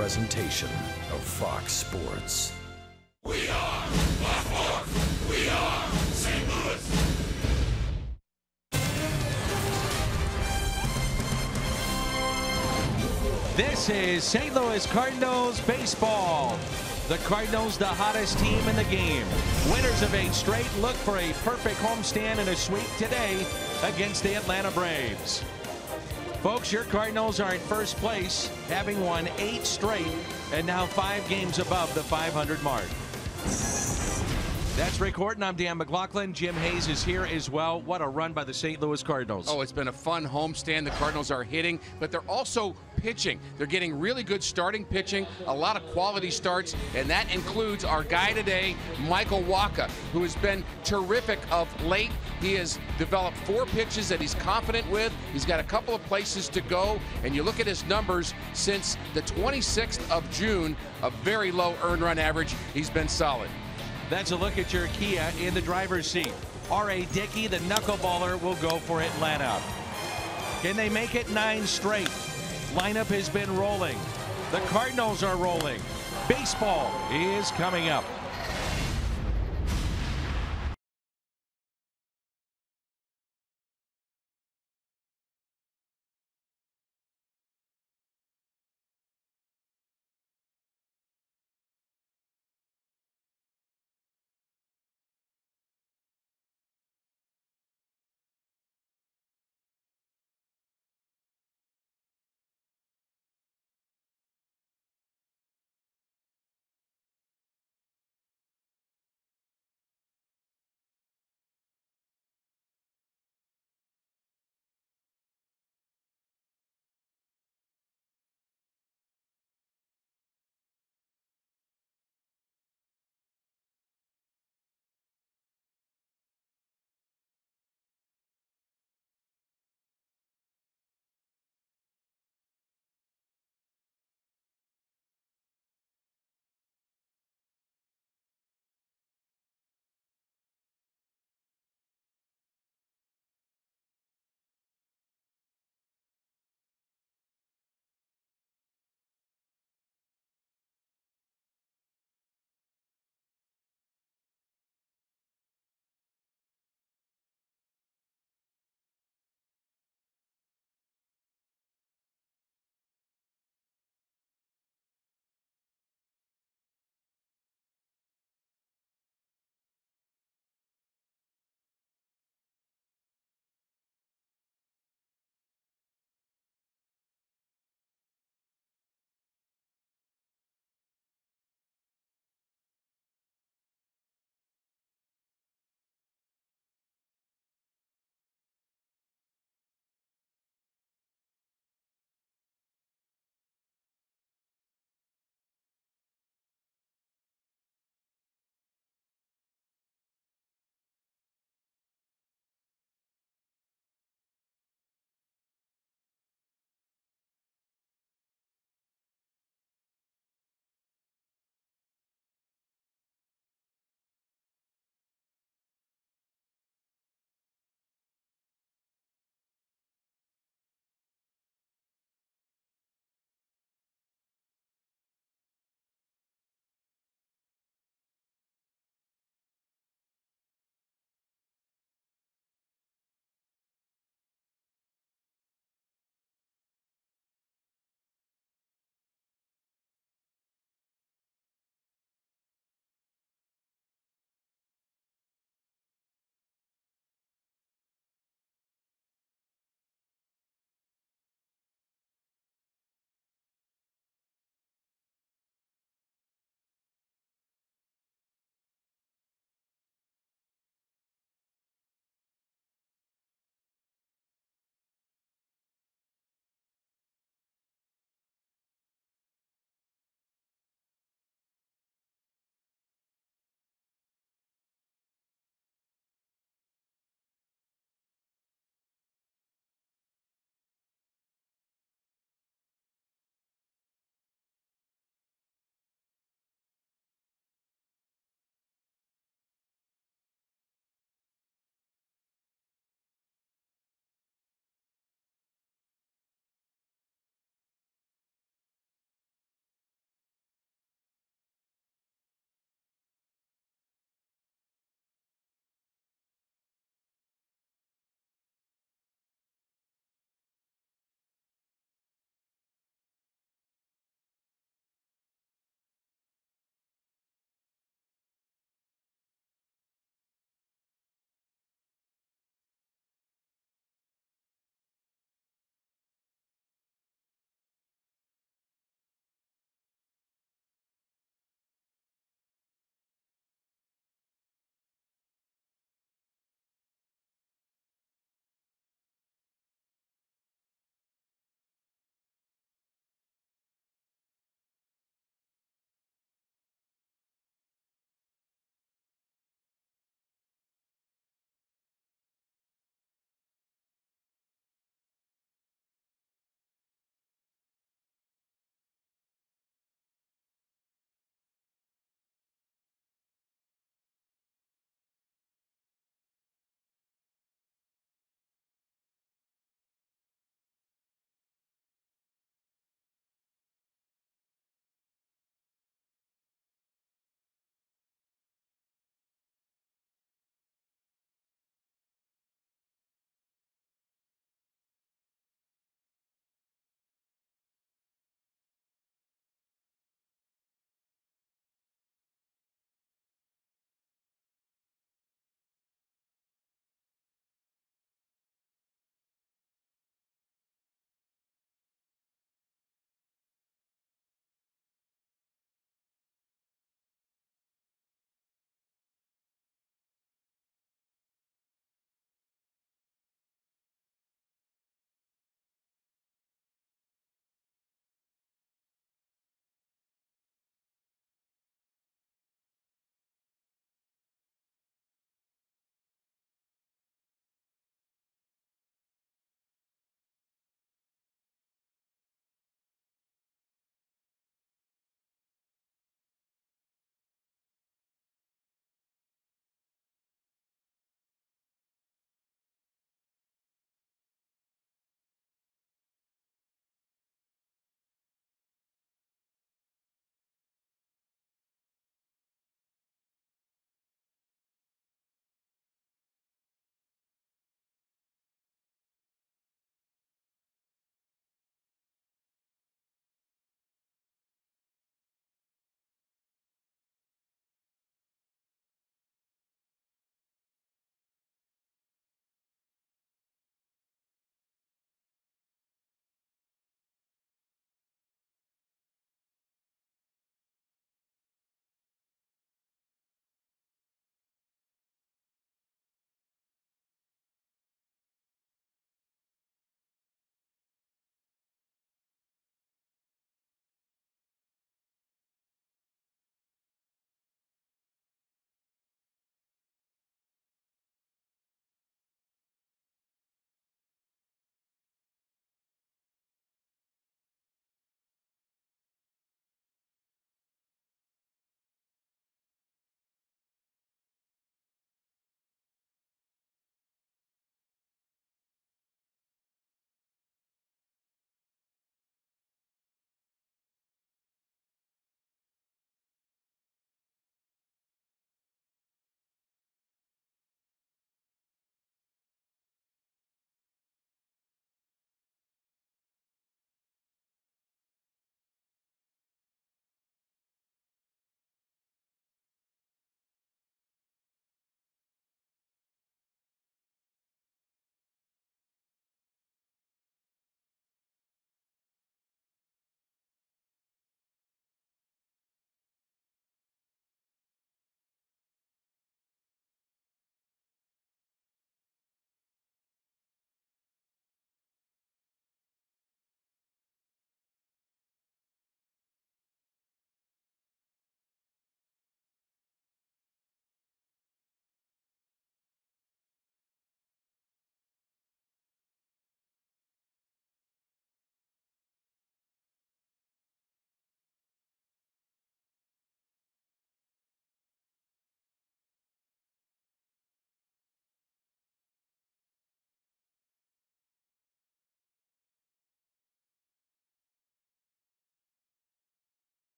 presentation of Fox Sports. We are Baltimore. We are St. Louis. This is St. Louis Cardinals baseball. The Cardinals, the hottest team in the game. Winners of 8 straight, look for a perfect homestand and a sweep today against the Atlanta Braves. Folks, your Cardinals are in first place, having won 8 straight and now 5 games above the 500 mark. That's Rick Horton. I'm Dan McLaughlin. Jim Hayes is here as well. What a run by the St. Louis Cardinals. Oh, it's been a fun homestand. The Cardinals are hitting, but they're also pitching. They're getting really good starting pitching, a lot of quality starts, and that includes our guy today, Michael Wacha, who has been terrific of late. He has developed 4 pitches that he's confident with. He's got a couple of places to go, and you look at his numbers since the 26th of June, a very low earned run average. He's been solid. That's a look at your Kia in the driver's seat. R.A. Dickey, the knuckleballer, will go for Atlanta. Can they make it 9 straight? Lineup has been rolling. The Cardinals are rolling. Baseball is coming up.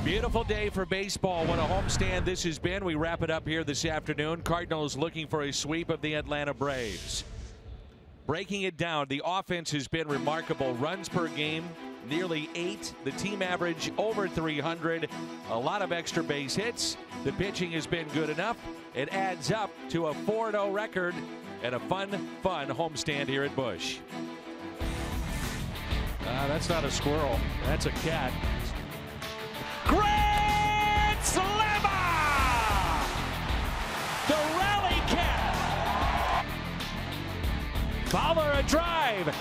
Beautiful day for baseball. What a homestand this has been. We wrap it up here this afternoon. Cardinals looking for a sweep of the Atlanta Braves. Breaking it down, the offense has been remarkable. Runs per game, nearly 8. The team average over 300. A lot of extra base hits. The pitching has been good enough. It adds up to a 4-0 record and a fun homestand here at Busch. That's not a squirrel. That's a cat. Grand Slammer! The rally cat. Fowler a drive.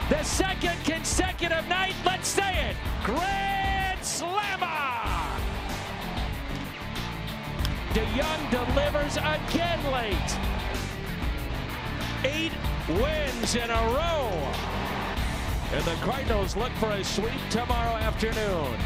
The second consecutive night. Let's say it. Grand Slammer! DeYoung delivers again late. 8 wins in a row. And the Cardinals look for a sweep tomorrow afternoon.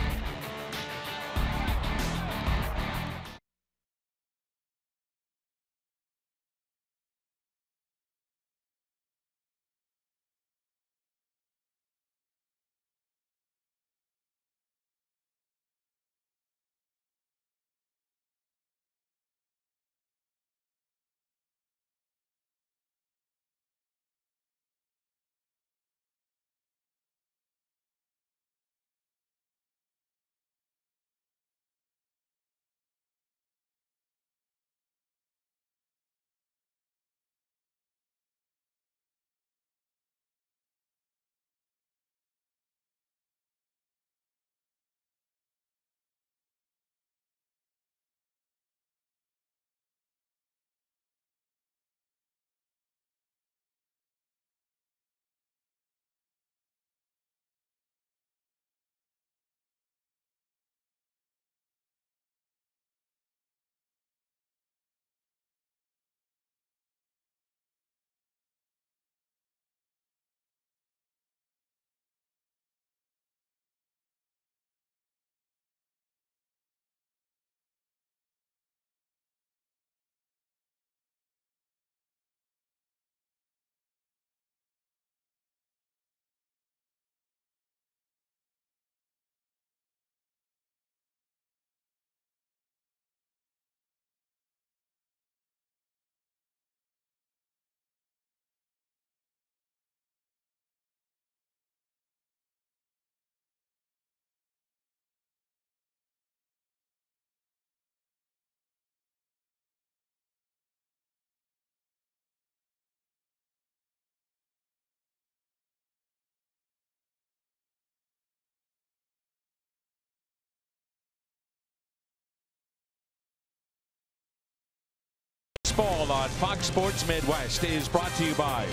Baseball on Fox Sports Midwest is brought to you by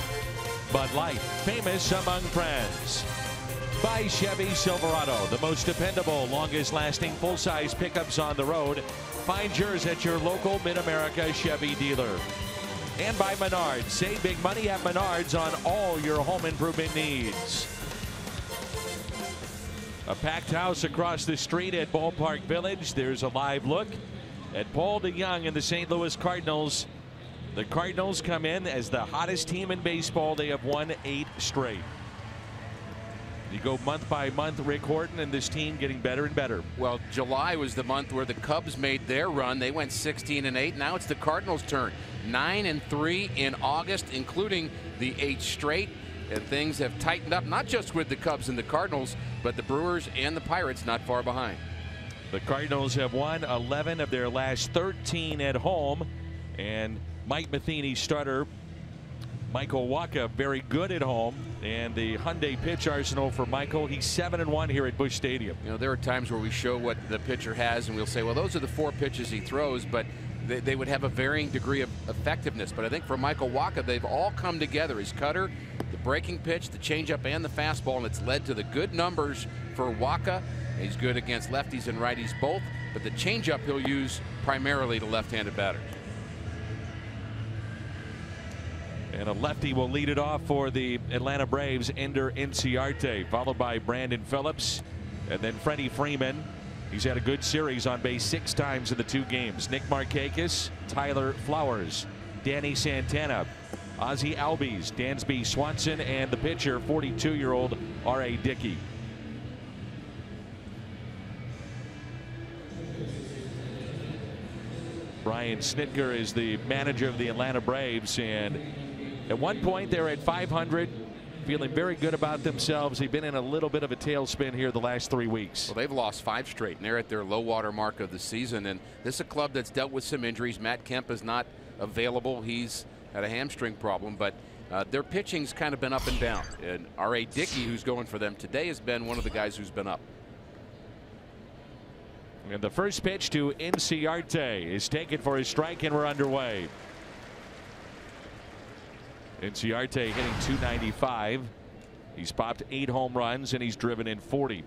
Bud Light, famous among friends. By Chevy Silverado, the most dependable, longest-lasting full-size pickups on the road. Find yours at your local Mid-America Chevy dealer. And by Menards. Save big money at Menards on all your home improvement needs. A packed house across the street at Ballpark Village. There's a live look at Paul DeYoung and the St. Louis Cardinals. The Cardinals come in as the hottest team in baseball. They have won 8 straight. You go month by month, Rick Horton, and this team getting better and better. Well, July was the month where the Cubs made their run. They went 16-8. Now it's the Cardinals' turn. 9-3 in August, including the 8 straight. And things have tightened up, not just with the Cubs and the Cardinals, but the Brewers and the Pirates not far behind. The Cardinals have won 11 of their last 13 at home. And Mike Matheny's starter, Michael Wacha, very good at home. And the Hyundai pitch arsenal for Michael, he's 7-1 here at Busch Stadium. You know, there are times where we show what the pitcher has and we'll say, well, those are the 4 pitches he throws, but they would have a varying degree of effectiveness. But I think for Michael Wacha, they've all come together. His cutter, the breaking pitch, the changeup, and the fastball, and it's led to the good numbers for Wacha. He's good against lefties and righties both, but the changeup he'll use primarily to left-handed batters. And a lefty will lead it off for the Atlanta Braves, Ender Inciarte, followed by Brandon Phillips, and then Freddie Freeman. He's had a good series on base 6 times in the 2 games. Nick Markakis, Tyler Flowers, Danny Santana, Ozzie Albies, Dansby Swanson, and the pitcher, 42-year-old R.A. Dickey. Brian Snitker is the manager of the Atlanta Braves, and at one point they're at 500, feeling very good about themselves. They've been in a little bit of a tailspin here the last 3 weeks. Well, they've lost 5 straight, and they're at their low water mark of the season. And this is a club that's dealt with some injuries. Matt Kemp is not available. He's had a hamstring problem, but their pitching's kind of been up and down. And R.A. Dickey, who's going for them today, has been one of the guys who's been up. And the first pitch to Inciarte is taken for a strike, and we're underway. Inciarte hitting .295. He's popped 8 home runs and he's driven in 40.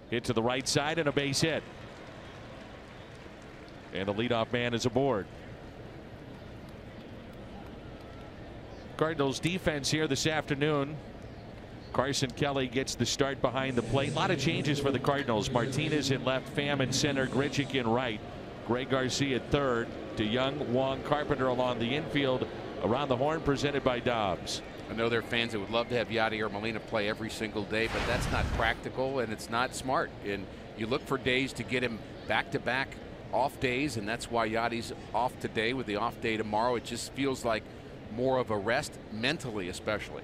Hit to the right side and a base hit. And the leadoff man is aboard. Cardinals defense here this afternoon. Carson Kelly gets the start behind the plate. A lot of changes for the Cardinals. Martinez in left, Pham in center, Grichuk in right, Greg Garcia third, DeYoung, Wong, Carpenter along the infield. Around the horn presented by Dobbs. I know there are fans that would love to have Yadier Molina play every single day, but that's not practical and it's not smart. And you look for days to get him back-to-back off days, and that's why Yadi's off today with the off day tomorrow. It just feels like more of a rest, mentally especially.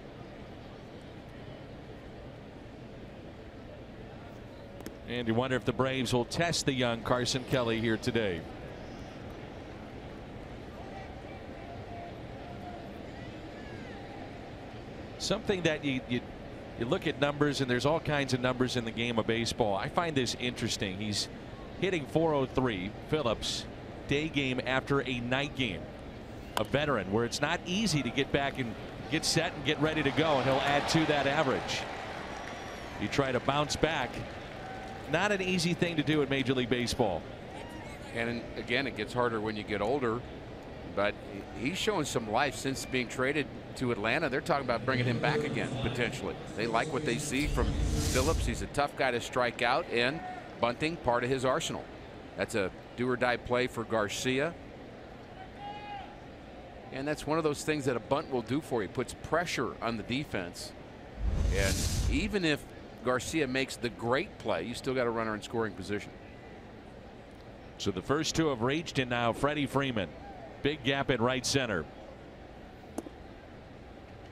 And you wonder if the Braves will test the young Carson Kelly here today. Something that you look at numbers, and there's all kinds of numbers in the game of baseball. I find this interesting. He's hitting .403. Phillips, day game after a night game. A veteran, where it's not easy to get back and get set and get ready to go, and he'll add to that average. You try to bounce back. Not an easy thing to do in Major League Baseball. And again, it gets harder when you get older, but he's showing some life since being traded to Atlanta. They're talking about bringing him back again, potentially. They like what they see from Phillips. He's a tough guy to strike out, and bunting, part of his arsenal. That's a do-or-die play for Garcia. And that's one of those things that a bunt will do for you. Puts pressure on the defense. And even if Garcia makes the great play, you still got a runner in scoring position. So the first two have reached, and now Freddie Freeman. Big gap in right center.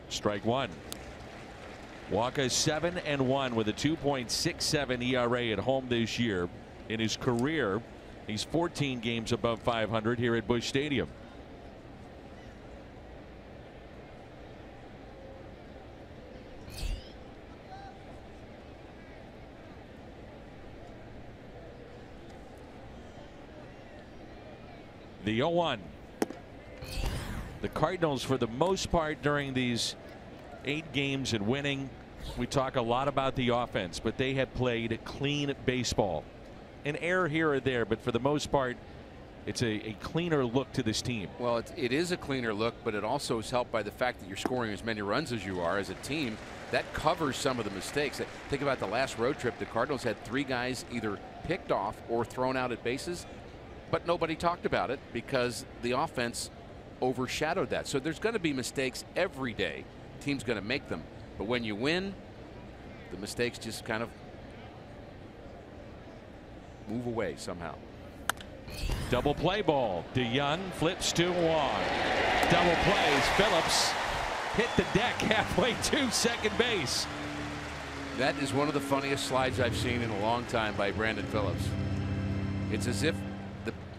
Strike one. Walker 7-1 with a 2.67 ERA at home this year. In his career, he's 14 games above 500 here at Busch Stadium. The 0-1. The Cardinals, for the most part during these 8 games and winning, we talk a lot about the offense, but they have played clean baseball. An error here or there, but for the most part, it's a cleaner look to this team. Well, it is a cleaner look, but it also is helped by the fact that you're scoring as many runs as you are as a team. That covers some of the mistakes. Think about the last road trip. The Cardinals had 3 guys either picked off or thrown out at bases, but nobody talked about it because the offense overshadowed that. So there's going to be mistakes every day. Team's going to make them. But when you win, the mistakes just kind of move away somehow. Double play ball. DeYoung flips to Wong. Double plays. Phillips hit the deck halfway to second base. That is one of the funniest slides I've seen in a long time by Brandon Phillips. It's as if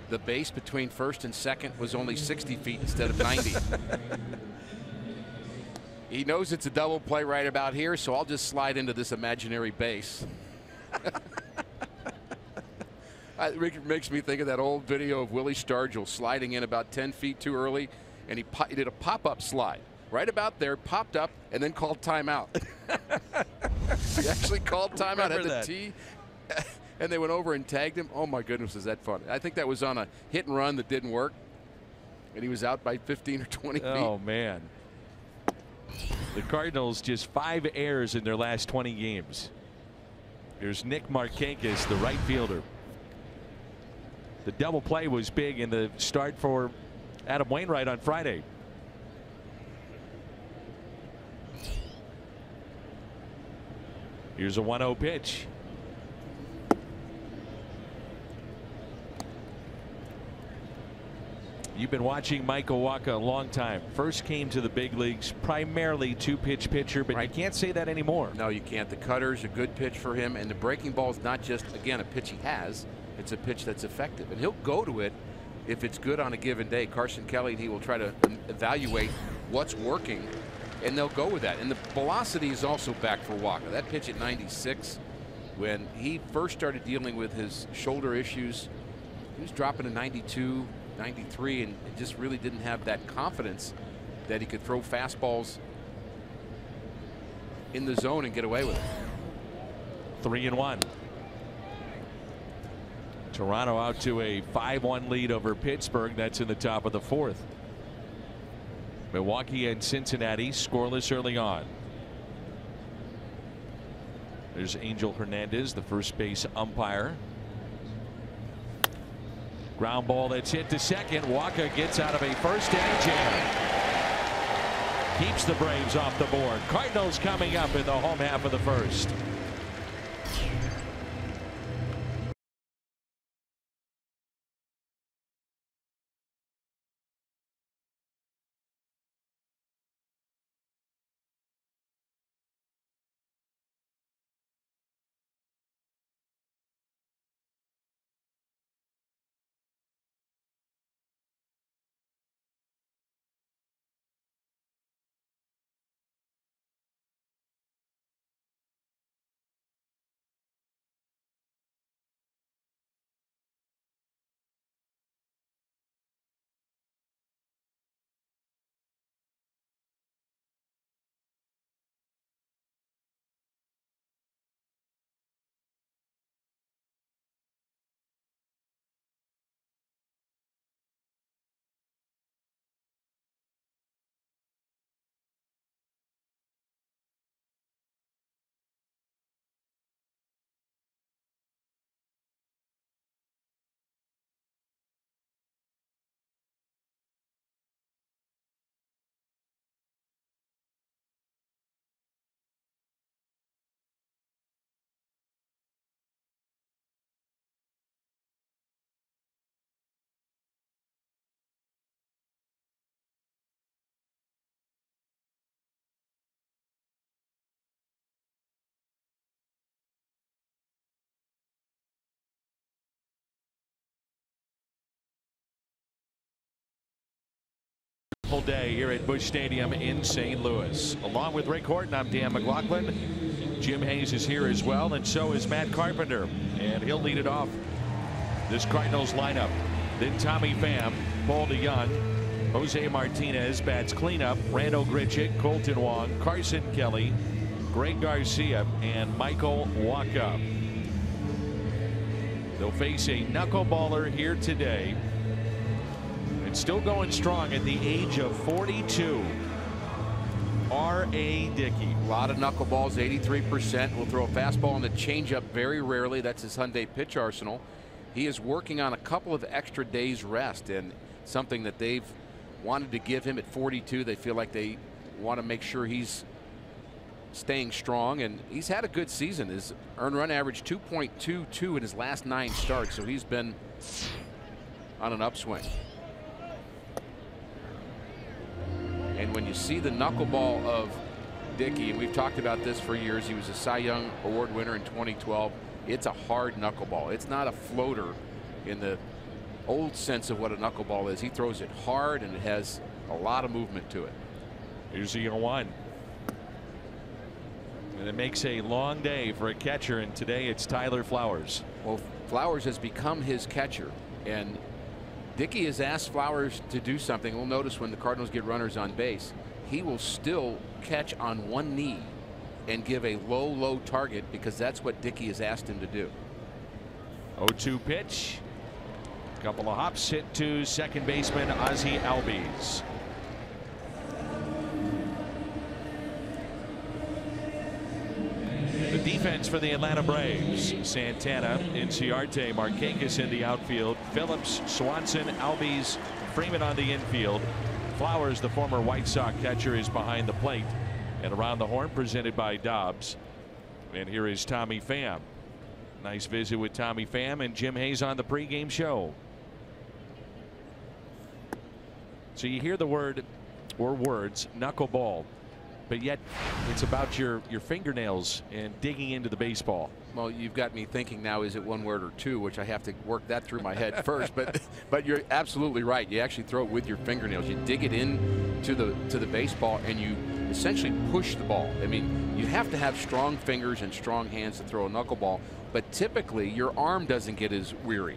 the base between first and second was only 60 feet instead of 90. He knows it's a double play right about here, so I'll just slide into this imaginary base. It makes me think of that old video of Willie Stargell sliding in about 10 feet too early, and he did a pop-up slide. Right about there, popped up, and then called timeout. He actually called timeout at the tee. And they went over and tagged him. Oh my goodness, is that fun? I think that was on a hit and run that didn't work, and he was out by 15 or 20 feet. Oh man. The Cardinals just 5 errors in their last 20 games. Here's Nick Markakis, the right fielder. The double play was big in the start for Adam Wainwright on Friday. Here's a 1-0 pitch. You've been watching Michael Wacha a long time. First came to the big leagues primarily two-pitch pitcher, but you can't say that anymore. No, you can't. The cutter's a good pitch for him, and the breaking ball is not just, again, a pitch he has. It's a pitch that's effective, and he'll go to it if it's good on a given day. Carson Kelly and he will try to evaluate what's working, and they'll go with that. And the velocity is also back for Wacha. That pitch at 96, when he first started dealing with his shoulder issues, he was dropping to 92, 93, and just really didn't have that confidence that he could throw fastballs in the zone and get away with it. 3-1. Toronto out to a 5-1 lead over Pittsburgh. That's in the top of the fourth. Milwaukee and Cincinnati scoreless early on. There's Angel Hernandez, the first base umpire. Ground ball that's hit to second. Wacha gets out of a first inning jam. Keeps the Braves off the board. Cardinals coming up in the home half of the first. Full day here at Busch Stadium in St. Louis. Along with Rick Horton, I'm Dan McLaughlin. Jim Hayes is here as well, and so is Matt Carpenter, and he'll lead it off. This Cardinals lineup. Then Tommy Pham, Paul DeYoung, Jose Martinez bats cleanup, Randall Grichuk, Colton Wong, Carson Kelly, Greg Garcia, and Michael Wacha. They'll face a knuckleballer here today. And still going strong at the age of 42. R.A. Dickey. A lot of knuckleballs, 83%. Will throw a fastball and a changeup very rarely. That's his Hyundai pitch arsenal. He is working on a couple of extra days rest, and something that they've wanted to give him at 42. They feel like they want to make sure he's staying strong, and he's had a good season. His earned run average 2.22 in his last 9 starts, so he's been on an upswing. And when you see the knuckleball of Dickey, and we've talked about this for years, he was a Cy Young Award winner in 2012. It's a hard knuckleball. It's not a floater in the old sense of what a knuckleball is. He throws it hard, and it has a lot of movement to it. Here's the 0-1. And it makes a long day for a catcher, and today it's Tyler Flowers. Well, Flowers has become his catcher, and Dickey has asked Flowers to do something. We'll notice when the Cardinals get runners on base, he will still catch on one knee and give a low target, because that's what Dickey has asked him to do. 0-2 pitch. Couple of hops, hit to second baseman Ozzie Albies. The defense for the Atlanta Braves: Santana, Inciarte, Markakis in the outfield, Phillips, Swanson, Albies, Freeman on the infield. Flowers, the former White Sox catcher, is behind the plate. And around the horn, presented by Dobbs. And here is Tommy Pham. Nice visit with Tommy Pham and Jim Hayes on the pregame show. So you hear the word or words knuckleball, but yet it's about your fingernails and digging into the baseball. Well, you've got me thinking now, is it one word or two, which I have to work that through my head first. But you're absolutely right. You actually throw it with your fingernails. You dig it in to the baseball, and you essentially push the ball. I mean, you have to have strong fingers and strong hands to throw a knuckleball, but typically your arm doesn't get as weary.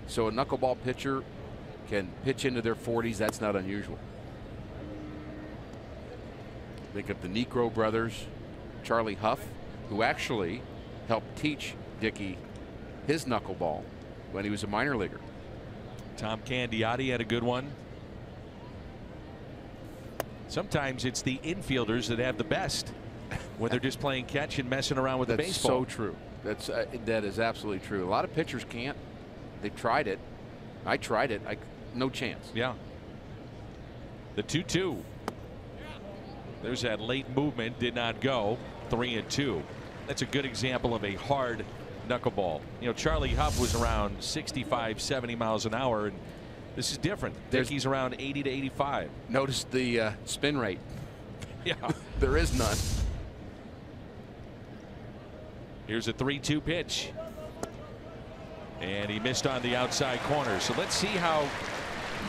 So a knuckleball pitcher can pitch into their 40s. That's not unusual. Think of the Necro brothers, Charlie Huff, who actually helped teach Dickie his knuckleball when he was a minor leaguer. Tom Candiotti had a good one. Sometimes it's the infielders that have the best when they're just playing catch and messing around with the baseball. That's so true. That is absolutely true. A lot of pitchers can't. They've tried it. I tried it. No chance. Yeah. The 2-2. There's that late movement, did not go. 3-2. That's a good example of a hard knuckleball. You know, Charlie Huff was around 65, 70 miles an hour, and this is different. Dickie's around 80 to 85. Notice the spin rate. Yeah. There is none. Here's a 3-2 pitch. And he missed on the outside corner. So let's see how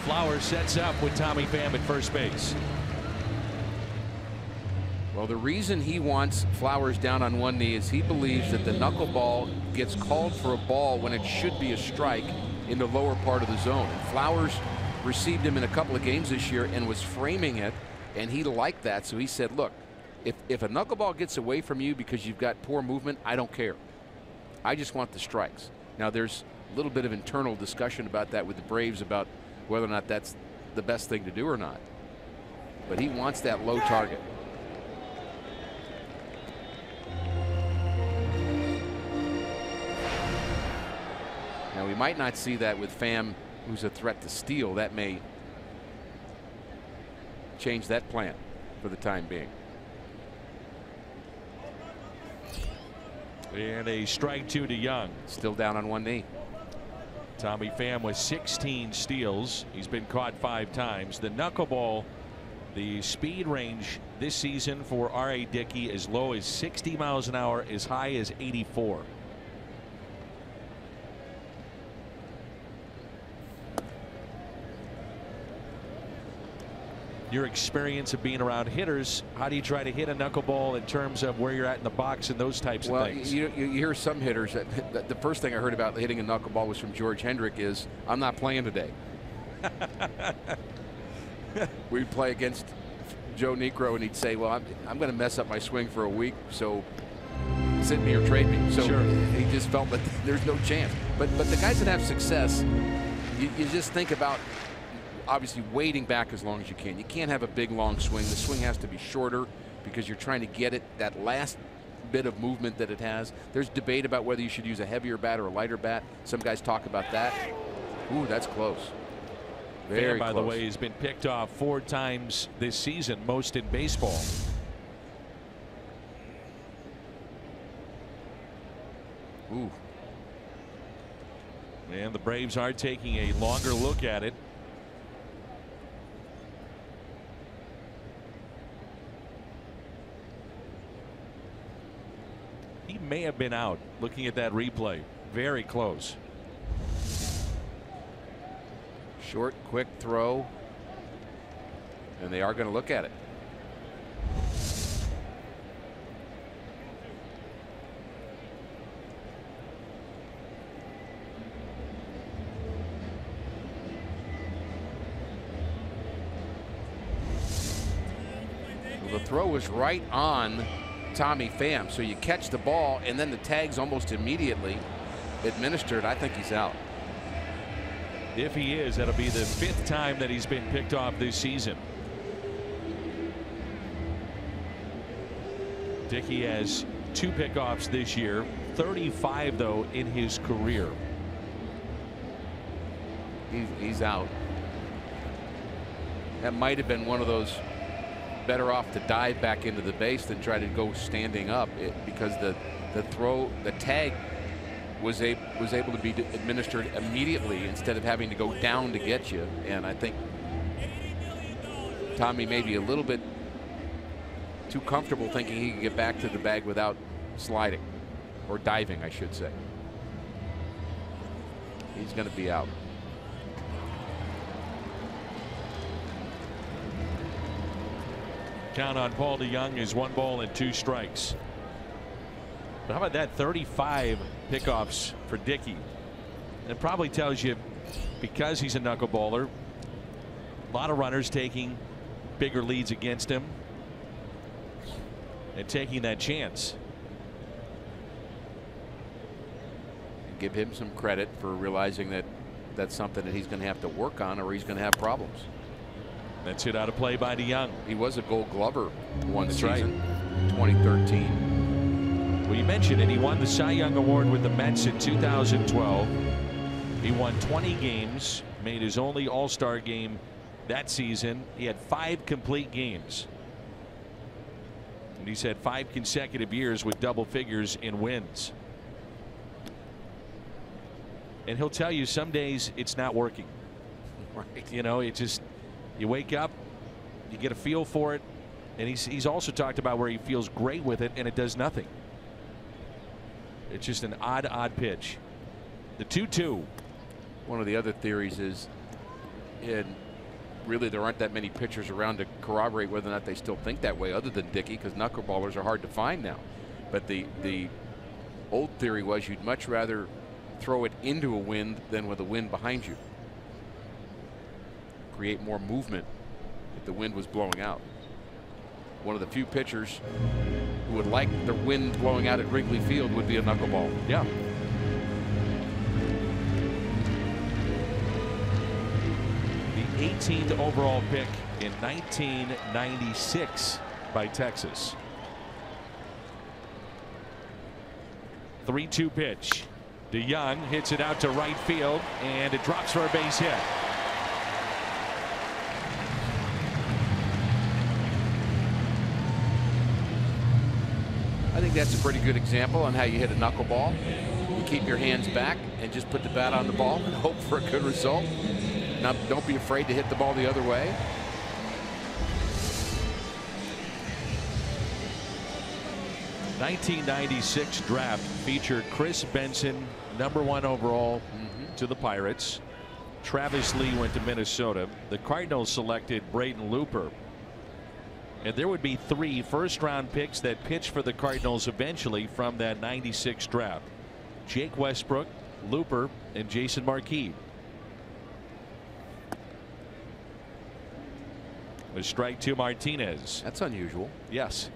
Flowers sets up with Tommy Pham at first base. Well, the reason he wants Flowers down on one knee is he believes that the knuckleball gets called for a ball when it should be a strike in the lower part of the zone. And Flowers received him in a couple of games this year and was framing it, and he liked that. So he said, look, if a knuckleball gets away from you because you've got poor movement, I don't care. I just want the strikes. Now, there's a little bit of internal discussion about that with the Braves about whether or not that's the best thing to do or not. But he wants that low target. Now, we might not see that with Pham, who's a threat to steal. That may change that plan for the time being. And a strike 2 to Young. Still down on one knee. Tommy Pham with 16 steals. He's been caught 5 times. The knuckleball, the speed range this season for R.A. Dickey as low as 60 miles an hour, as high as 84. Your experience of being around hitters, how do you try to hit a knuckleball in terms of where you're at in the box and those types of things? You hear some hitters that the first thing I heard about hitting a knuckleball was from George Hendrick is, I'm not playing today. We'd play against Joe Necro and he'd say, well, I'm going to mess up my swing for a week, so sit me or trade me. So sure. He just felt that there's no chance. But the guys that have success, you just think about obviously waiting back as long as you can. You can't have a big long swing. The swing has to be shorter because you're trying to get it that last bit of movement that it has. There's debate about whether you should use a heavier bat or a lighter bat. Some guys talk about that. Ooh, that's close. Very by close. the way, has been picked off 4 times this season, most in baseball. Ooh. And the Braves are taking a longer look at it. He may have been out. Looking at that replay, very close. Short, quick throw, and they are going to look at it. Well, the throw was right on Tommy Pham, so you catch the ball and then the tag's almost immediately administered. I think he's out. If he is, that'll be the 5th time that he's been picked off this season. Dickey has 2 pickoffs this year, 35 though in his career. He's out. That might have been one of those better off to dive back into the base than try to go standing up, because the tag was able to be administered immediately instead of having to go down to get you. And I think Tommy may be a little bit too comfortable thinking he can get back to the bag without sliding or diving, I should say. He's going to be out. Count on Paul DeJong is 1 ball and 2 strikes. But how about that 35 pickoffs for Dickey? It probably tells you, because he's a knuckleballer, a lot of runners taking bigger leads against him and taking that chance. Give him some credit for realizing that that's something that he's going to have to work on, or he's going to have problems. That's hit out of play by DeJong. He was a Gold Glover one That's season, right. 2013. Well, you mentioned it. He won the Cy Young Award with the Mets in 2012. He won 20 games, made his only All-Star game that season. He had 5 complete games. And he's had 5 consecutive years with double figures in wins. And he'll tell you some days it's not working. Right. You know, it just, you wake up, you get a feel for it, and he's also talked about where he feels great with it and it does nothing. It's just an odd pitch. The 2-2. One of the other theories is, and really there aren't that many pitchers around to corroborate whether or not they still think that way, other than Dickey, because knuckleballers are hard to find now. But the old theory was you'd much rather throw it into a wind than with a wind behind you. Create more movement if the wind was blowing out. One of the few pitchers who would like the wind blowing out at Wrigley Field would be a knuckleball. Yeah. The 18th overall pick in 1996 by Texas. 3-2 pitch. DeJong hits it out to right field, and it drops for a base hit. I think that's a pretty good example on how you hit a knuckleball. You keep your hands back and just put the bat on the ball and hope for a good result. Now, don't be afraid to hit the ball the other way. The 1996 draft featured Chris Benson, #1 overall to the Pirates. Travis Lee went to Minnesota. The Cardinals selected Braden Looper. And there would be 3 first-round picks that pitched for the Cardinals eventually from that 96 draft. Jake Westbrook, Looper, and Jason Marquis. A strike to Martinez. That's unusual. Yes.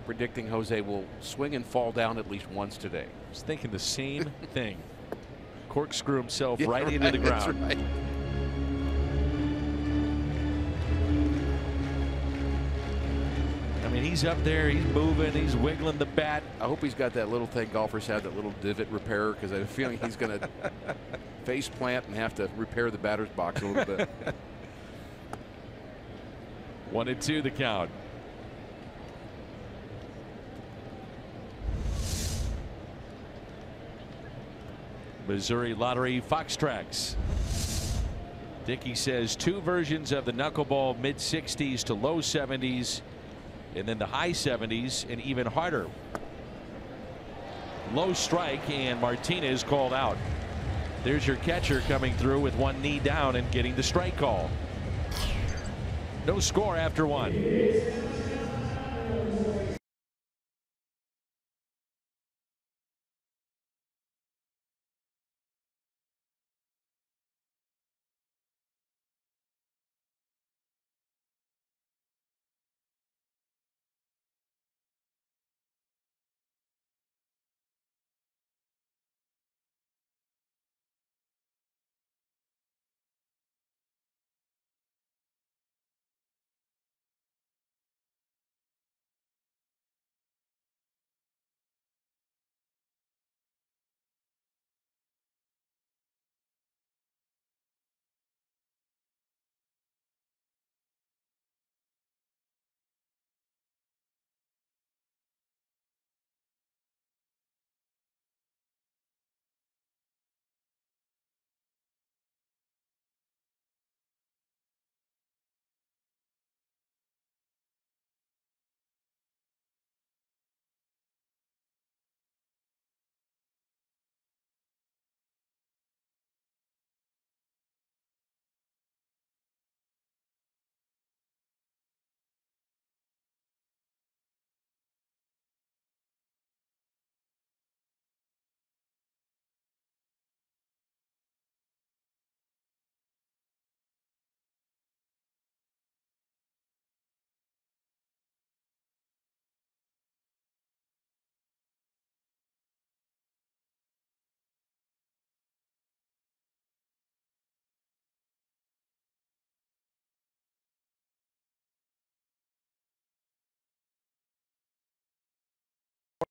Predicting Jose will swing and fall down at least once today. I was thinking the same thing. Corkscrew himself right right, into the ground. That's right. I mean, he's up there, he's moving, he's wiggling the bat. I hope he's got that little thing golfers have, that little divot repairer, because I have a feeling he's going to face plant and have to repair the batter's box a little bit. 1-2 the count. Missouri Lottery Fox Tracks. Dickey says 2 versions of the knuckleball, mid-60s to low 70s, and then the high 70s and even harder. Low strike, and Martinez called out. There's your catcher coming through with 1 knee down and getting the strike call. No score after 1.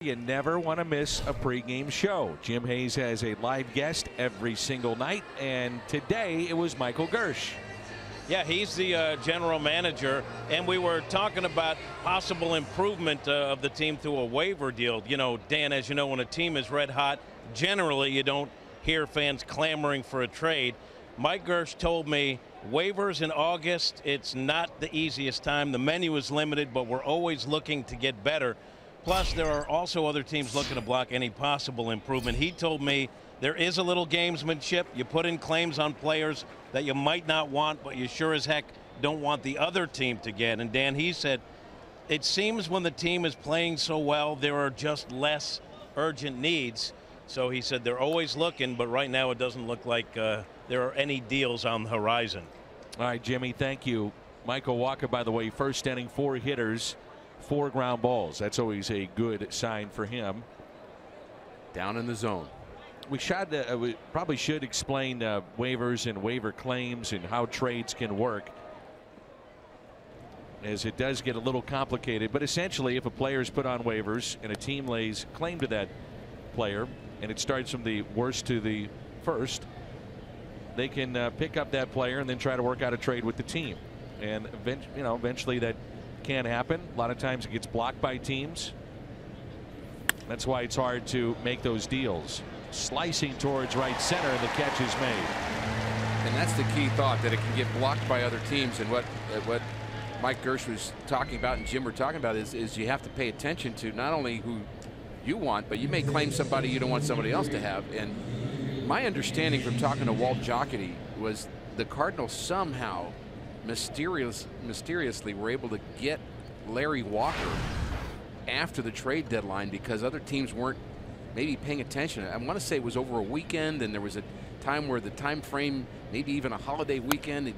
You never want to miss a pregame show. Jim Hayes has a live guest every single night, and today it was Michael Gersh. Yeah, he's the general manager, and we were talking about possible improvement of the team through a waiver deal. You know, Dan, as you know, when a team is red hot, generally you don't hear fans clamoring for a trade. Mike Gersh told me waivers in August, it's not the easiest time. The menu is limited, but we're always looking to get better. Plus, there are also other teams looking to block any possible improvement. He told me there is a little gamesmanship. You put in claims on players that you might not want, but you sure as heck don't want the other team to get. And Dan, he said, it seems when the team is playing so well, there are just less urgent needs. So he said they're always looking, but right now it doesn't look like there are any deals on the horizon. All right, Jimmy, thank you. Michael Walker, by the way, first inning, 4 hitters, 4 ground balls. That's always a good sign for him. Down in the zone. We probably should explain waivers and waiver claims and how trades can work, as it does get a little complicated. But essentially, if a player is put on waivers and a team lays claim to that player and it starts from the worst to the first, they can pick up that player and then try to work out a trade with the team. And eventually that can happen. A lot of times it gets blocked by teams. That's why it's hard to make those deals. Slicing towards right center, and the catch is made. And that's the key thought, that it can get blocked by other teams. And what Mike Gersh was talking about and Jim were talking about is you have to pay attention to not only who you want, but you may claim somebody you don't want somebody else to have. And my understanding from talking to Walt Jocketty was the Cardinals somehow mysteriously were able to get Larry Walker after the trade deadline because other teams weren't maybe paying attention. I want to say it was over a weekend, and there was a time where the time frame, maybe even a holiday weekend,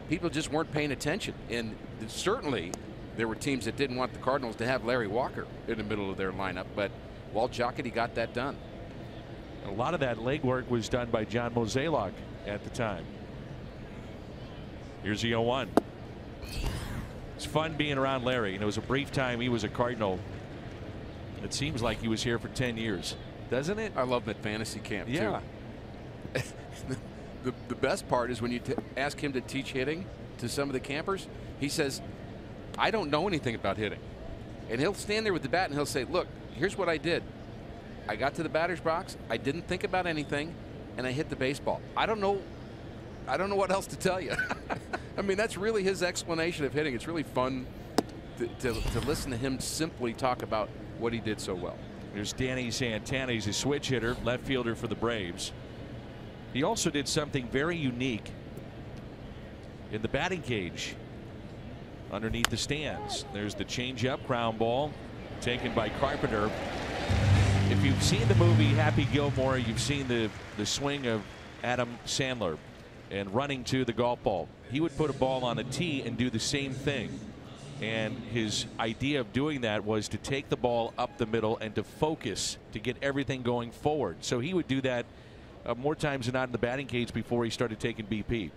people just weren't paying attention. And certainly there were teams that didn't want the Cardinals to have Larry Walker in the middle of their lineup, but Walt Jocketty got that done. A lot of that legwork was done by John Mozeliak at the time. Here's the 0-1. It's fun being around Larry, and it was a brief time he was a Cardinal. It seems like he was here for 10 years, doesn't it? I love that fantasy camp, yeah. too. The best part is when you ask him to teach hitting to some of the campers, he says, I don't know anything about hitting. And he'll stand there with the bat and he'll say, look, here's what I did. I got to the batter's box, I didn't think about anything, and I hit the baseball. I don't know what else to tell you. I mean, that's really his explanation of hitting. It's really fun to listen to him simply talk about what he did so well. There's Danny Santana. He's a switch hitter, left fielder for the Braves. He also did something very unique in the batting cage underneath the stands. There's the changeup ground ball taken by Carpenter. If you've seen the movie Happy Gilmore, you've seen the swing of Adam Sandler and running to the golf ball. He would put a ball on a tee and do the same thing. And his idea of doing that was to take the ball up the middle and to focus to get everything going forward. So he would do that more times than not in the batting cage before he started taking BP.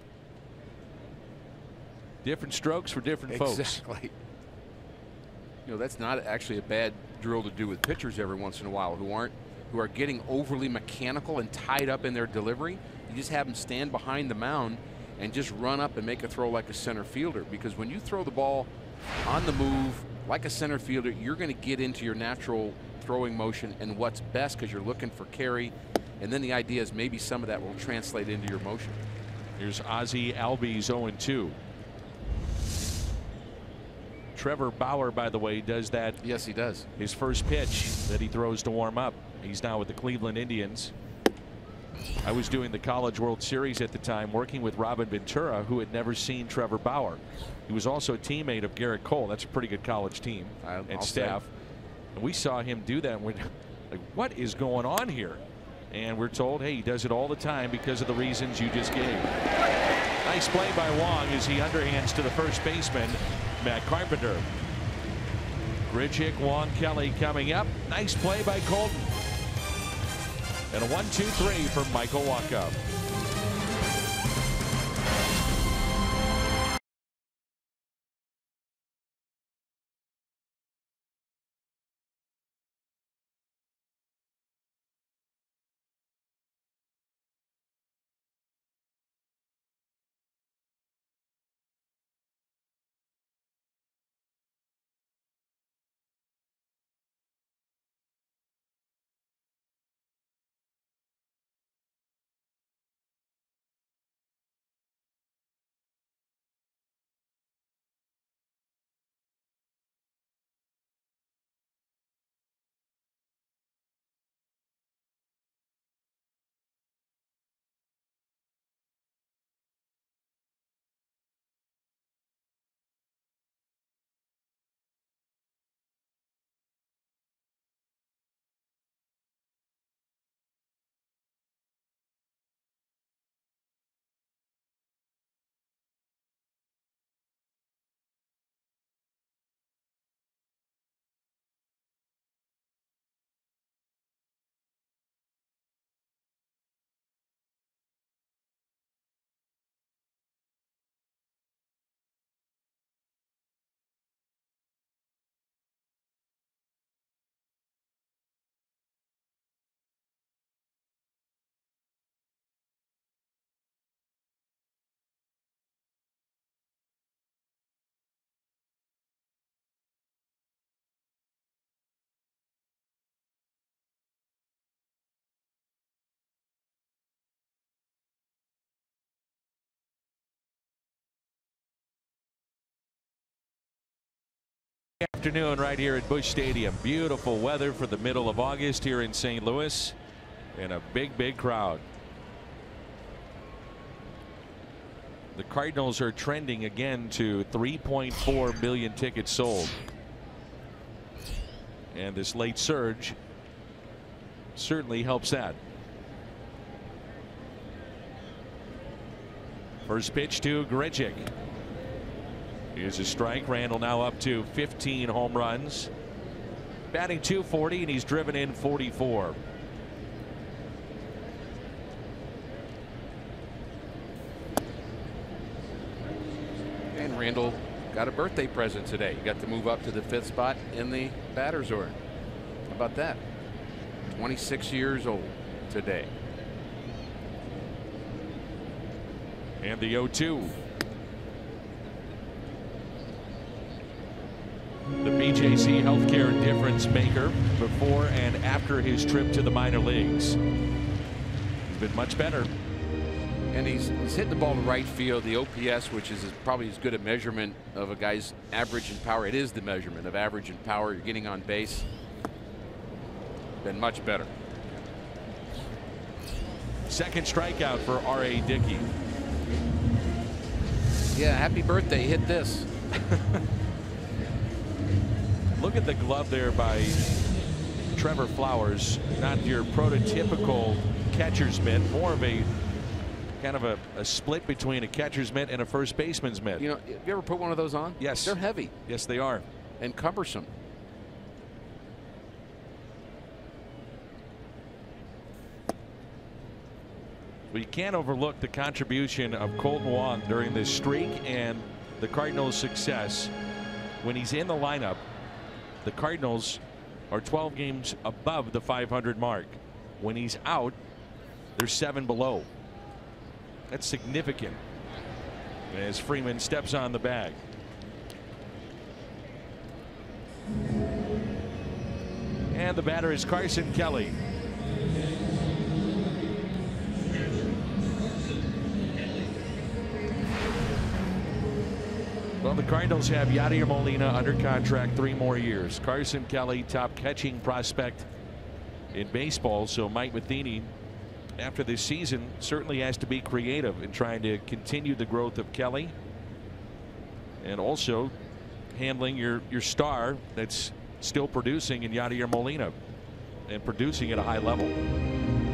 Different strokes for different folks. Exactly. You know, that's not actually a bad drill to do with pitchers every once in a while who are getting overly mechanical and tied up in their delivery. You just have them stand behind the mound and just run up and make a throw like a center fielder, because when you throw the ball on the move like a center fielder, you're going to get into your natural throwing motion and what's best, because you're looking for carry, and then the idea is maybe some of that will translate into your motion. Here's Ozzie Albies 0-2. Trevor Bauer, by the way, does that. Yes, he does. His first pitch that he throws to warm up. He's now with the Cleveland Indians. I was doing the College World Series at the time, working with Robin Ventura, who had never seen Trevor Bauer. He was also a teammate of Garrett Cole. That's a pretty good college team and staff. And we saw him do that, and we're like, what is going on here? And we're told, hey, he does it all the time because of the reasons you just gave. Nice play by Wong as he underhands to the first baseman, Matt Carpenter. Grichuk, Wong, Kelly coming up. Nice play by Colton. And a 1-2-3 for Michael Walker. afternoon right here at Busch Stadium. Beautiful weather for the middle of August here in St. Louis, and a big crowd. The Cardinals are trending again to 3.4 million tickets sold. And this late surge certainly helps that. First pitch to Grichuk. Here's a strike. Randall now up to 15 home runs. Batting .240, and he's driven in 44. And Randall got a birthday present today. He got to move up to the 5th spot in the batter's order. How about that? 26 years old today. And the 0-2. The BJC Healthcare difference maker before and after his trip to the minor leagues. He's been much better. And he's hitting the ball to right field. The OPS, which is probably as good a measurement of a guy's average and power. It is the measurement of average and power. You're getting on base. Been much better. Second strikeout for R.A. Dickey. Yeah, happy birthday. Hit this. Look at the glove there by Trevor Flowers. Not your prototypical catcher's mitt, more of a kind of a split between a catcher's mitt and a first baseman's mitt. You know, have you ever put one of those on? Yes. They're heavy. Yes, they are. And cumbersome. We can't overlook the contribution of Colton Wong during this streak and the Cardinals' success. When he's in the lineup, the Cardinals are 12 games above the 500 mark. When he's out, they're 7 below. That's significant. As Freeman steps on the bag. And the batter is Carson Kelly. Well, the Cardinals have Yadier Molina under contract 3 more years. Carson Kelly, top catching prospect in baseball. So Mike Matheny, after this season, certainly has to be creative in trying to continue the growth of Kelly, and also handling your star that's still producing in Yadier Molina and producing at a high level.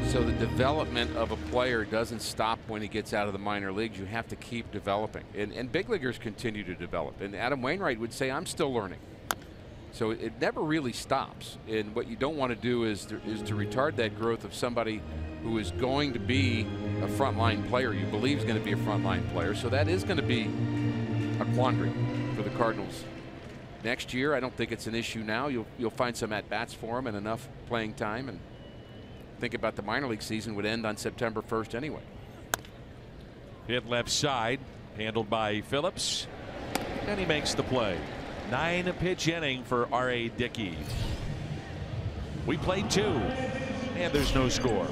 So the development of a player doesn't stop when he gets out of the minor leagues. You have to keep developing, and big leaguers continue to develop. And Adam Wainwright would say, I'm still learning. So it never really stops. And what you don't want to do is to retard that growth of somebody who is going to be a frontline player. You believe is going to be a frontline player. So that is going to be a quandary for the Cardinals next year. I don't think it's an issue now. You'll find some at bats for him and enough playing time, and think about the minor league season would end on September 1st anyway. Hit left side, handled by Phillips, and he makes the play. 9-pitch inning for R.A. Dickey. We played 2, and there's no score.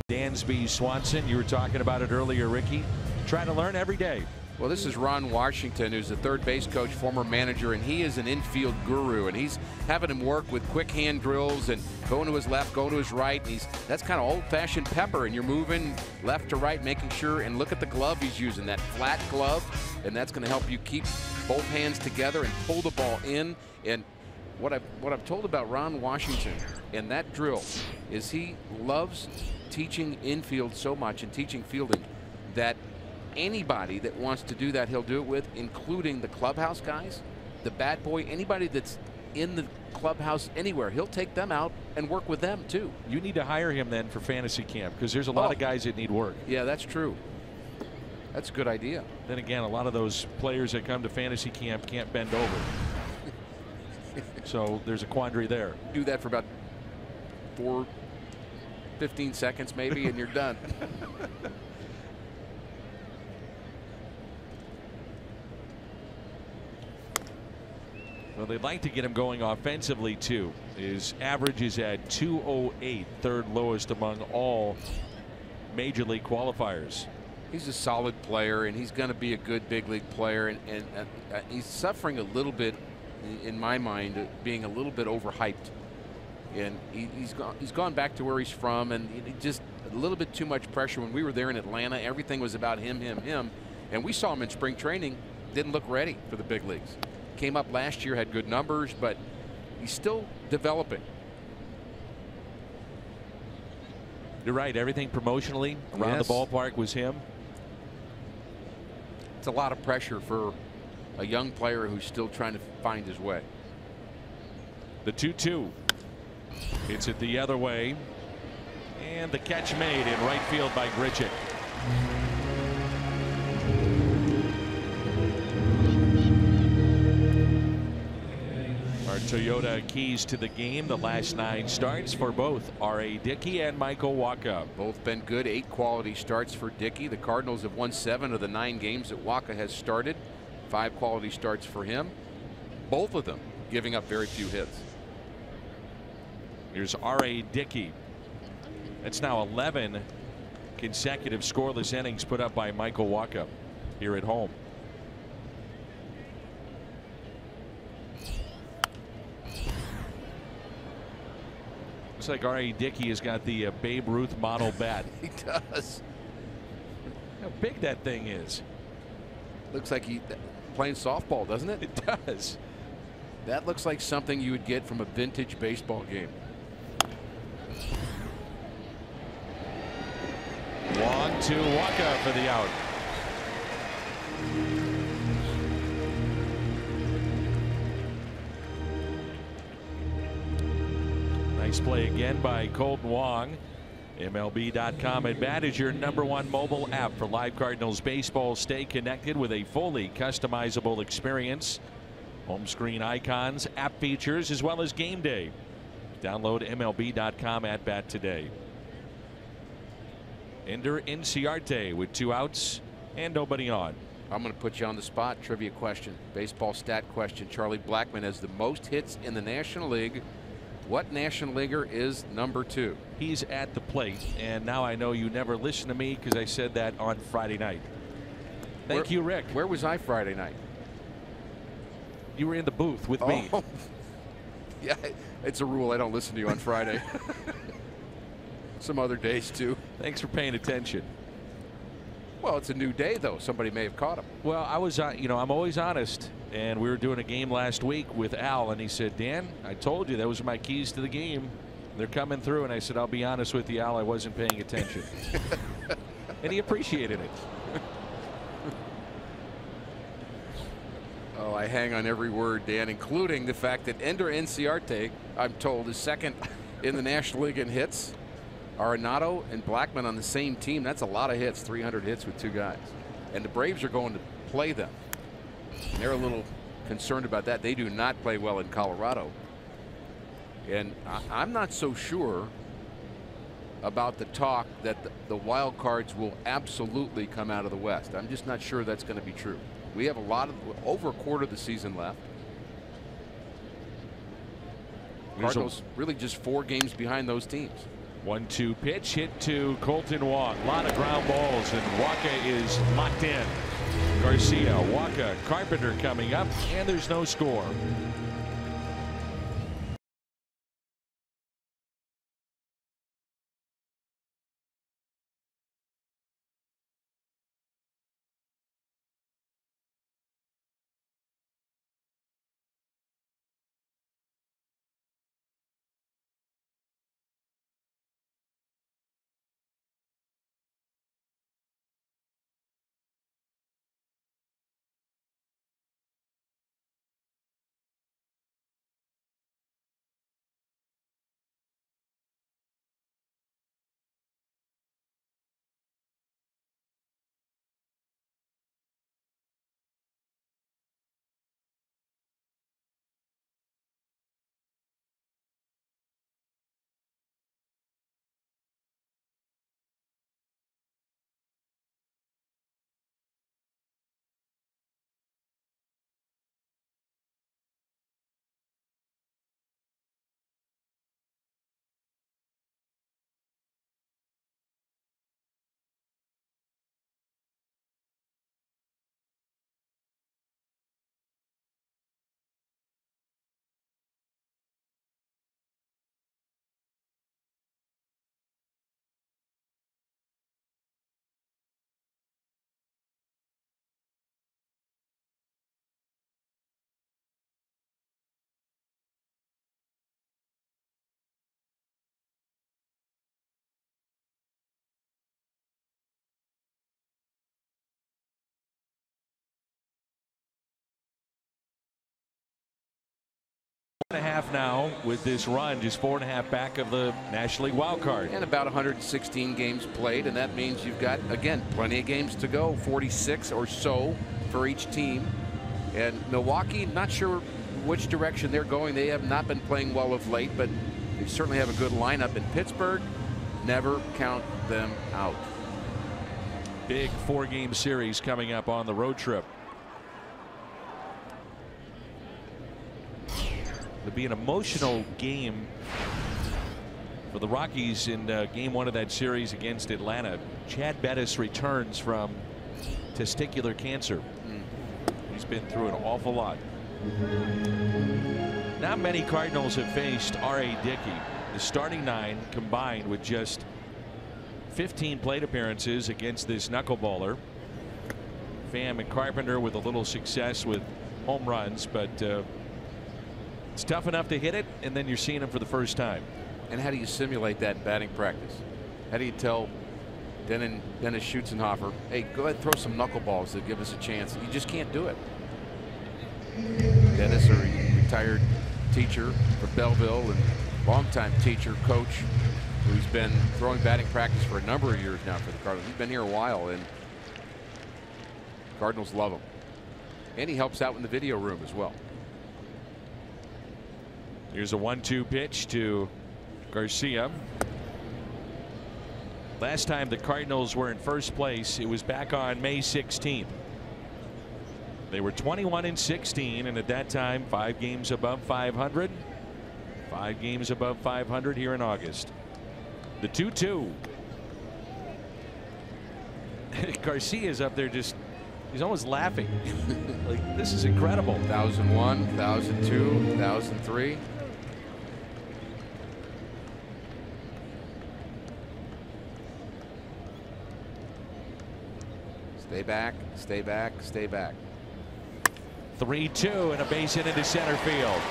Dansby Swanson. You were talking about it earlier, Ricky. Trying to learn every day. Well, this is Ron Washington, who's the third base coach, former manager, and he is an infield guru. And he's having him work with quick hand drills and going to his left, go to his right. And that's kind of old-fashioned Pepper. And you're moving left to right, making sure. And look at the glove he's using, that flat glove. And that's going to help you keep both hands together and pull the ball in. And what I've told about Ron Washington and that drill is he loves teaching infield so much and teaching fielding that anybody that wants to do that, he'll do it with, including the clubhouse guys, the bat boy, anybody that's in the clubhouse anywhere. He'll take them out and work with them too. You need to hire him then for fantasy camp, because there's a lot of guys that need work. Yeah, that's true. That's a good idea. Then again, a lot of those players that come to fantasy camp can't bend over. So there's a quandary there. Do that for about 15 seconds maybe and you're done. Well, they'd like to get him going offensively too. His average is at 208, third lowest among all major league qualifiers. He's a solid player, and he's going to be a good big league player, and he's suffering a little bit, in my mind, being a little bit overhyped. And he's gone back to where he's from, and just a little bit too much pressure. When we were there in Atlanta, everything was about him, and we saw him in spring training. Didn't look ready for the big leagues. Came up last year, had good numbers, but he's still developing. You're right. Everything promotionally around the ballpark was him. It's a lot of pressure for a young player who's still trying to find his way. The 2-2. Hits it the other way. And the catch made in right field by Grichuk. Our Toyota keys to the game, the last 9 starts for both R.A. Dickey and Michael Wacha. Both been good, 8 quality starts for Dickey. The Cardinals have won 7 of the 9 games that Wacha has started. 5 quality starts for him. Both of them giving up very few hits. Here's R.A. Dickey. That's now 11 consecutive scoreless innings put up by Michael Wacha here at home. Looks like R.A. Dickey has got the Babe Ruth model bat. He does. How big that thing is. Looks like he's playing softball, doesn't it? It does. That looks like something you would get from a vintage baseball game. Long to Wacha for the out. Nice play again by Colton Wong. MLB.com at bat is your #1 mobile app for live Cardinals baseball. Stay connected with a fully customizable experience. Home screen icons, app features, as well as game day. Download MLB.com at bat today. Ender Inciarte with 2 outs and nobody on. I'm going to put you on the spot. Trivia question, baseball stat question. Charlie Blackmon has the most hits in the National League. What National Leaguer is #2? He's at the plate, and now I know you never listen to me because I said that on Friday night. Thank you, Rick. Where was I Friday night? You were in the booth with me. Yeah, it's a rule. I don't listen to you on Friday. Some other days too. Thanks for paying attention. Well, it's a new day though. Somebody may have caught him. Well, I was, you know, I'm always honest. And we were doing a game last week with Al, and he said, Dan, I told you those were my keys to the game. They're coming through. And I said, I'll be honest with you, Al, I wasn't paying attention. And he appreciated it. Oh, I hang on every word, Dan, including the fact that Ender Inciarte, I'm told, is second in the National League in hits. Arenado and Blackmon on the same team. That's a lot of hits, 300 hits with 2 guys. And the Braves are going to play them. And they're a little concerned about that. They do not play well in Colorado. And I'm not so sure about the talk that the wild cards will absolutely come out of the West. I'm just not sure that's going to be true. We have over a quarter of the season left. Cardinals really just 4 games behind those teams. 1-2 pitch hit to Colton Wong. A lot of ground balls, and Waka is locked in. Garcia, Waka, Carpenter coming up, and there's no score. And a half now with this run, just 4.5 back of the National League wild card. And about 116 games played, and that means you've got, again, plenty of games to go, 46 or so for each team. And Milwaukee, not sure which direction they're going. They have not been playing well of late, but they certainly have a good lineup. In Pittsburgh, never count them out. Big 4-game series coming up on the road trip. It'll be an emotional game for the Rockies in game 1 of that series against Atlanta. Chad Bettis returns from testicular cancer. He's been through an awful lot. Not many Cardinals have faced R.A. Dickey. The starting 9 combined with just 15 plate appearances against this knuckleballer. Pham and Carpenter with a little success with home runs, but it's tough enough to hit it, and then you're seeing him for the first time. And how do you simulate that in batting practice? How do you tell Dennis Schutzenhofer, hey, go ahead and throw some knuckleballs that give us a chance? You just can't do it. Dennis, a retired teacher for Belleville and longtime teacher, coach, who's been throwing batting practice for a number of years now for the Cardinals. He's been here a while, and Cardinals love him. And he helps out in the video room as well. Here's a 1-2 pitch to Garcia. Last time the Cardinals were in first place, it was back on May 16th. They were 21-16, and at that time 5 games above 500. 5 games above 500 here in August. The 2-2. Garcia's up there just, he's almost laughing. Like, this is incredible. 1001, 1002, 1003. Stay back, stay back, stay back. 3-2 and a base hit into center field.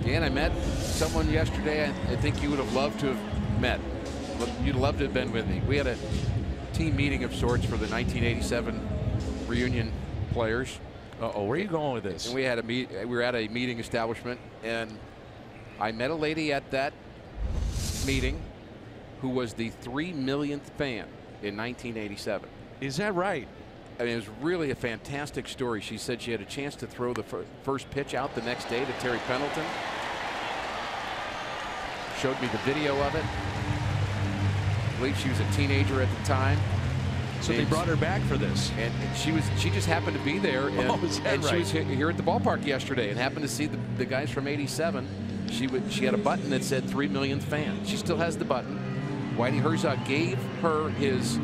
Dan, I met someone yesterday I think you would have loved to have met. You'd love to have been with me. We had a team meeting of sorts for the 1987 reunion players. Uh-oh, where are you going with this? And we had we were at a meeting establishment, and I met a lady at that meeting who was the 3 millionth fan in 1987. Is that right? I mean, it was really a fantastic story. She said she had a chance to throw the first pitch out the next day to Terry Pendleton. Showed me the video of it. believe she was a teenager at the time. So they brought her back for this. And she just happened to be there. And, is that and right? she was here at the ballpark yesterday and happened to see the guys from '87. She had a button that said 3 millionth fan. She still has the button. Whitey Herzog gave her his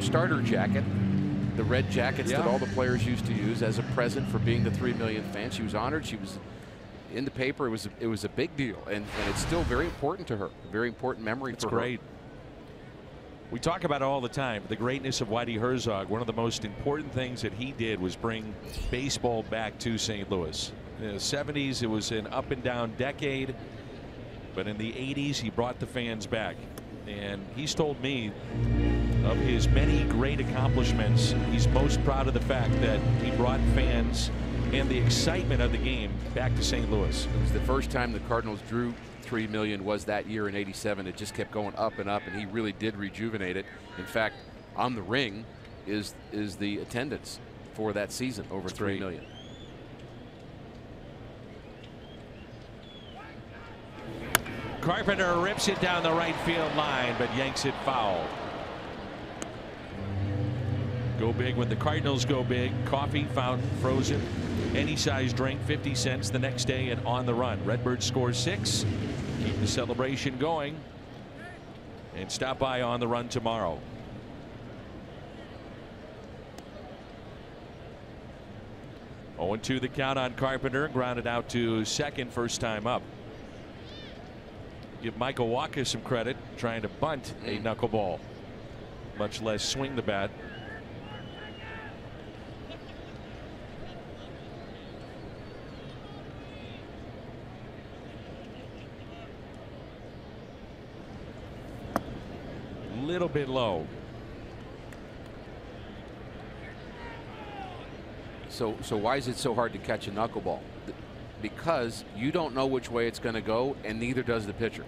starter jacket, the red jackets that all the players used to use, as a present for being the 3 millionth fan. She was honored. She was in the paper. It was a big deal, and it's still very important to her. A very important memory for her. Great. We talk about it all the time, the greatness of Whitey Herzog. One of the most important things that he did was bring baseball back to St. Louis. In the 70s, it was an up and down decade, but in the 80s, he brought the fans back. And he's told me of his many great accomplishments, he's most proud of the fact that he brought fans and the excitement of the game back to St. Louis. It was the first time the Cardinals drew 3 million was that year in '87. It just kept going up and up, and he really did rejuvenate it. In fact, on the ring is the attendance for that season, over 3 million. Carpenter rips it down the right field line, but yanks it foul. Go big when the Cardinals go big. Coffee, fountain, frozen, any size drink, 50 cents the next day and on the run. Redbirds score 6. Keep the celebration going. And stop by On the Run tomorrow. Oh, 2 the count on Carpenter. Grounded out to second, first time up. Give Michael Wacha some credit, trying to bunt a knuckleball, much less swing the bat. Little bit low. So why is it so hard to catch a knuckleball? Because you don't know which way it's going to go, and neither does the pitcher.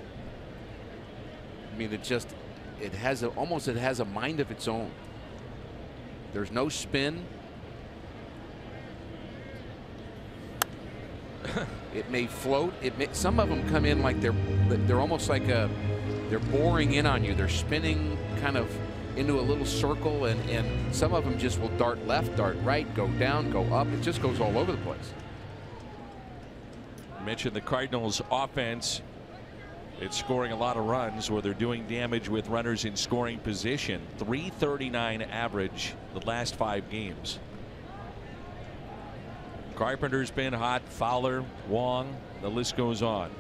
I mean, it has a mind of its own. There's no spin. It may float. Some of them come in like they're almost like they're boring in on you. They're spinning kind of into a little circle, and some of them just will dart left, dart right, go down, go up. It just goes all over the place. Mentioned the Cardinals offense. It's scoring a lot of runs where they're doing damage with runners in scoring position. 339 average the last 5 games. Carpenter's been hot. Fowler, Wong, the list goes on.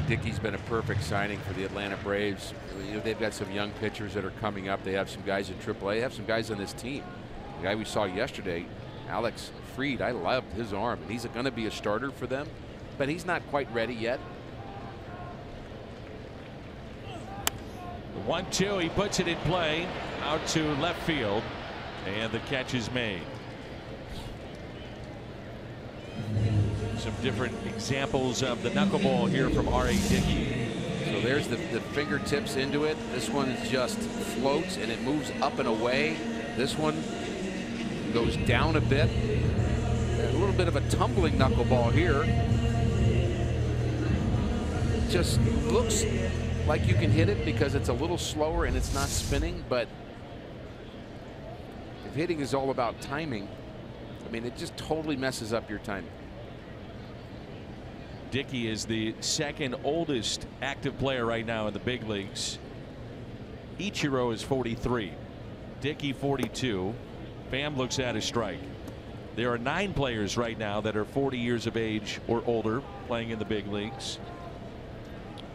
Dickey's been a perfect signing for the Atlanta Braves. They've got some young pitchers that are coming up. They have some guys in AAA. They have some guys on this team. The guy we saw yesterday, Alex Fried, I loved his arm. And he's going to be a starter for them, but he's not quite ready yet. 1-2, he puts it in play out to left field, and the catch is made. Some different examples of the knuckleball here from R.A. Dickey. So there's the fingertips into it. This one just floats and it moves up and away. This one goes down a bit. A little bit of a tumbling knuckleball here. Just looks like you can hit it because it's a little slower and it's not spinning, but if hitting is all about timing, I mean, it just totally messes up your timing. Dickey is the second oldest active player right now in the big leagues. Ichiro is 43. Dickey 42. Pham looks at his strike. There are 9 players right now that are 40 years of age or older playing in the big leagues.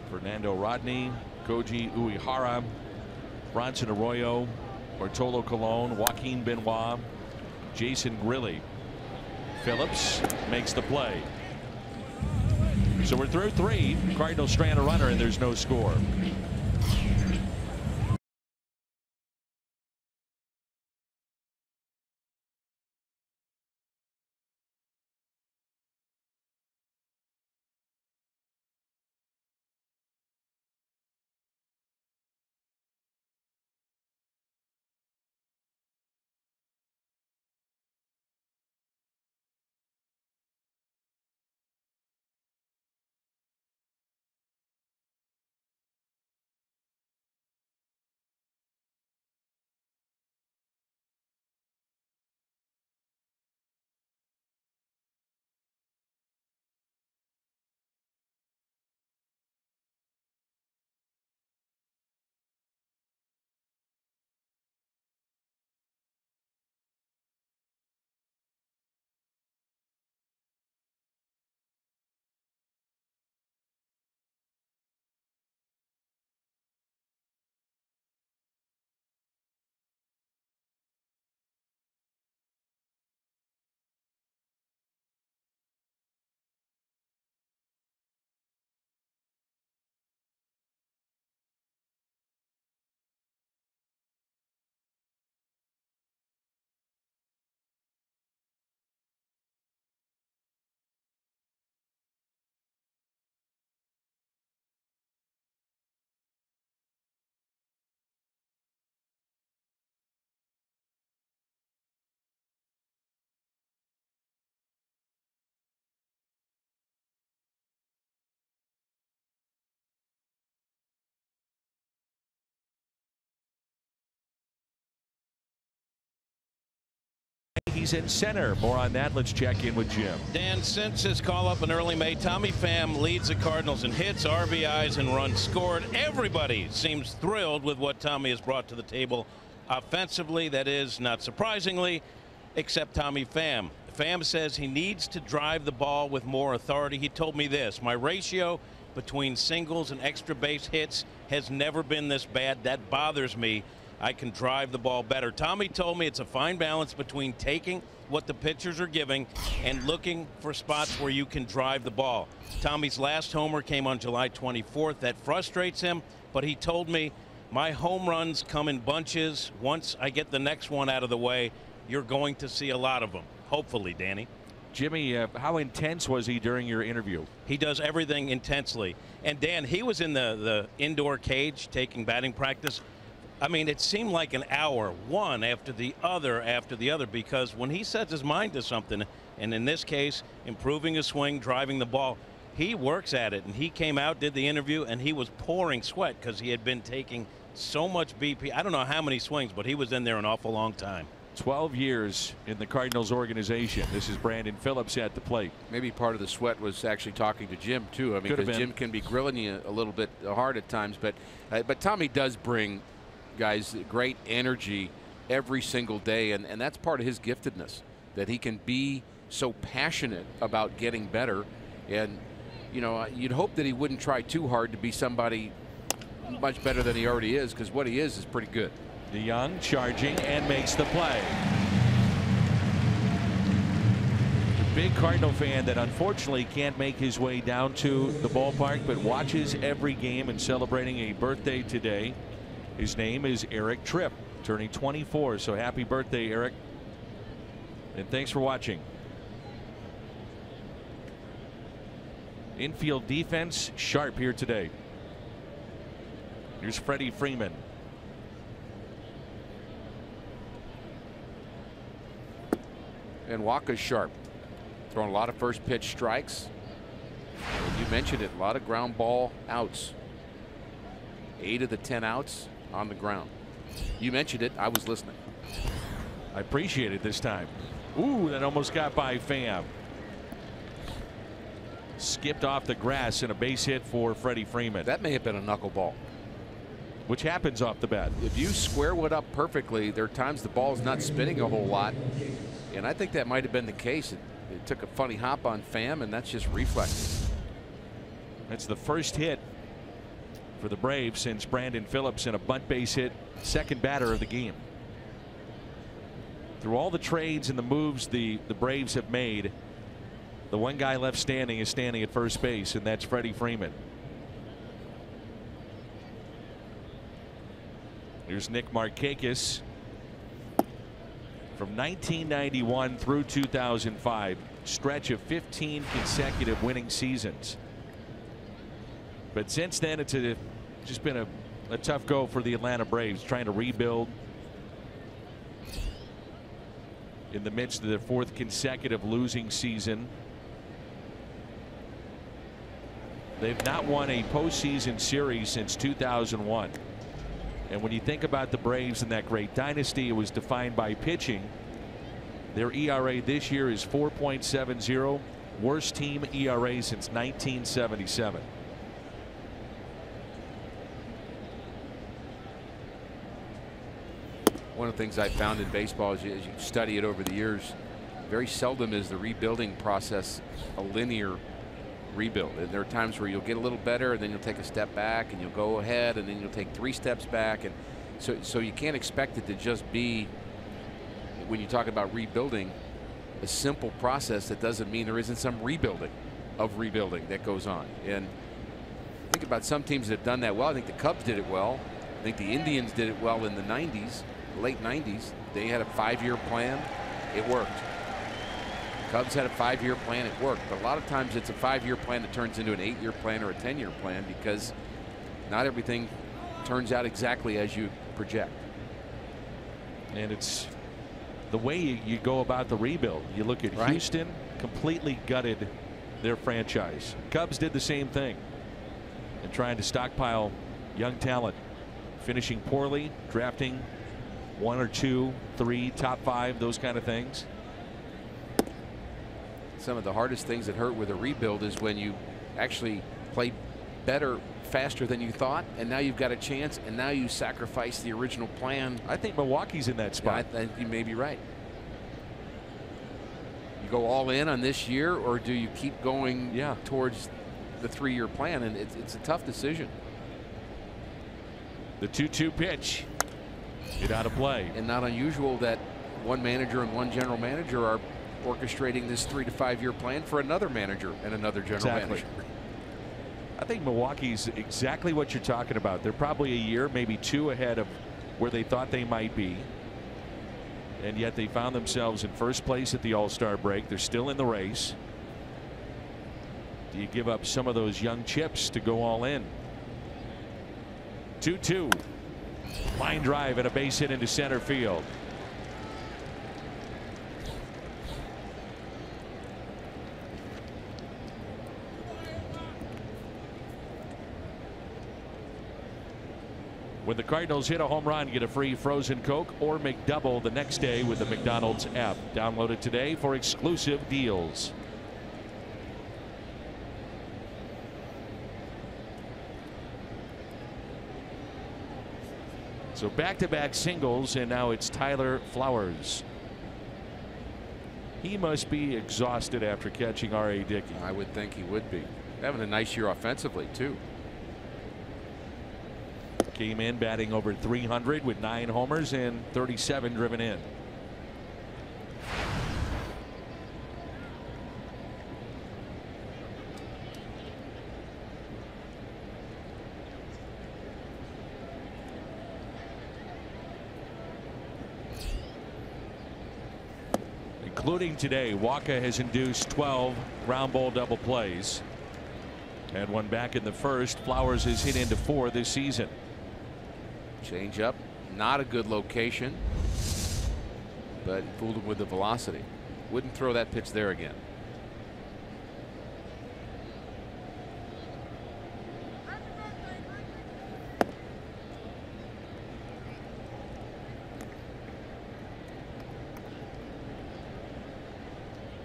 Fernando Rodney, Koji Uehara, Bronson Arroyo, Bartolo Colon, Joaquin Benoit, Jason Grilli. Phillips makes the play. So we're through 3. Cardinals strand a runner and there's no score. Yankees in center. More on that. Let's check in with Jim. Dan, since his call-up in early May, Tommy Pham leads the Cardinals in hits, RBIs, and runs scored. Everybody seems thrilled with what Tommy has brought to the table offensively. That is, not surprisingly, except Tommy Pham. Pham says he needs to drive the ball with more authority. He told me this: my ratio between singles and extra base hits has never been this bad. That bothers me. I can drive the ball better. Tommy told me it's a fine balance between taking what the pitchers are giving and looking for spots where you can drive the ball. Tommy's last homer came on July 24th. That frustrates him, but he told me, my home runs come in bunches. Once I get the next one out of the way, you're going to see a lot of them. Hopefully, Danny. Jimmy, how intense was he during your interview? He does everything intensely. And Dan, he was in the indoor cage taking batting practice. I mean, it seemed like an hour, one after the other, because when he sets his mind to something, and in this case, improving his swing, driving the ball, he works at it. And he came out, did the interview, and he was pouring sweat because he had been taking so much BP. I don't know how many swings, but he was in there an awful long time. 12 years in the Cardinals organization. This is Brandon Phillips at the plate. Maybe part of the sweat was actually talking to Jim too. I mean, because Jim can be grilling you a little bit hard at times, but Tommy does bring guys great energy every single day, and that's part of his giftedness, that he can be so passionate about getting better. And you know, you'd hope that he wouldn't try too hard to be somebody much better than he already is, because what he is pretty good. DeYoung charging and makes the play. A big Cardinal fan that unfortunately can't make his way down to the ballpark, but watches every game and celebrating a birthday today. His name is Eric Tripp, turning 24. So happy birthday, Eric. And thanks for watching. Infield defense sharp here today. Here's Freddie Freeman. And Walker's sharp, throwing a lot of first pitch strikes. You mentioned it, a lot of ground ball outs. 8 of the 10 outs on the ground. You mentioned it, I was listening. I appreciate it this time. Ooh, that almost got by Pham. Skipped off the grass and a base hit for Freddie Freeman. That may have been a knuckleball, which happens off the bat. If you square it up perfectly, there are times the ball is not spinning a whole lot. And I think that might have been the case. It took a funny hop on Pham, and that's just reflex. That's the first hit for the Braves since Brandon Phillips in a bunt base hit, second batter of the game. Through all the trades and the moves the Braves have made, the one guy left standing is standing at first base, and that's Freddie Freeman. Here's Nick Markakis. From 1991 through 2005, stretch of 15 consecutive winning seasons. But since then, it's just been a tough go for the Atlanta Braves, trying to rebuild in the midst of their 4th consecutive losing season. They've not won a postseason series since 2001. And when you think about the Braves and that great dynasty, it was defined by pitching. Their ERA this year is 4.70, worst team ERA since 1977. One of the things I found in baseball as you study it over the years, very seldom is the rebuilding process a linear rebuild. And there are times where you'll get a little better, and then you'll take a step back, and you'll go ahead, and then you'll take 3 steps back. And so you can't expect it to just be, when you talk about rebuilding, a simple process that doesn't mean there isn't some rebuilding that goes on. And think about some teams that have done that well. I think the Cubs did it well. I think the Indians did it well in the 90s, late 90s. They had a 5-year plan. It worked. Cubs had a 5-year plan. It worked. But a lot of times it's a 5-year plan that turns into an 8-year plan or a 10-year plan, because not everything turns out exactly as you project. And it's the way you go about the rebuild. You look at Houston, completely gutted their franchise. Cubs did the same thing, and trying to stockpile young talent, finishing poorly, drafting 1 or 2, 3, top 5, those kind of things. some of the hardest things that hurt with a rebuild is when you actually play better faster than you thought, and now you've got a chance, and now you sacrifice the original plan. I think Milwaukee's in that spot. Yeah, I think you may be right. You go all in on this year, or do you keep going towards the 3-year plan? And it's a tough decision. The 2-2 pitch. Get out of play. And not unusual that one manager and one general manager are orchestrating this 3 to 5 year plan for another manager and another general manager. I think Milwaukee's exactly what you're talking about. They're probably a year, maybe 2 ahead of where they thought they might be. And yet they found themselves in first place at the All-Star break. They're still in the race. Do you give up some of those young chips to go all in? 2-2. Line drive and a base hit into center field. When the Cardinals hit a home run, get a free frozen Coke or McDouble the next day with the McDonald's app. Download it today for exclusive deals. So back-to-back singles, and now it's Tyler Flowers. He must be exhausted after catching R.A. Dickey. I would think he would be. Having a nice year offensively, too. Came in batting over 300 with 9 homers and 37 driven in. Including today, Waka has induced 12 ground ball double plays. Had one back in the first. Flowers has hit into 4 this season. Change up, not a good location, but fooled him with the velocity. Wouldn't throw that pitch there again.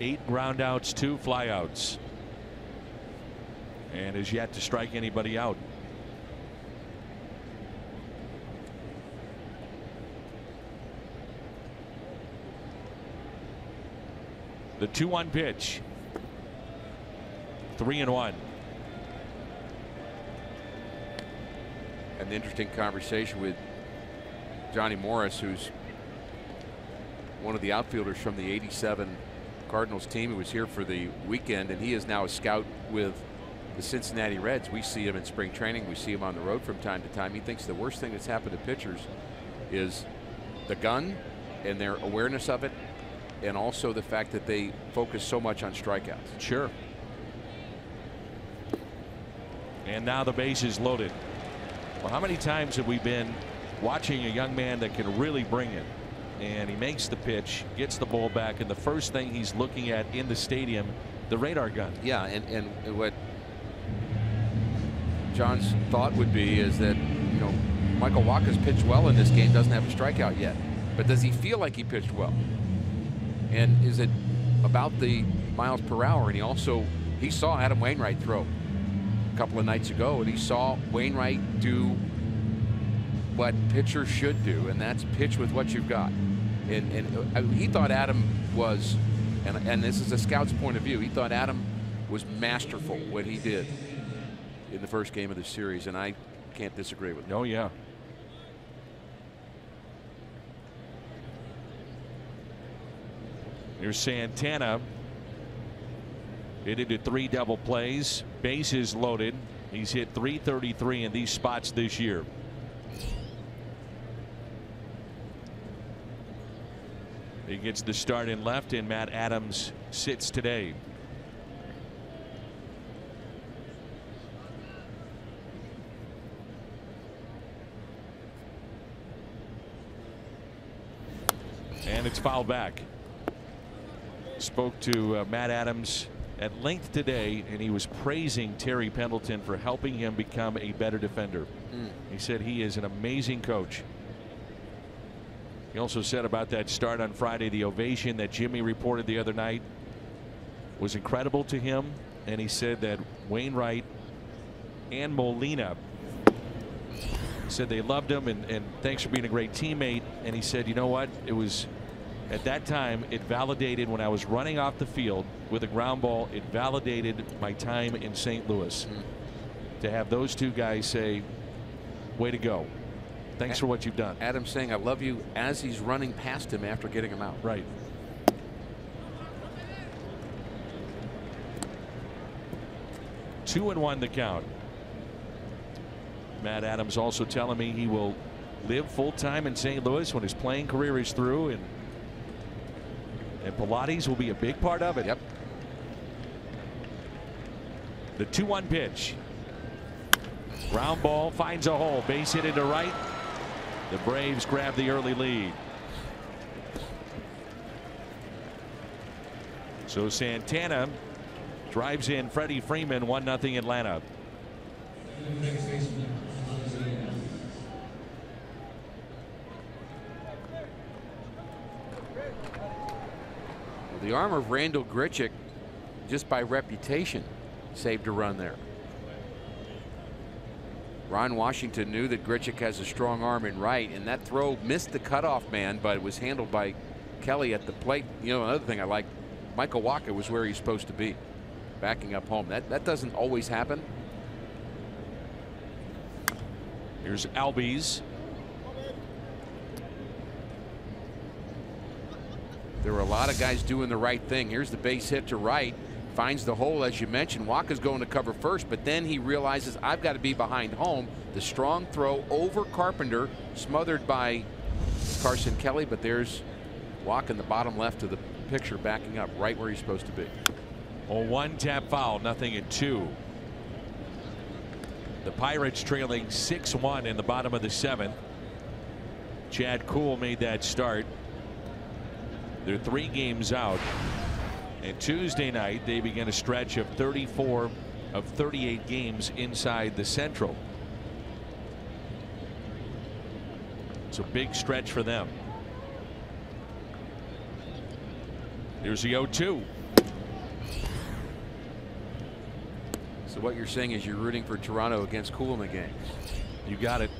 Eight groundouts, 2 flyouts, and has yet to strike anybody out. The 2-1 pitch. 3-1. An interesting conversation with Johnny Morris, who's one of the outfielders from the '87 Cardinals team, who was here for the weekend, and he is now a scout with the Cincinnati Reds. We see him in spring training. We see him on the road from time to time. He thinks the worst thing that's happened to pitchers is the gun and their awareness of it, and also the fact that they focus so much on strikeouts. Sure. And now the base is loaded. Well, how many times have we been watching a young man that can really bring it, and he makes the pitch, gets the ball back, and the first thing he's looking at in the stadium, the radar gun. Yeah, and what John's thought would be is that, you know, Michael Wacha's pitched well in this game, doesn't have a strikeout yet, but does he feel like he pitched well? And is it about the miles per hour? And he saw Adam Wainwright throw a couple of nights ago, and he saw Wainwright do what pitchers should do, and that's pitch with what you've got. And he thought Adam was, and this is a scout's point of view, he thought Adam was masterful what he did in the first game of the series, and I can't disagree with him. Oh yeah. Here's Santana. Hit into 3 double plays. Bases loaded. He's hit .333 in these spots this year. He gets the start in left, and Matt Adams sits today. And it's fouled back. Spoke to Matt Adams at length today, and he was praising Terry Pendleton for helping him become a better defender. He said he is an amazing coach. He also said about that start on Friday, the ovation that Jimmy reported the other night. was incredible to him, and he said that Wainwright and Molina said they loved him and thanks for being a great teammate. And he said, you know what, it was at that time, it validated when I was running off the field with a ground ball, it validated my time in St. Louis. To have those two guys say, way to go, thanks for what you've done. Adam saying I love you as he's running past him after getting him out. Right. Two and one the count. Matt Adams also telling me he will live full time in St. Louis when his playing career is through, and Pilates will be a big part of it. Yep. The 2-1 pitch. Ground ball finds a hole, base hit into right. The Braves grab the early lead. So Santana drives in Freddie Freeman, 1-0 Atlanta. The arm of Randall Grichuk, just by reputation, saved a run there. Ron Washington knew that Grichuk has a strong arm in right, and that throw missed the cutoff man, but it was handled by Kelly at the plate. You know, another thing I like, Michael Wacha was where he's supposed to be, backing up home. That doesn't always happen. Here's Albies. There were a lot of guys doing the right thing. Here's the base hit to right. Finds the hole, as you mentioned. Wacha's going to cover first, but then he realizes I've got to be behind home. The strong throw over Carpenter, smothered by Carson Kelly, but there's Wacha in the bottom left of the picture, backing up right where he's supposed to be. 0-1 tap foul, 0-2. The Pirates trailing 6-1 in the bottom of the 7th. Chad Kuhl made that start. They're 3 games out, and Tuesday night they begin a stretch of 34 of 38 games inside the Central. It's a big stretch for them. Here's the 0-2. So what you're saying is you're rooting for Toronto against Kuhl in the game. You got it.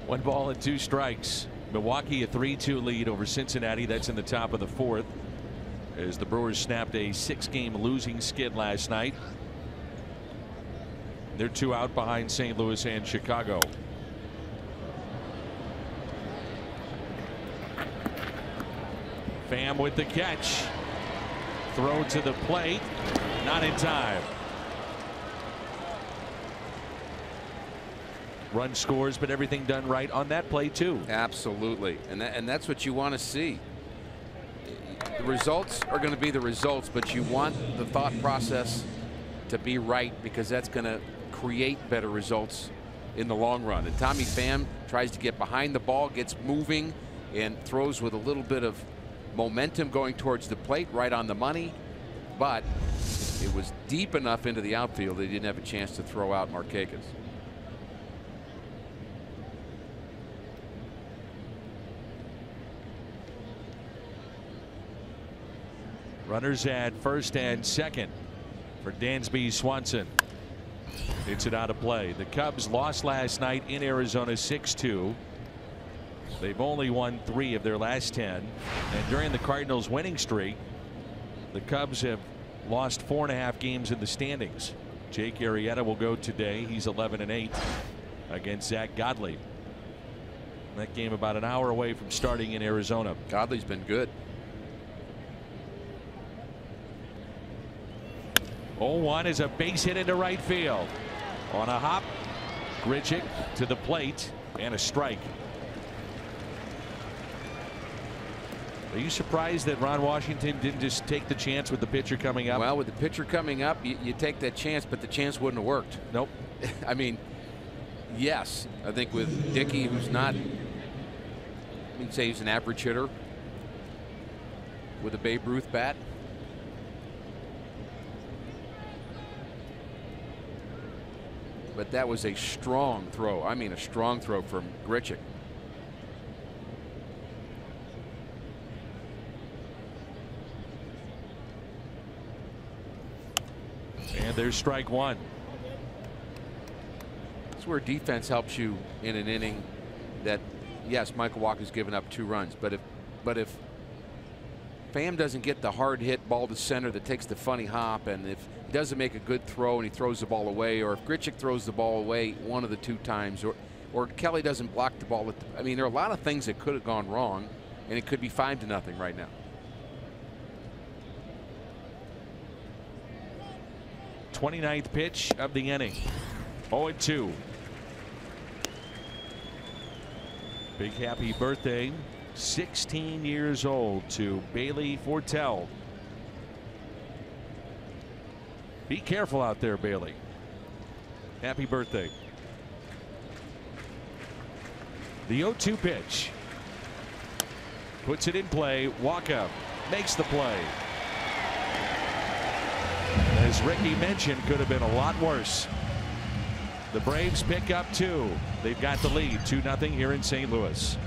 1 ball and 2 strikes. Milwaukee a 3-2 lead over Cincinnati. That's in the top of the 4th, as the Brewers snapped a 6-game losing skid last night. They're 2 out behind St. Louis and Chicago. Pham with the catch. Throw to the plate, not in time. Run scores, but everything done right on that play too. Absolutely, and that's what you want to see. The results are going to be the results, but you want the thought process to be right, because that's going to create better results in the long run. And Tommy Pham tries to get behind the ball, gets moving, and throws with a little bit of momentum going towards the plate, right on the money, but it was deep enough into the outfield that he didn't have a chance to throw out Markakis. Runners at first and second for Dansby Swanson. Hits it out of play. The Cubs lost last night in Arizona 6-2. They've only won 3 of their last 10. And during the Cardinals winning streak, the Cubs have lost 4.5 games in the standings. Jake Arrieta will go today. He's 11-8 against Zach Godley. That game about an hour away from starting in Arizona. Godley's been good. 0-1 is a base hit into right field. On a hop, Grichuk to the plate, and a strike. Are you surprised that Ron Washington didn't just take the chance with the pitcher coming up? Well, with the pitcher coming up, you take that chance, but the chance wouldn't have worked. Nope. I mean, yes, I think with Dickey, who's not, I mean, say he's an average hitter with a Babe Ruth bat. But that was a strong throw. I mean, a strong throw from Grichuk. There's strike one. That's where defense helps you in an inning. That, yes, Michael Walker's given up 2 runs, but if Pham doesn't get the hard hit ball to center that takes the funny hop, and if he doesn't make a good throw and he throws the ball away, or if Grichuk throws the ball away one of the 2 times, or Kelly doesn't block the ball. I mean, there are a lot of things that could have gone wrong, and it could be 5-0 right now. 29th pitch of the inning. 0-2. Big happy birthday, 16 years old, to Bailey Fortel. Be careful out there, Bailey. Happy birthday. The 0-2 pitch. Puts it in play. Walker makes the play. As Ricky mentioned, could have been a lot worse. The Braves pick up 2. They've got the lead 2-0 here in St. Louis.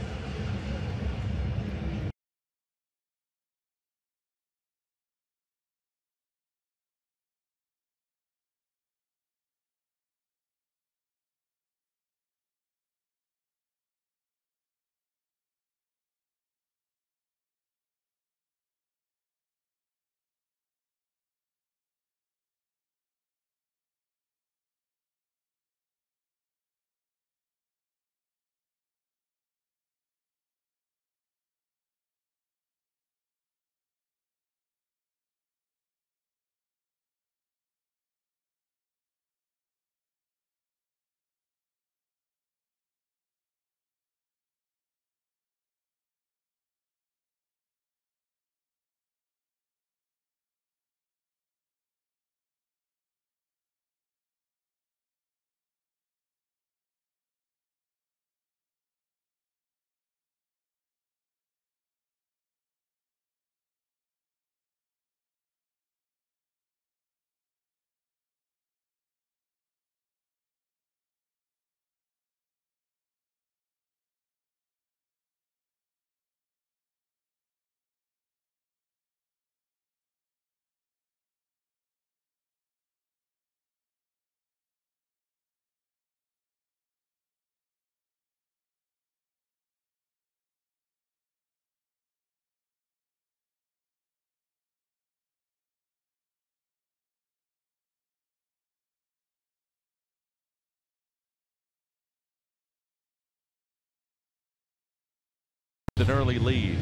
An early lead.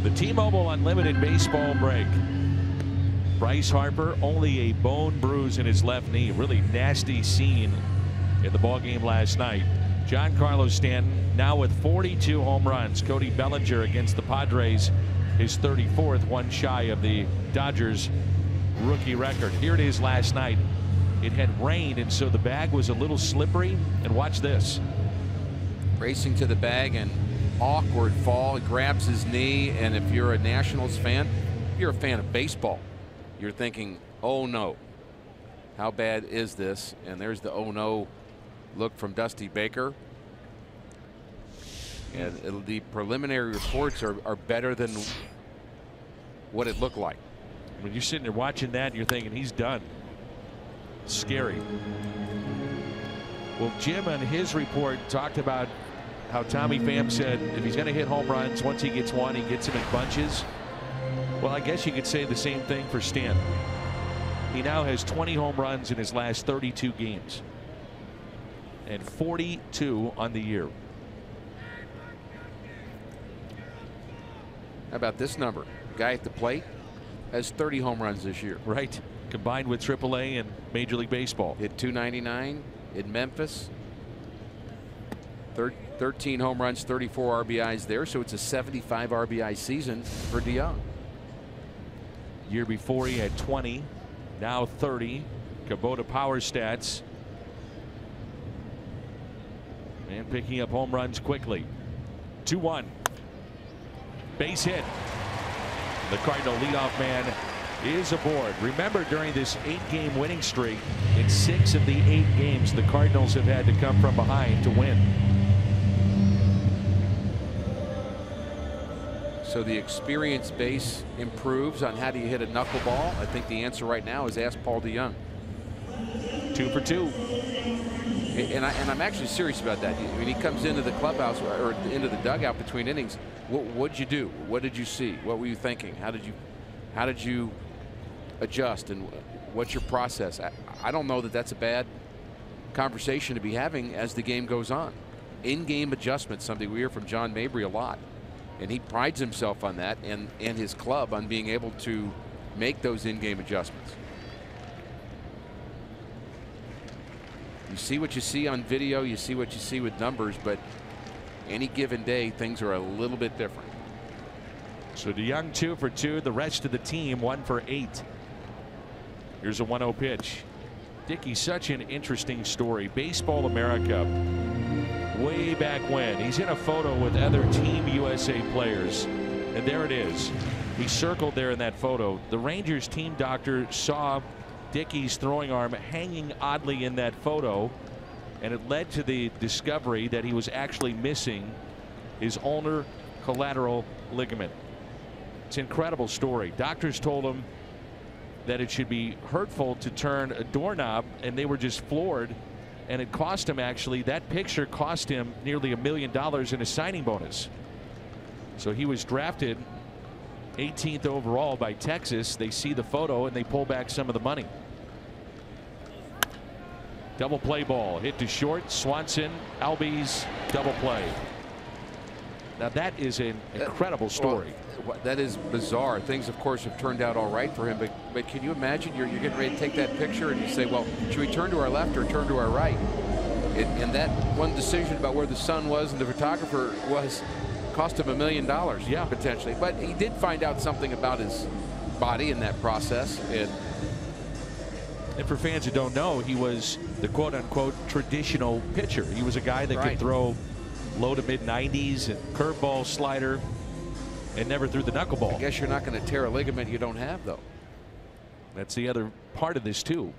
The T-Mobile Unlimited baseball break. Bryce Harper, only a bone bruise in his left knee. Really nasty scene in the ballgame last night. Giancarlo Stanton now with 42 home runs. Cody Bellinger against the Padres, his 34th, one shy of the Dodgers rookie record. Here it is last night. It had rained, and so the bag was a little slippery. And watch this. Racing to the bag and awkward fall. He grabs his knee, and if you're a Nationals fan, if you're a fan of baseball, you're thinking, oh no, how bad is this? And there's the oh no look from Dusty Baker. And the preliminary reports are better than what it looked like. When you're sitting there watching that, you're thinking he's done. Scary. Well, Jim on his report talked about how Tommy Pham said if he's going to hit home runs, once he gets one, he gets them in bunches. Well, I guess you could say the same thing for Stanton. He now has 20 home runs in his last 32 games and 42 on the year. How about this number? Guy at the plate has 30 home runs this year. Right. Combined with AAA and Major League Baseball. Hit 299 in Memphis. 13 home runs, 34 RBIs there, so it's a 75 RBI season for DeYoung. Year before he had 20, now 30. Kubota power stats. And picking up home runs quickly. 2-1. Base hit. The Cardinal leadoff man is aboard. Remember, during this 8-game winning streak, in 6 of the 8 games, the Cardinals have had to come from behind to win. So the experience base improves on how do you hit a knuckleball. I think the answer right now is ask Paul DeYoung. 2 for 2. And I'm actually serious about that. When he comes into the clubhouse or into the dugout between innings, what'd you do? What did you see? What were you thinking? How did you adjust? And what's your process? I don't know that that's a bad conversation to be having as the game goes on. In-game adjustments, something we hear from John Mabry a lot, and he prides himself on that, and his club on being able to make those in-game adjustments. You see what you see on video, you see what you see with numbers, but any given day things are a little bit different. So DeYoung 2 for 2, the rest of the team 1 for 8. Here's a 1-0 pitch. Dickey's such an interesting story. Baseball America, way back when, he's in a photo with other Team USA players, and there it is. He circled there in that photo. The Rangers team doctor saw Dickey's throwing arm hanging oddly in that photo, and it led to the discovery that he was actually missing his ulnar collateral ligament. It's an incredible story. Doctors told him that it should be hurtful to turn a doorknob, and they were just floored, and it cost him, actually, that picture cost him nearly $1 million in a signing bonus. So he was drafted 18th overall by Texas. They see the photo and they pull back some of the money. Double play ball hit to short. Swanson, Albies, double play. Now that is an incredible story. Well, that is bizarre. Things, of course, have turned out all right for him, but can you imagine you're getting ready to take that picture and you say, well, should we turn to our left or turn to our right? And that one decision about where the sun was and the photographer was cost him $1 million, yeah, potentially. But he did find out something about his body in that process. And for fans who don't know, he was the quote-unquote traditional pitcher. He was a guy that could throw low to mid 90s and curveball, slider, and never threw the knuckleball. I guess you're not going to tear a ligament you don't have, though. That's the other part of this too.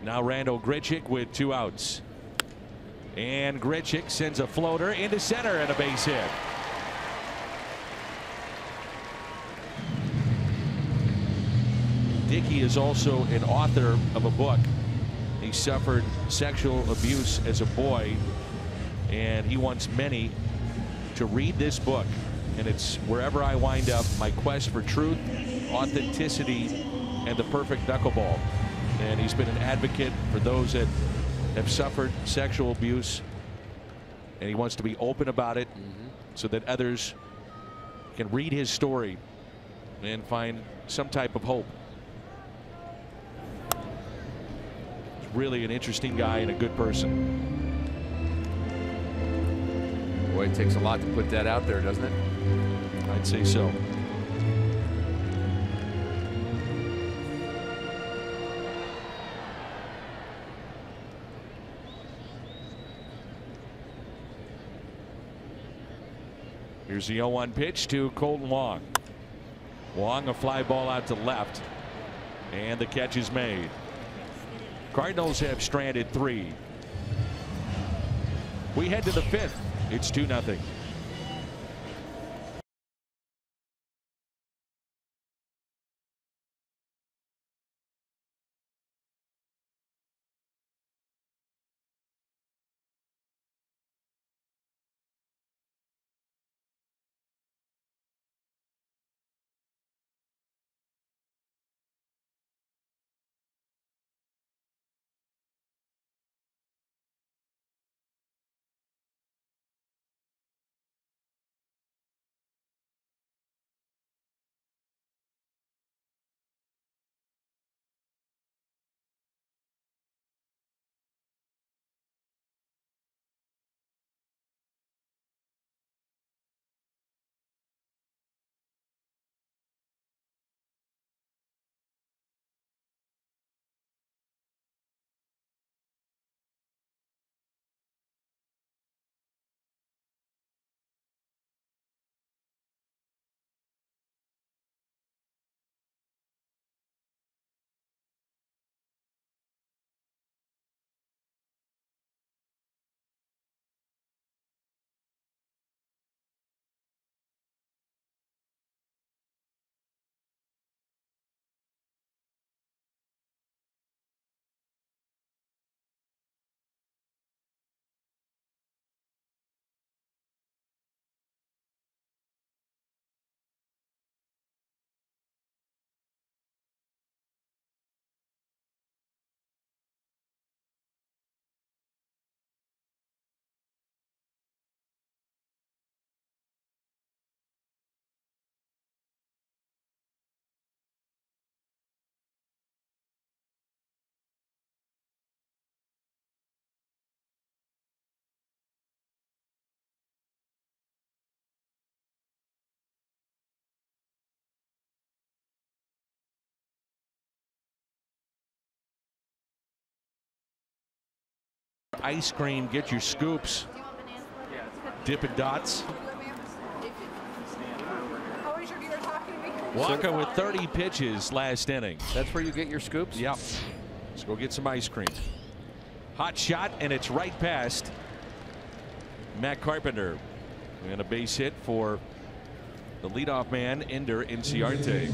Now Randall Grichuk with 2 outs. And Grichuk sends a floater into center and a base hit. Dickey is also an author of a book. He suffered sexual abuse as a boy, and he wants many to read this book. And it's Wherever I Wind Up, My Quest for Truth, Authenticity, and the Perfect Knuckleball. And he's been an advocate for those that have suffered sexual abuse, and he wants to be open about it so that others can read his story and find some type of hope. He's really an interesting guy and a good person. Boy, it takes a lot to put that out there, doesn't it? I'd say so. Here's the 0-1 pitch to Colton Wong. Wong, a fly ball out to left, and the catch is made. Cardinals have stranded 3. We head to the 5th. It's 2-0. ice cream, get your scoops. Dippin' Dots. Walker with 30 pitches last inning. That's where you get your scoops? Yep. Let's go get some ice cream. Hot shot, and it's right past Matt Carpenter. And a base hit for the leadoff man, Ender Inciarte.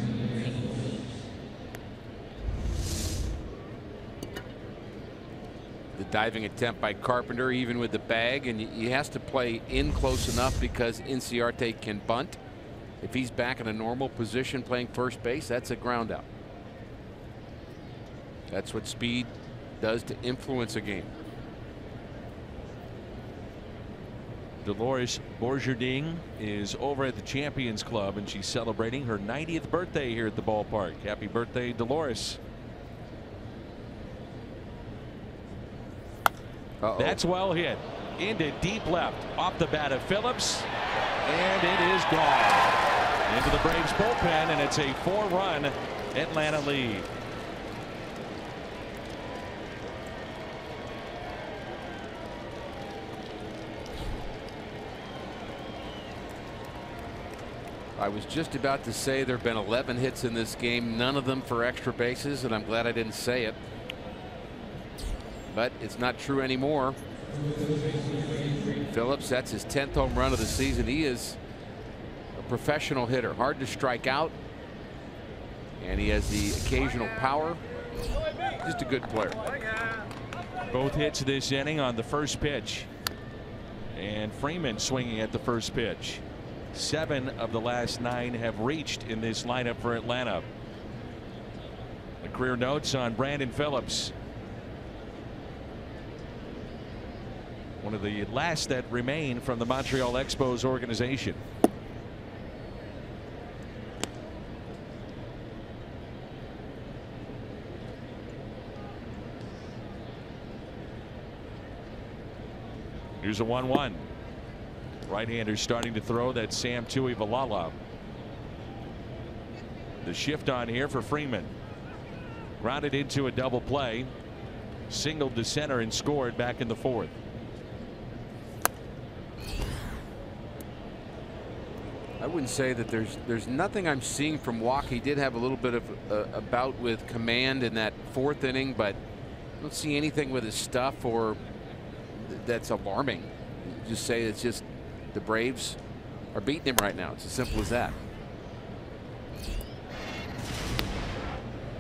The diving attempt by Carpenter, even with the bag, and he has to play in close enough because Inciarte can bunt. If he's back in a normal position playing first base, that's a ground out. That's what speed does to influence a game. Dolores Borjardin is over at the Champions Club, and she's celebrating her 90th birthday here at the ballpark. Happy birthday, Dolores. That's well hit into deep left off the bat of Phillips, and it is gone into the Braves bullpen, and it's a 4-run Atlanta lead. I was just about to say there have been 11 hits in this game, none of them for extra bases, and I'm glad I didn't say it. But it's not true anymore. Phillips, that's his 10th home run of the season. He is a professional hitter, hard to strike out, and he has the occasional power. Just a good player. Both hits this inning on the first pitch, and Freeman swinging at the first pitch. 7 of the last 9 have reached in this lineup for Atlanta. The career notes on Brandon Phillips. One of the last that remain from the Montreal Expos organization. Here's a 1-1. Right-hander starting to throw. That Sam Tuivailala. The shift on here for Freeman. Grounded into a double play. Singled to center and scored back in the 4th. I wouldn't say that there's nothing I'm seeing from Walker. He did have a little bit of a bout with command in that 4th inning, but I don't see anything with his stuff or that's alarming. Just say it's just the Braves are beating him right now. It's as simple as that.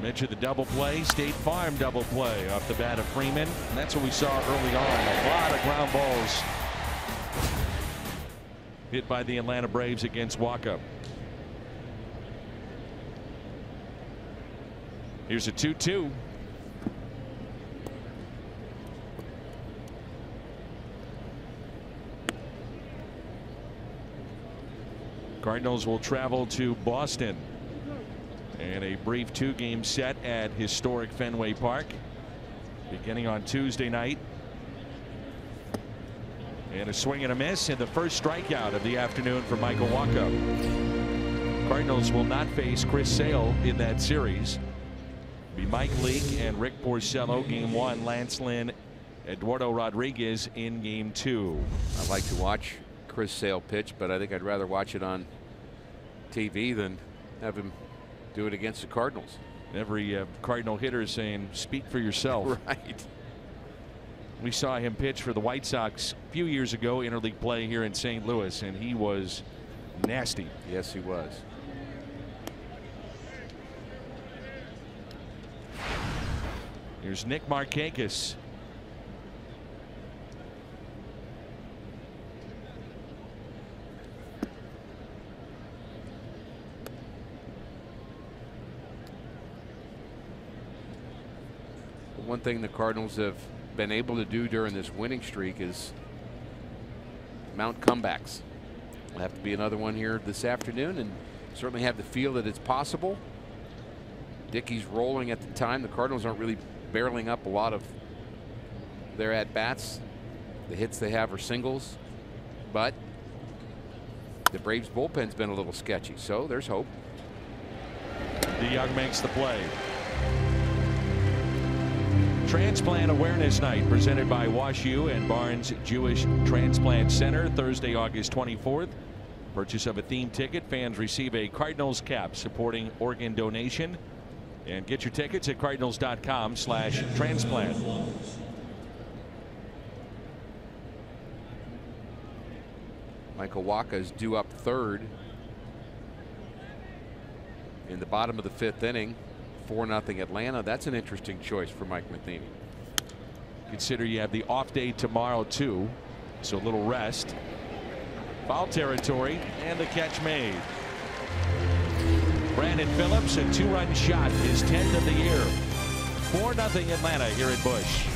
Mentioned the double play, State Farm double play off the bat of Freeman, and that's what we saw early on. A lot of ground balls hit by the Atlanta Braves against Walker. Here's a 2-2. Cardinals will travel to Boston, and a brief 2-game set at historic Fenway Park beginning on Tuesday night. And a swing and a miss, and the first strikeout of the afternoon for Michael Wacha. Cardinals will not face Chris Sale in that series. It'll be Mike Leake and Rick Porcello game 1. Lance Lynn, Eduardo Rodriguez in game 2. I'd like to watch Chris Sale pitch, but I think I'd rather watch it on TV than have him do it against the Cardinals. Every Cardinal hitter is saying, speak for yourself. Right. We saw him pitch for the White Sox a few years ago, interleague play here in St. Louis, and he was nasty. Yes, he was. Here's Nick Markakis. One thing the Cardinals have been able to do during this winning streak is mount comebacks. Will have to be another one here this afternoon, and certainly have the feel that it's possible. Dickey's rolling at the time. The Cardinals aren't really barreling up a lot of their at-bats. The hits they have are singles, but the Braves bullpen's been a little sketchy, so there's hope. DeYoung makes the play. Transplant Awareness Night presented by WashU and Barnes Jewish Transplant Center, Thursday, August 24th. Purchase of a theme ticket, fans receive a Cardinals cap supporting organ donation. And get your tickets at cardinals.com/transplant. Michael Wacha is due up third in the bottom of the 5th inning. 4-0 Atlanta. That's an interesting choice for Mike Matheny. Consider you have the off day tomorrow too, so a little rest. Foul territory and the catch made. Brandon Phillips, a 2-run shot, his 10th of the year. 4-0 Atlanta here at Busch.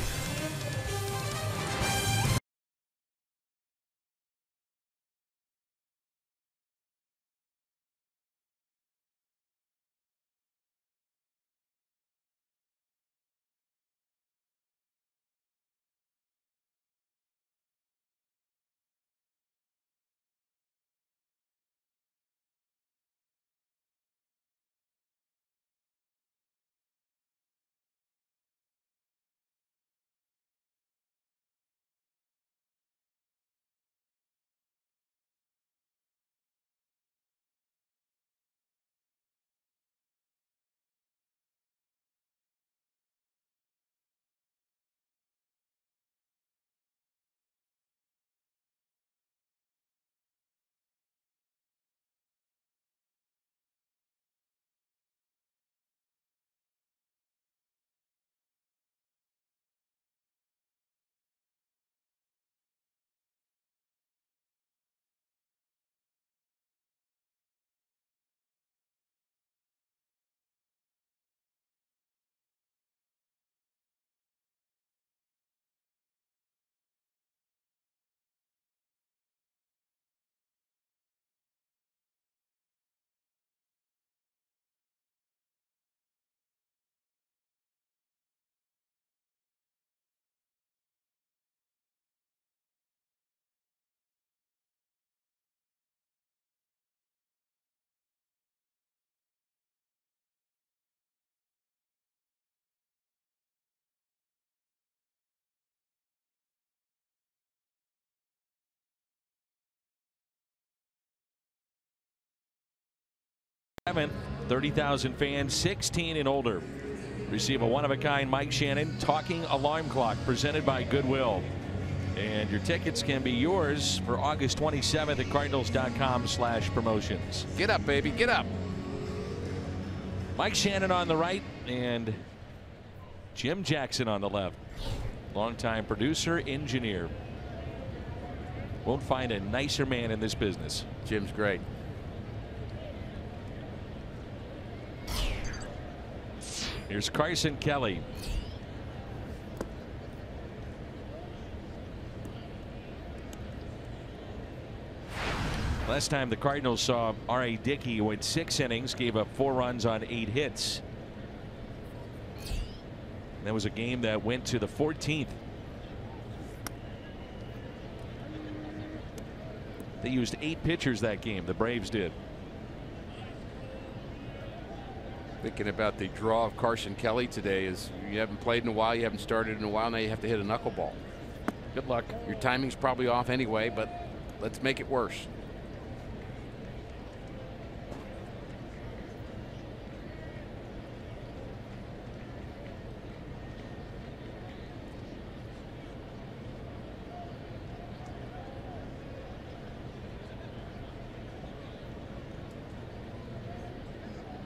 Seventh, 30,000 fans 16 and older receive a one-of-a-kind Mike Shannon talking alarm clock presented by Goodwill. And your tickets can be yours for August 27th at cardinals.com/promotions. Get up, baby, get up. Mike Shannon on the right and Jim Jackson on the left. Longtime producer, engineer. Won't find a nicer man in this business. Jim's great. Here's Carson Kelly. Last time the Cardinals saw R.A. Dickey went 6 innings, gave up 4 runs on 8 hits. That was a game that went to the 14th. They used 8 pitchers that game. The Braves did. Thinking about the draw of Carson Kelly today is you haven't played in a while, you haven't started in a while, now you have to hit a knuckleball. Good luck. Your timing's probably off anyway, but let's make it worse.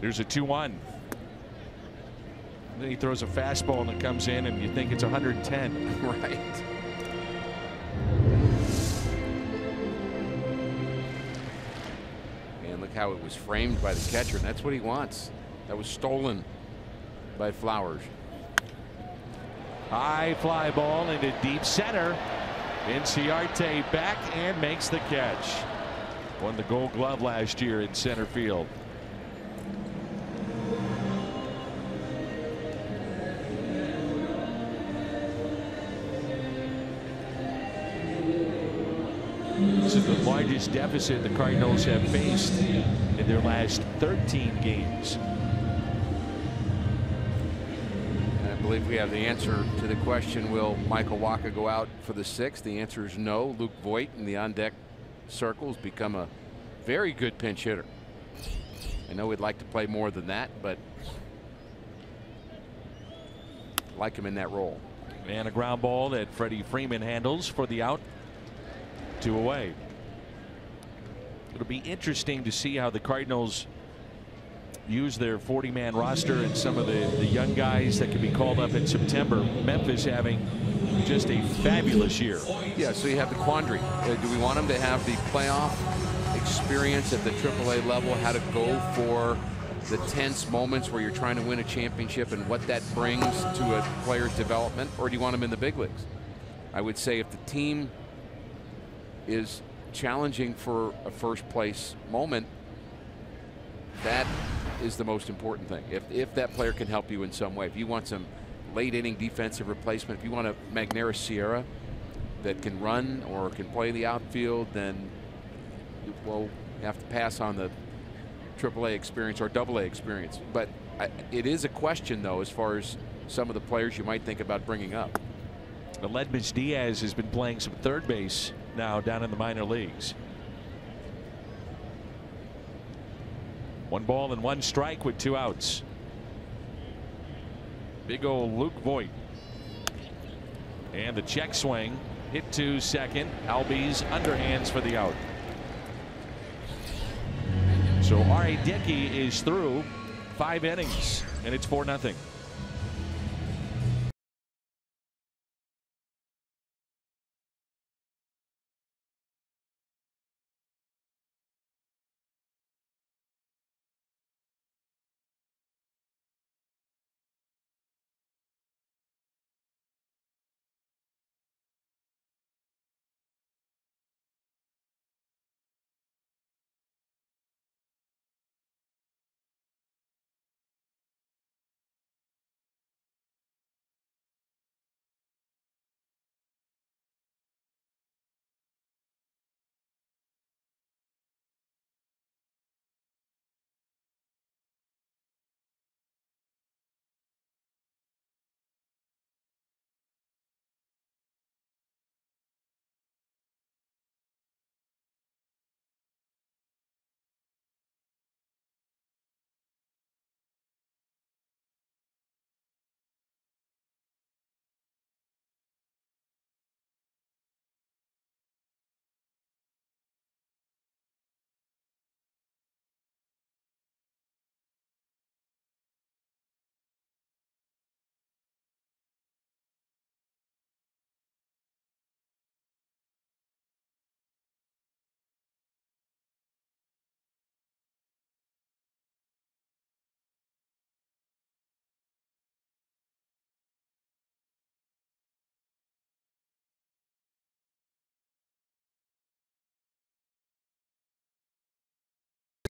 There's a 2-1. Then he throws a fastball and it comes in and you think it's 110. Right. And look how it was framed by the catcher, and that's what he wants. That was stolen by Flowers. High fly ball into deep center. Inciarte back and makes the catch. Won the Gold Glove last year in center field. This is the largest deficit the Cardinals have faced in their last 13 games. believe we have the answer to the question, will Michael Wacha go out for the 6th? The answer is no. Luke Voit in the on-deck circle has become a very good pinch hitter. I know we'd like to play more than that, but like him in that role. And a ground ball that Freddie Freeman handles for the out. 2 away. It'll be interesting to see how the Cardinals use their 40-man roster and some of the young guys that can be called up in September. Memphis having just a fabulous year. Yeah, so you have the quandary. Do we want them to have the playoff experience at the AAA level, how to go for the tense moments where you're trying to win a championship and what that brings to a player's development, or do you want them in the big leagues? I would say if the team is challenging for a first place moment, that is the most important thing. If that player can help you in some way, if you want some late inning defensive replacement, if you want a Magneuris Sierra that can run or can play the outfield, then well, you have to pass on the AAA experience or AA experience. But it is a question, though, as far as some of the players you might think about bringing up. Aledmys Diaz has been playing some third base now down in the minor leagues. 1 ball and 1 strike with 2 outs. Big old Luke Voit. And the check swing hit to second. Albies underhands for the out. So R.A. Dickey is through 5 innings, and it's 4-0.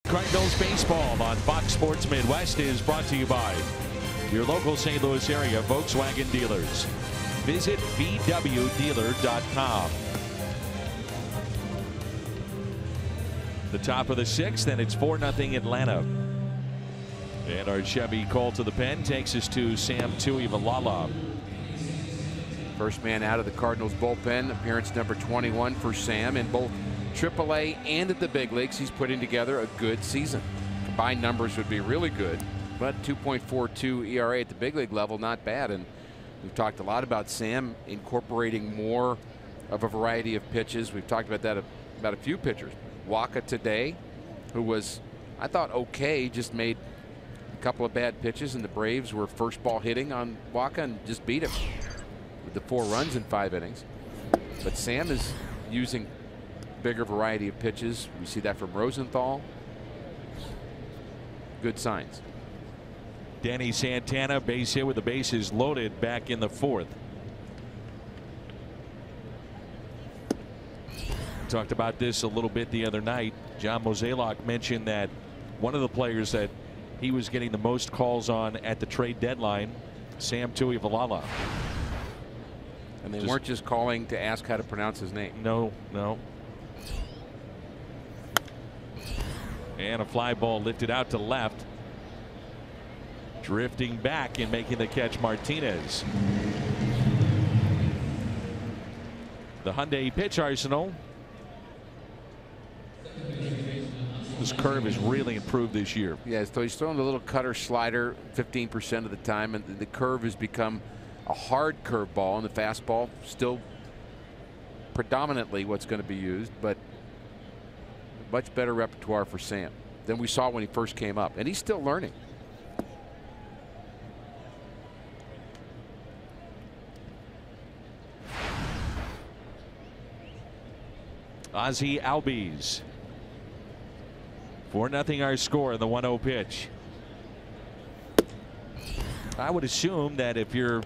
Cardinals baseball on Fox Sports Midwest is brought to you by your local St. Louis area Volkswagen dealers. Visit VWDealer.com. The top of the 6th, and it's 4-0 Atlanta. And our Chevy call to the pen takes us to Sam Tuivailala. First man out of the Cardinals bullpen, appearance number 21 for Sam in both AAA and at the big leagues. He's putting together a good season. Combined numbers would be really good, but 2.42 ERA at the big league level, not bad. And we've talked a lot about Sam incorporating more of a variety of pitches. We've talked about that about a few pitchers. Wacha today, who was, I thought, okay, just made a couple of bad pitches, and the Braves were first ball hitting on Wacha and just beat him with the 4 runs in 5 innings. But Sam is using bigger variety of pitches. We see that from Rosenthal. Good signs. Danny Santana base hit with the bases loaded back in the 4th. Talked about this a little bit the other night. John Mozeliak mentioned that one of the players that he was getting the most calls on at the trade deadline, Sam Tuivailala. And they weren't just calling to ask how to pronounce his name. No. And a fly ball lifted out to left. Drifting back and making the catch, Martinez. The Hyundai pitch arsenal. This curve has really improved this year. Yeah, so he's throwing the little cutter slider 15% of the time, and the curve has become a hard curve ball, and the fastball still predominantly what's going to be used, but much better repertoire for Sam than we saw when he first came up, and he's still learning. Ozzie Albies. 4-0 our score in the 1-0 pitch. I would assume that if you're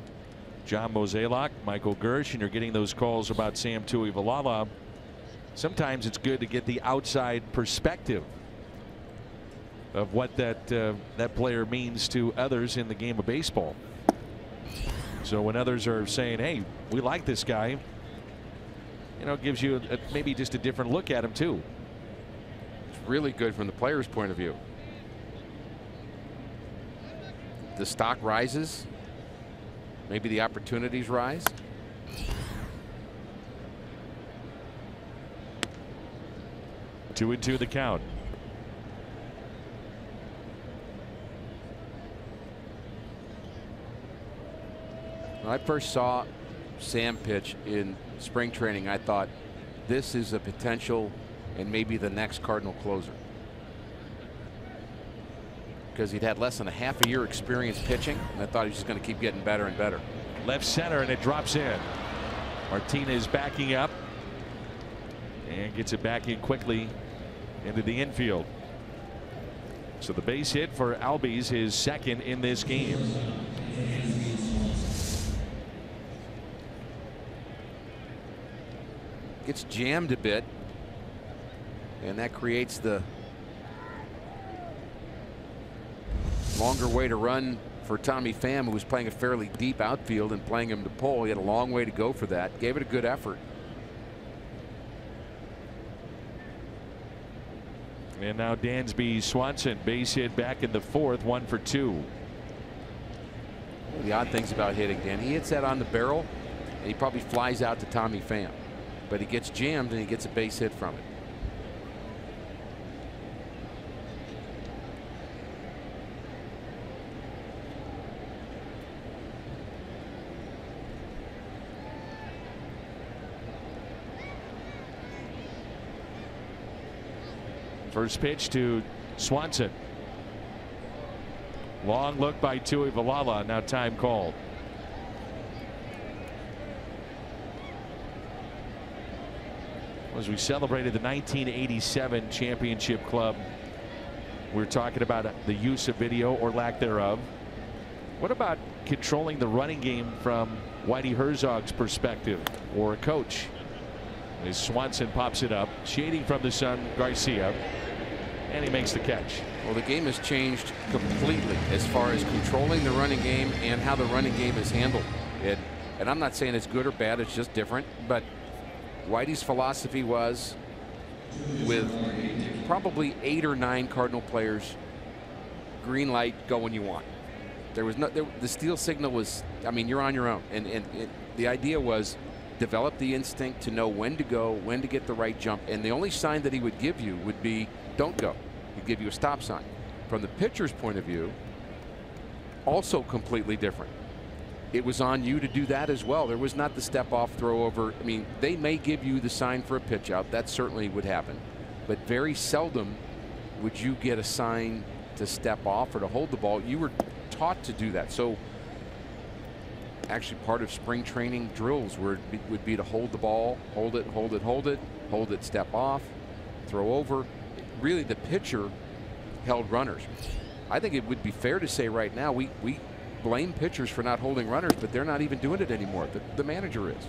John Mozeliak, Michael Gersh, and you're getting those calls about Sam Tuivailala, sometimes it's good to get the outside perspective of what that player means to others in the game of baseball. So when others are saying, hey, we like this guy, you know, it gives you maybe just a different look at him too. It's really good from the player's point of view. The stock rises, maybe the opportunities rise. Two and two the count. When I first saw Sam pitch in spring training, I thought this is a potential and maybe the next Cardinal closer, because he'd had less than a half a year experience pitching, and I thought he was just going to keep getting better and better. Left center, and it drops in. Martinez backing up and gets it back in quickly into the infield. So the base hit for Albies, his second in this game. Gets jammed a bit, and that creates the longer way to run for Tommy Pham, who was playing a fairly deep outfield and playing him to pull. He had a long way to go for that. Gave it a good effort. And now Dansby Swanson, base hit back in the fourth, 1 for 2. One of the odd things about hitting, Dan, he hits that on the barrel, and he probably flies out to Tommy Pham, but he gets jammed and he gets a base hit from it. First pitch to Swanson. Long look by Tuivailala. Now time called. As we celebrated the 1987 championship club, we're talking about the use of video or lack thereof. What about controlling the running game from Whitey Herzog's perspective or a coach? As Swanson pops it up, shading from the sun, Garcia, and he makes the catch. Well, the game has changed completely as far as controlling the running game and how the running game is handled. And I'm not saying it's good or bad, it's just different. But Whitey's philosophy was, with probably 8 or 9 Cardinal players, green light, go when you want. There was no, the steal signal was, I mean, you're on your own. And the idea was, develop the instinct to know when to go, when to get the right jump. And the only sign that he would give you would be, don't go. He'd give you a stop sign. From the pitcher's point of view, also completely different. It was on you to do that as well. There was not the step off, throw over. I mean, they may give you the sign for a pitch out. That certainly would happen. But very seldom would you get a sign to step off or to hold the ball. You were taught to do that. So actually part of spring training drills would be to hold the ball, hold it, hold it, hold it, hold it, step off, throw over. Really, the pitcher held runners. I think it would be fair to say right now we blame pitchers for not holding runners, but they're not even doing it anymore. The manager is.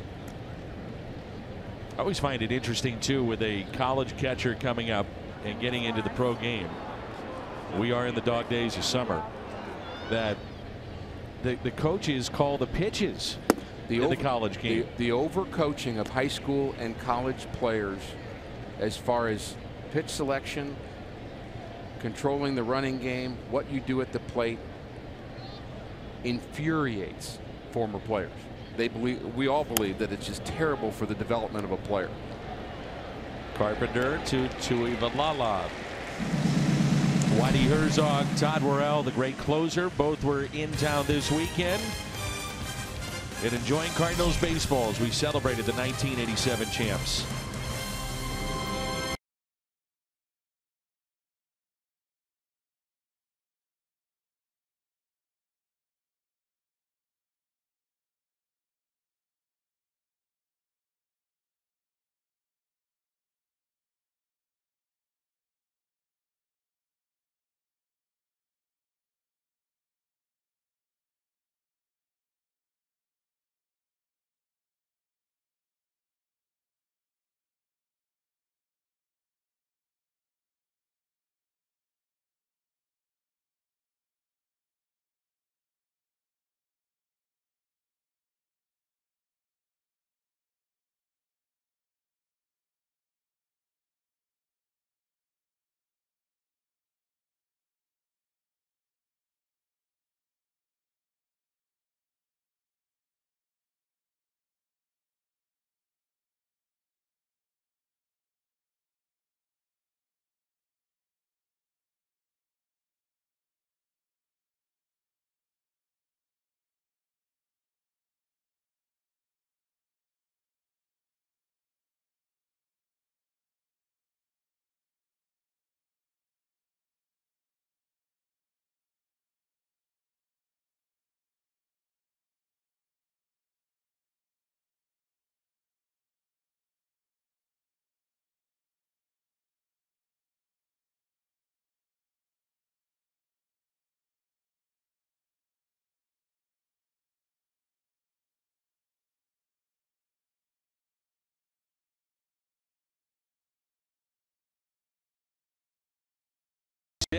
I always find it interesting too, with a college catcher coming up and getting into the pro game. We are in the dog days of summer. That the coaches call the pitches in the college game. The overcoaching of high school and college players as far as pitch selection, controlling the running game, what you do at the plate. infuriates former players. We all believe that it's just terrible for the development of a player. Carpenter to Tuivailala. Whitey Herzog, Todd Worrell, the great closer, both were in town this weekend and enjoying Cardinals baseball as we celebrated the 1987 champs.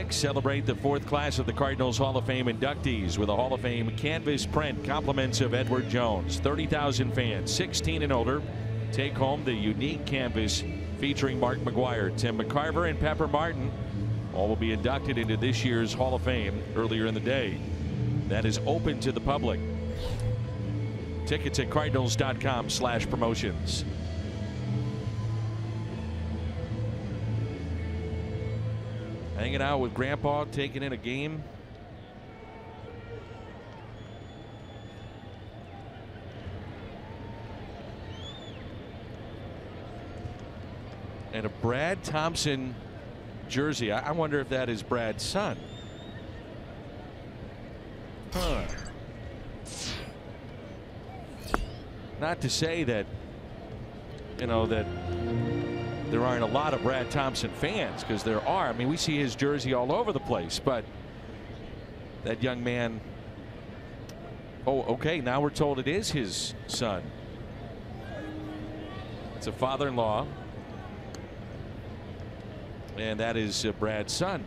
Celebrate the fourth class of the Cardinals Hall of Fame inductees with a Hall of Fame canvas print, compliments of Edward Jones. 30,000 fans 16 and older take home the unique canvas featuring Mark McGwire, Tim McCarver, and Pepper Martin. All will be inducted into this year's Hall of Fame earlier in the day. That is open to the public. Tickets at cardinals.com/promotions. Hanging out with Grandpa, taking in a game. And a Brad Thompson jersey. I wonder if that is Brad's son. Huh. Not to say that, you know, that there aren't a lot of Brad Thompson fans, because there are. I mean, we see his jersey all over the place, but that young man. Oh, okay. Now we're told it is his son. It's a father-in-law, and that is Brad's son.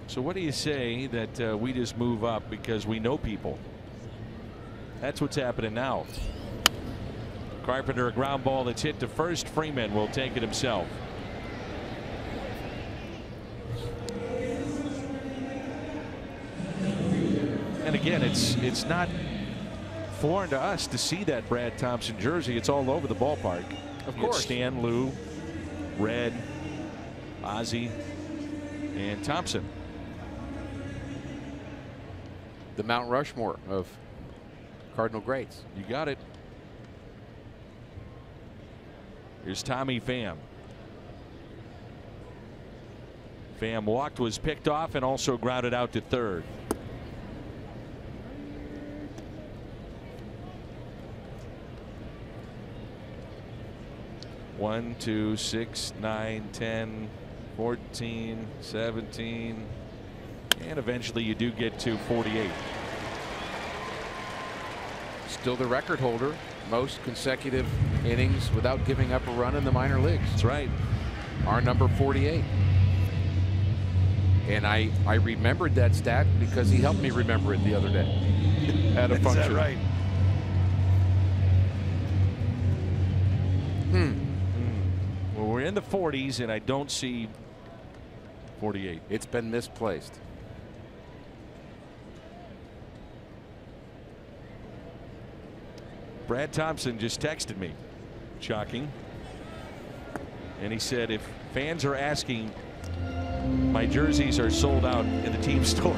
So what do you say that we just move up because we know people? That's what's happening now. Carpenter, a ground ball that's hit to first. Freeman will take it himself. And again, it's not foreign to us to see that Brad Thompson jersey. It's all over the ballpark. Of course. Stan, Lou, Red, Ozzie, and Thompson. The Mount Rushmore of Cardinal greats. You got it. Here's Tommy Pham. Pham walked, was picked off, and also grounded out to third. One, 2, 6, 9, 10, 14, 17. And eventually you do get to 48. Still the record holder, most consecutive innings without giving up a run in the minor leagues. That's right. Our number 48. And I remembered that stat because he helped me remember it the other day at a function. Is that right? We're in the 40s, and I don't see 48. It's been misplaced. Brad Thompson just texted me. Shocking. And he said, if fans are asking, my jerseys are sold out in the team store.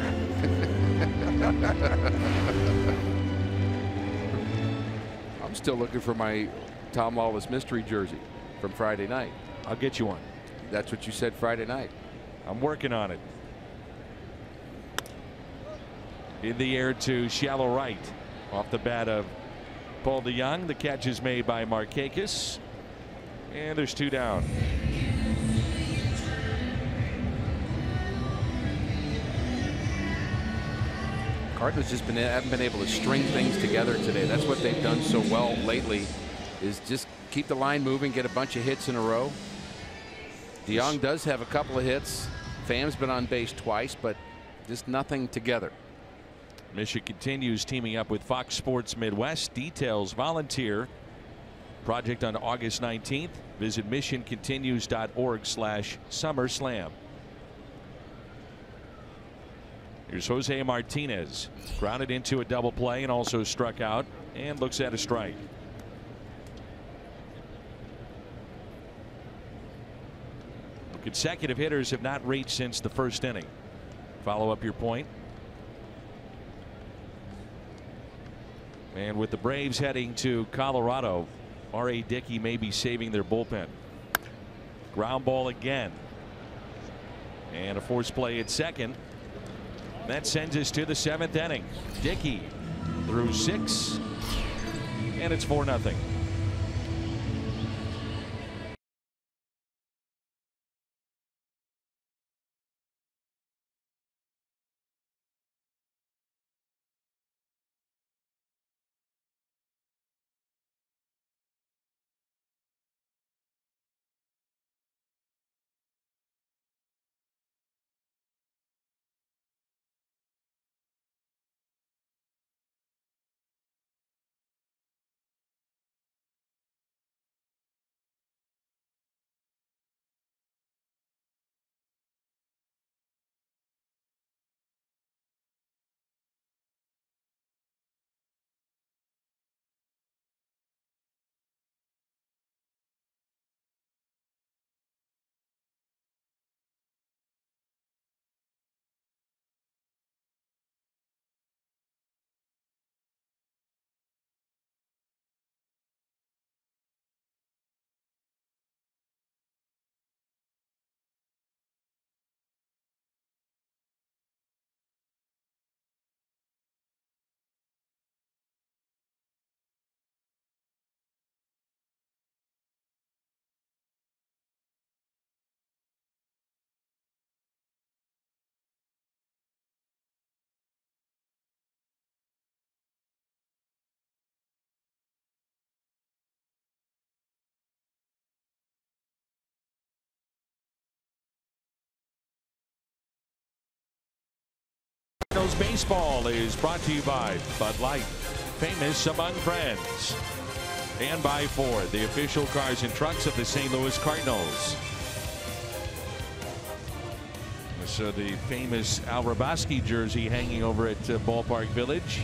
I'm still looking for my Tom Lawless mystery jersey from Friday night. I'll get you one. That's what you said Friday night. I'm working on it. In the air to shallow right. Off the bat of Paul DeYoung. The catch is made by Markakis. And there's 2 down. Cardinals just haven't been able to string things together today. That's what they've done so well lately, is just keep the line moving, get a bunch of hits in a row. DeYoung does have a couple of hits. Pham's been on base twice, but just nothing together. Mission continues teaming up with Fox Sports Midwest. Details volunteer. Project on August 19th. Visit missioncontinues.org/SummerSlam. Here's Jose Martinez. Grounded into a double play and also struck out and looks at a strike. Consecutive hitters have not reached since the first inning. Follow up your point. And with the Braves heading to Colorado, R.A. Dickey may be saving their bullpen. Ground ball again. And a force play at second. That sends us to the 7th inning. Dickey through 6. And it's 4-0. Cardinals baseball is brought to you by Bud Light, famous among friends, and by Ford, the official cars and trucks of the St. Louis Cardinals. So the famous Al Raboski jersey hanging over at Ballpark Village,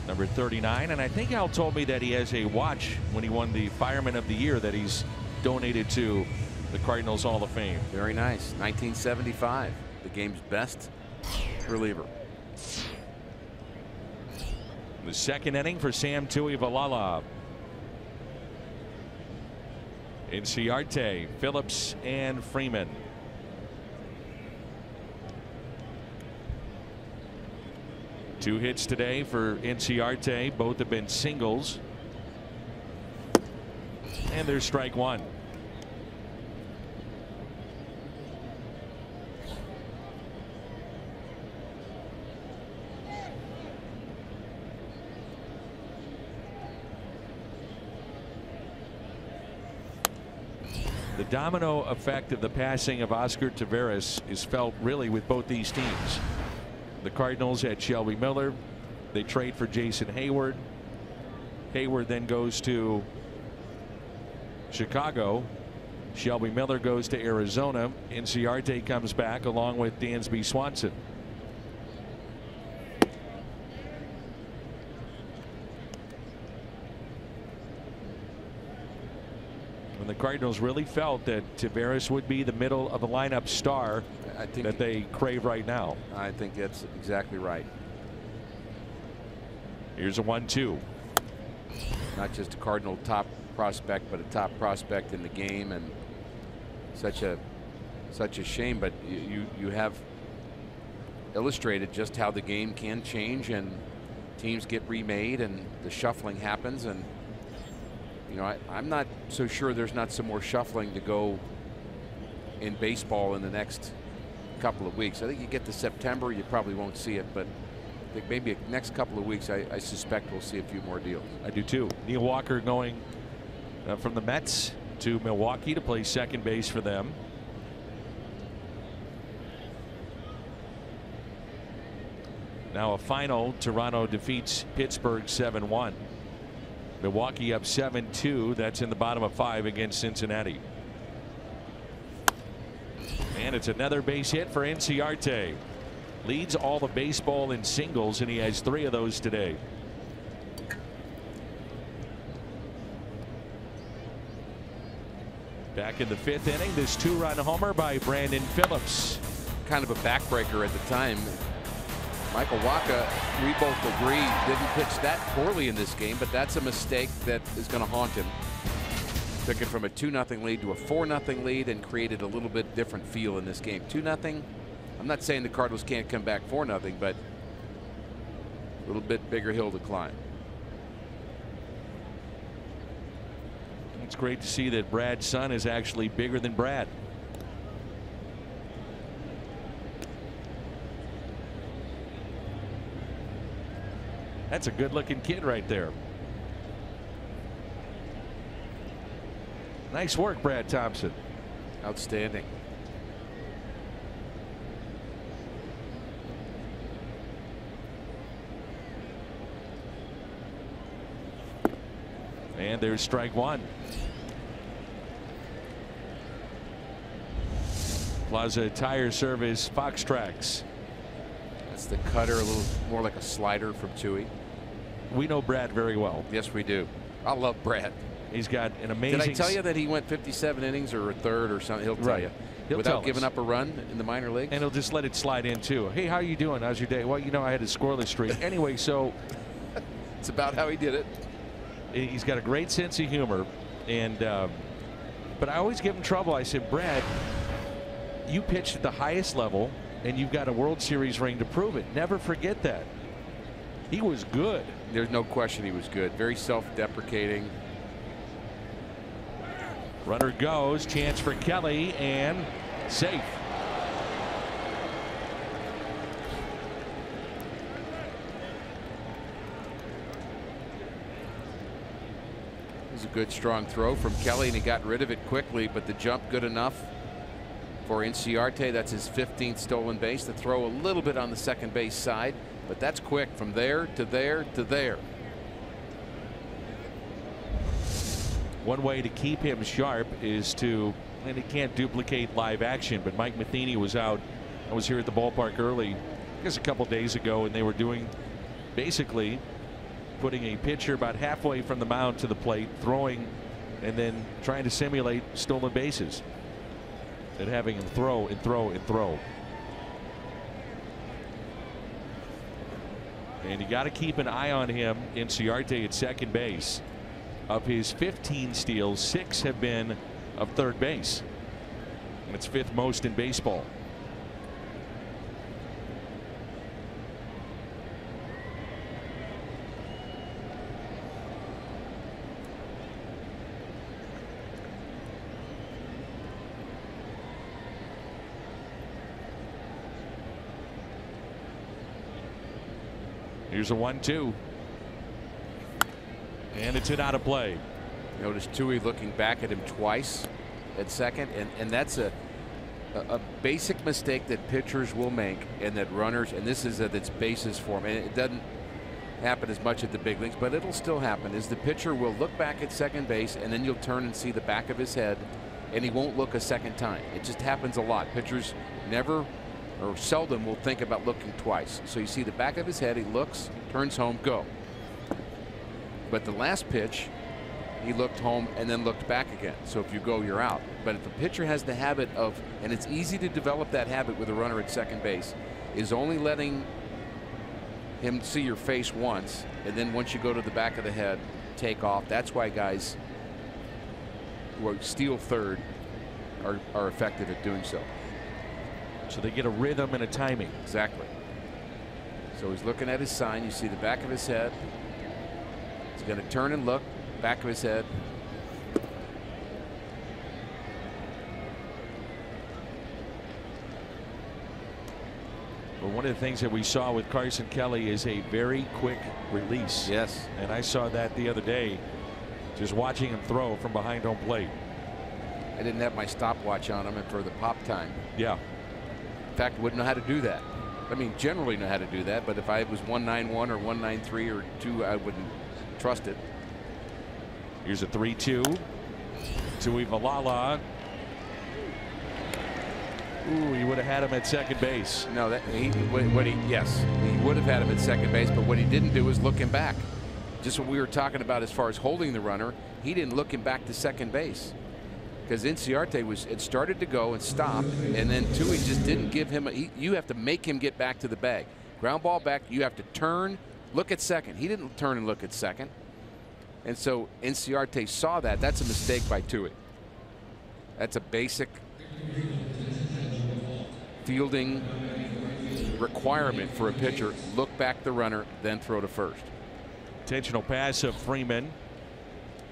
number 39. And I think Al told me that he has a watch when he won the Fireman of the Year that he's donated to the Cardinals Hall of Fame. Very nice. 1975, the game's best reliever. The 2nd inning for Sam Tuivailala. Inciarte, Phillips, and Freeman. Two hits today for Inciarte. Both have been singles. And there's strike one. The domino effect of the passing of Oscar Taveras is felt really with both these teams. The Cardinals had Shelby Miller. They trade for Jason Hayward. Hayward then goes to Chicago. Shelby Miller goes to Arizona. Inciarte comes back along with Dansby Swanson. And the Cardinals really felt that Taveras would be the middle of the lineup star that they crave right now. I think that's exactly right. Here's a 1-2. Not just a Cardinal top prospect, but a top prospect in the game, and such a shame. But you have illustrated just how the game can change, and teams get remade, and the shuffling happens. And you know, I'm not so sure there's not some more shuffling to go in baseball in the next couple of weeks. I think you get to September, you probably won't see it, but I think maybe next couple of weeks, I suspect we'll see a few more deals. I do too. Neil Walker going from the Mets to Milwaukee to play second base for them. Now a final. Toronto defeats Pittsburgh 7-1. Milwaukee up 7-2. That's in the bottom of 5 against Cincinnati. And it's another base hit for Inciarte. Leads all the baseball in singles, and he has 3 of those today. Back in the 5th inning, this 2-run homer by Brandon Phillips. Kind of a backbreaker at the time. Michael Wacha, we both agree, didn't pitch that poorly in this game, but that's a mistake that is going to haunt him. Took it from a 2-0 lead to a 4-0 lead and created a little bit different feel in this game. 2-0. I'm not saying the Cardinals can't come back 4-0, but a little bit bigger hill to climb. It's great to see that Brad's son is actually bigger than Brad. That's a good looking kid right there. Nice work, Brad Thompson. Outstanding. And there's strike 1. Plaza Tire Service, Fox Tracks. That's the cutter, a little more like a slider from Chewy. We know Brad very well. Yes, we do. I love Brad. He's got an amazing. Did I tell you that he went 57 innings or a third or something? He'll tell you. Without giving up a run in the minor leagues. And he'll just let it slide in too. Hey, how you doing? How's your day? Well, you know, I had a scoreless streak. Anyway, so it's about how he did it. He's got a great sense of humor, and but I always give him trouble. I said, Brad, you pitched at the highest level, and you've got a World Series ring to prove it. Never forget that. He was good. There's no question he was good. Very self-deprecating. Runner goes, chance for Kelly, and safe. It was a good strong throw from Kelly, and he got rid of it quickly, but the jump good enough for Inciarte. That's his 15th stolen base. The throw a little bit on the second base side, but that's quick from there to there to there. One way to keep him sharp is to, and he can't duplicate live action, but Mike Matheny was out. I was here at the ballpark early, I guess a couple days ago, and they were doing basically putting a pitcher about halfway from the mound to the plate, throwing, and then trying to simulate stolen bases and having him throw and throw and throw. And you got to keep an eye on him. Inciarte at second base. Of his 15 steals, 6 have been of third base. And it's 5th most in baseball. Here's a 1-2. And it's hit out of play. Notice Tui looking back at him twice at second, and that's a basic mistake that pitchers will make, and that runners, and this is at its basis for him, and it doesn't happen as much at the big leagues, but it'll still happen, is the pitcher will look back at second base, and then you'll turn and see the back of his head, and he won't look a second time. It just happens a lot. Pitchers never or seldom will think about looking twice. So you see the back of his head, he looks, turns home, go. But the last pitch, he looked home and then looked back again. So if you go, you're out. But if a pitcher has the habit of, and it's easy to develop that habit with a runner at second base, is only letting him see your face once, and then once you go to the back of the head, take off. That's why guys who steal third are effective at doing so. So they get a rhythm and a timing. Exactly. So he's looking at his sign. You see the back of his head. He's going to turn and look. Back of his head. Well, one of the things that we saw with Carson Kelly is a very quick release. Yes. And I saw that the other day just watching him throw from behind home plate. I didn't have my stopwatch on him and for the pop time. Yeah. In fact, wouldn't know how to do that. I mean, generally know how to do that, but if I was 191 or 193 or 2, I wouldn't trust it. Here's a 3-2 to Ivalala. Ooh, he would have had him at second base. No, that yes, he would have had him at second base, but what he didn't do is look him back. Just what we were talking about as far as holding the runner, he didn't look him back to second base. Because Inciarte it started to go and stopped, and then Tui just didn't give him you have to make him get back to the bag. Ground ball back, you have to turn, look at second. He didn't turn and look at second. And so Inciarte saw that. That's a mistake by Tui. That's a basic fielding requirement for a pitcher. Look back the runner, then throw to first. Intentional pass of Freeman.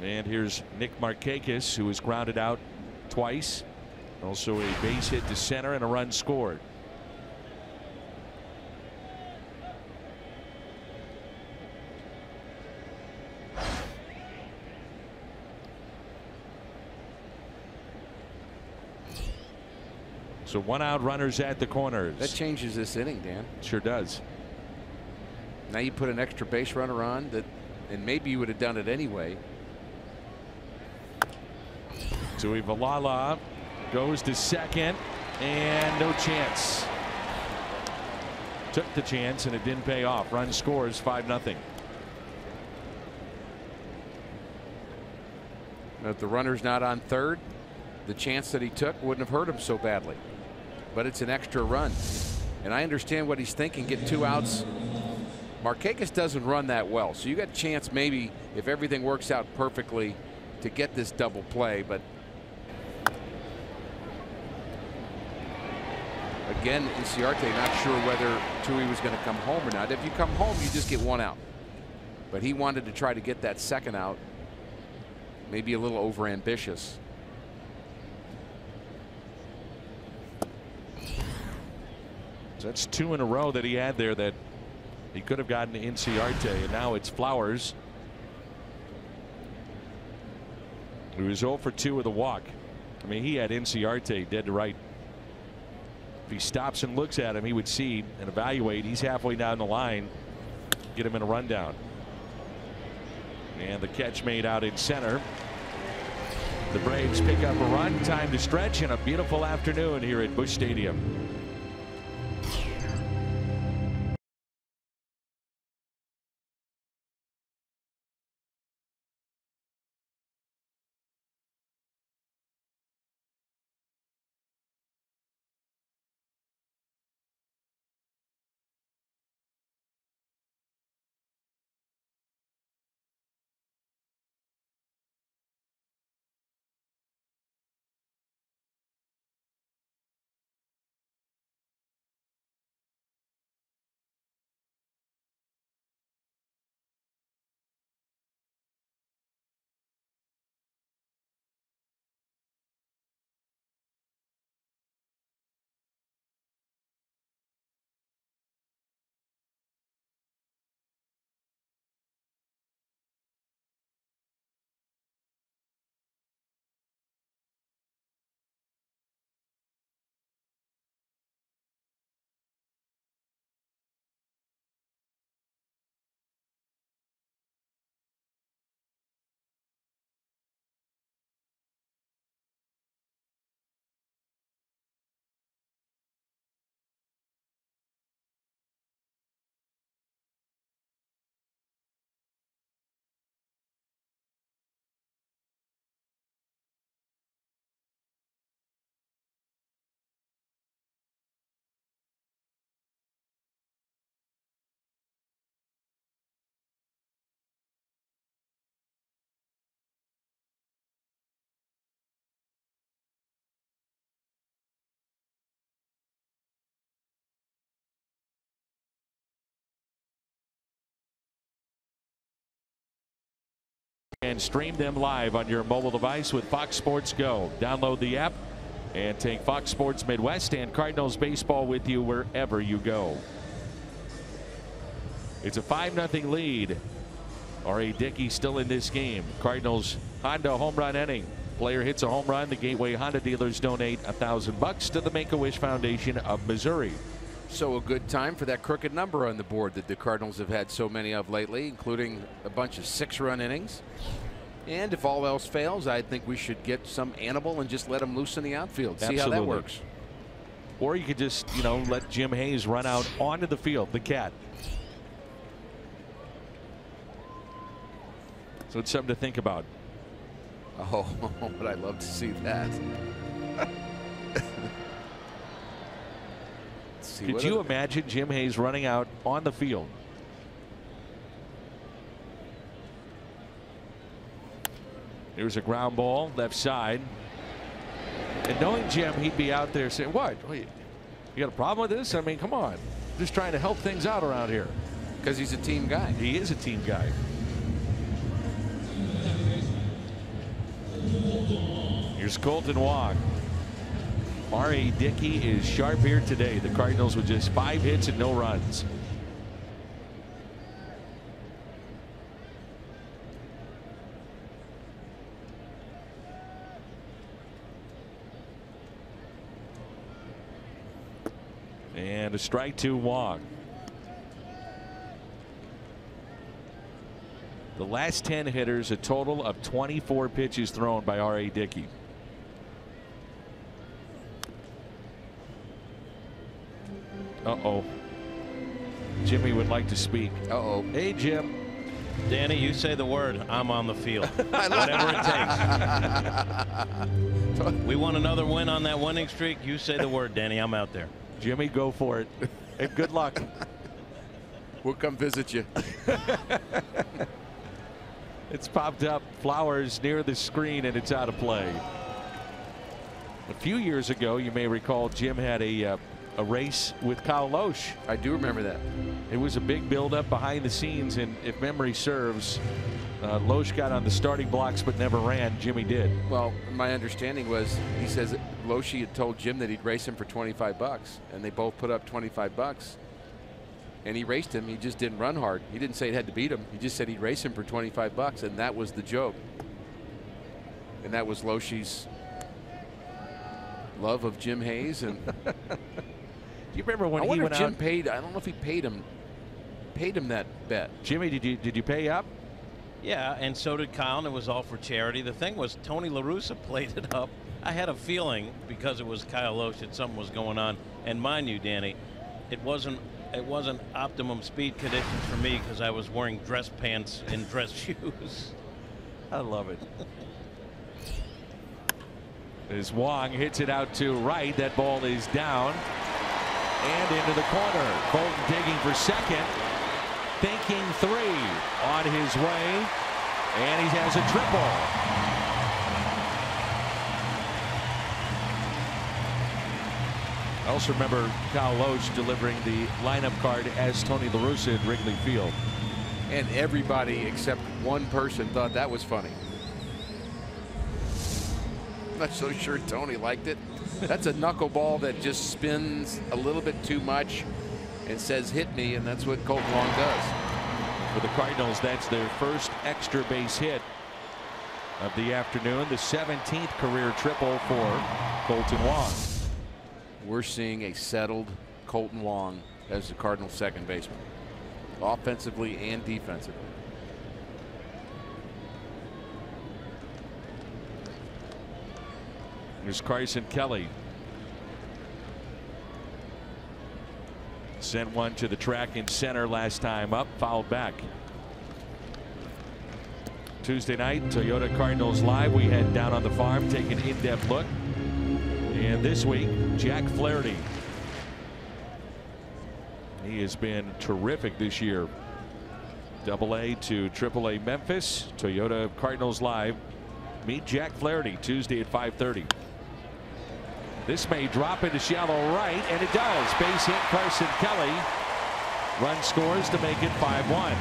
And here's Nick Markakis, who was grounded out twice. Also a base hit to center and a run scored. So 1 out, runners at the corners. That changes this inning, Dan. Sure does. Now you put an extra base runner on that, and maybe you would have done it anyway. So Ivalala goes to second, and no chance. Took the chance and it didn't pay off. Run scores 5-0. If the runner's not on third, the chance that he took wouldn't have hurt him so badly. But it's an extra run. And I understand what he's thinking. Get 2 outs. Markakis doesn't run that well. So you got a chance maybe if everything works out perfectly to get this double play. But again, Inciarte not sure whether Tui was going to come home or not. If you come home, you just get 1 out. But he wanted to try to get that second out. Maybe a little overambitious. So that's 2 in a row that he had there that he could have gotten to Inciarte, and now it's Flowers. He was 0 for 2 with a walk. I mean, he had Inciarte dead to right. If he stops and looks at him, he would see and evaluate. He's halfway down the line. Get him in a rundown. And the catch made out in center. The Braves pick up a run. Time to stretch, and a beautiful afternoon here at Busch Stadium. And stream them live on your mobile device with Fox Sports Go. Download the app and take Fox Sports Midwest and Cardinals baseball with you wherever you go. It's a 5-0 lead. R.A. Dickey still in this game. Cardinals Honda home run inning. Player hits a home run. The Gateway Honda dealers donate $1,000 to the Make-A-Wish Foundation of Missouri. So a good time for that crooked number on the board that the Cardinals have had so many of lately, including a bunch of 6-run innings. And if all else fails, I think we should get some animal and just let them loose in the outfield. See how that works. Or you could just, let Jim Hayes run out onto the field, the cat. So it's something to think about. Oh, but I'd love to see that. Could you imagine Jim Hayes running out on the field? Here's a ground ball left side. And knowing Jim, he'd be out there saying, what? You got a problem with this? I mean, come on. Just trying to help things out around here. Because he's a team guy. He is a team guy. Here's Colton Wong. R.A. Dickey is sharp here today. The Cardinals with just 5 hits and no runs. And a strike to Wong. The last 10 hitters, a total of 24 pitches thrown by R.A. Dickey. Uh-oh. Jimmy would like to speak. Uh-oh. Hey, Jim. Danny, you say the word, I'm on the field. Whatever it takes. We want another win on that winning streak. You say the word, Danny. I'm out there. Jimmy, go for it. And good luck. We'll come visit you. It's popped up. Flowers near the screen, and it's out of play. A few years ago, you may recall, Jim had a race with Kyle Loesch. I do remember that. It was a big buildup behind the scenes, and if memory serves, Loesch got on the starting blocks but never ran. Jimmy did. Well, my understanding was he says Loesch had told Jim that he'd race him for $25, and they both put up $25. And he raced him. He just didn't run hard. He didn't say it had to beat him. He just said he'd race him for $25, and that was the joke. And that was Loesch's love of Jim Hayes. And do you remember when he went Jim out? Paid. I don't know if he paid him that bet. Jimmy, did you pay up? Yeah, and so did Kyle, and it was all for charity. The thing was, Tony La Russa played it up. I had a feeling, because it was Kyle Loesch, that something was going on. And mind you, Danny, it wasn't optimum speed conditions for me because I was wearing dress pants and dress shoes. I love it. As Wong hits it out to right, that ball is down and into the corner. Bolton digging for second, thinking 3 on his way, and he has a triple. I also remember Kyle Loesch delivering the lineup card as Tony La Russa at Wrigley Field. And everybody except one person thought that was funny. I'm not so sure Tony liked it. That's a knuckleball that just spins a little bit too much and says hit me, and that's what Colton Wong does. For the Cardinals, that's their first extra base hit of the afternoon, the 17th career triple for Colton Wong. We're seeing a settled Colton Wong as the Cardinals' second baseman, offensively and defensively. Here's Carson Kelly. Sent one to the track in center last time up, fouled back. Tuesday night, Toyota Cardinals Live. We head down on the farm, take an in-depth look. And this week, Jack Flaherty. He has been terrific this year. AA to AAA Memphis. Toyota Cardinals Live. Meet Jack Flaherty Tuesday at 5:30. This may drop into shallow right, and it does. Base hit Carson Kelly. Run scores to make it 5-1.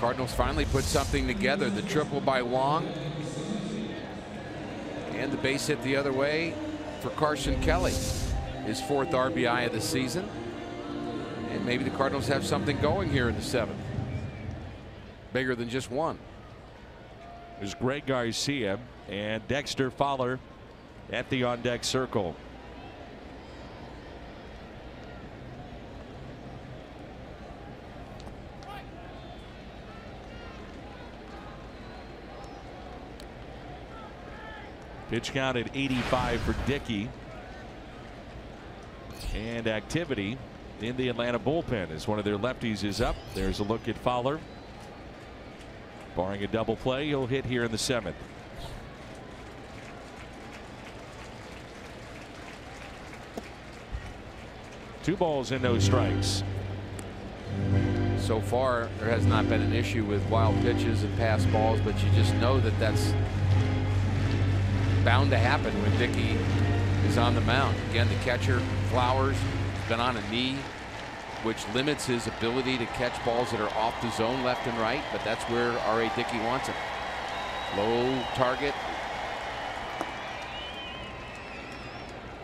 Cardinals finally put something together. The triple by Wong. And the base hit the other way for Carson Kelly. His 4th RBI of the season. And maybe the Cardinals have something going here in the 7th. Bigger than just one. There's Greg Garcia and Dexter Fowler at the on-deck circle. Pitch count at 85 for Dickey. And activity in the Atlanta bullpen as one of their lefties is up. There's a look at Fowler. Barring a double play, he'll hit here in the 7th. Two balls and no strikes. So far, there has not been an issue with wild pitches and pass balls, but you just know that that's bound to happen when Dickey is on the mound. Again, the catcher, Flowers, has been on a knee, which limits his ability to catch balls that are off the zone left and right, but that's where R.A. Dickey wants him. Low target.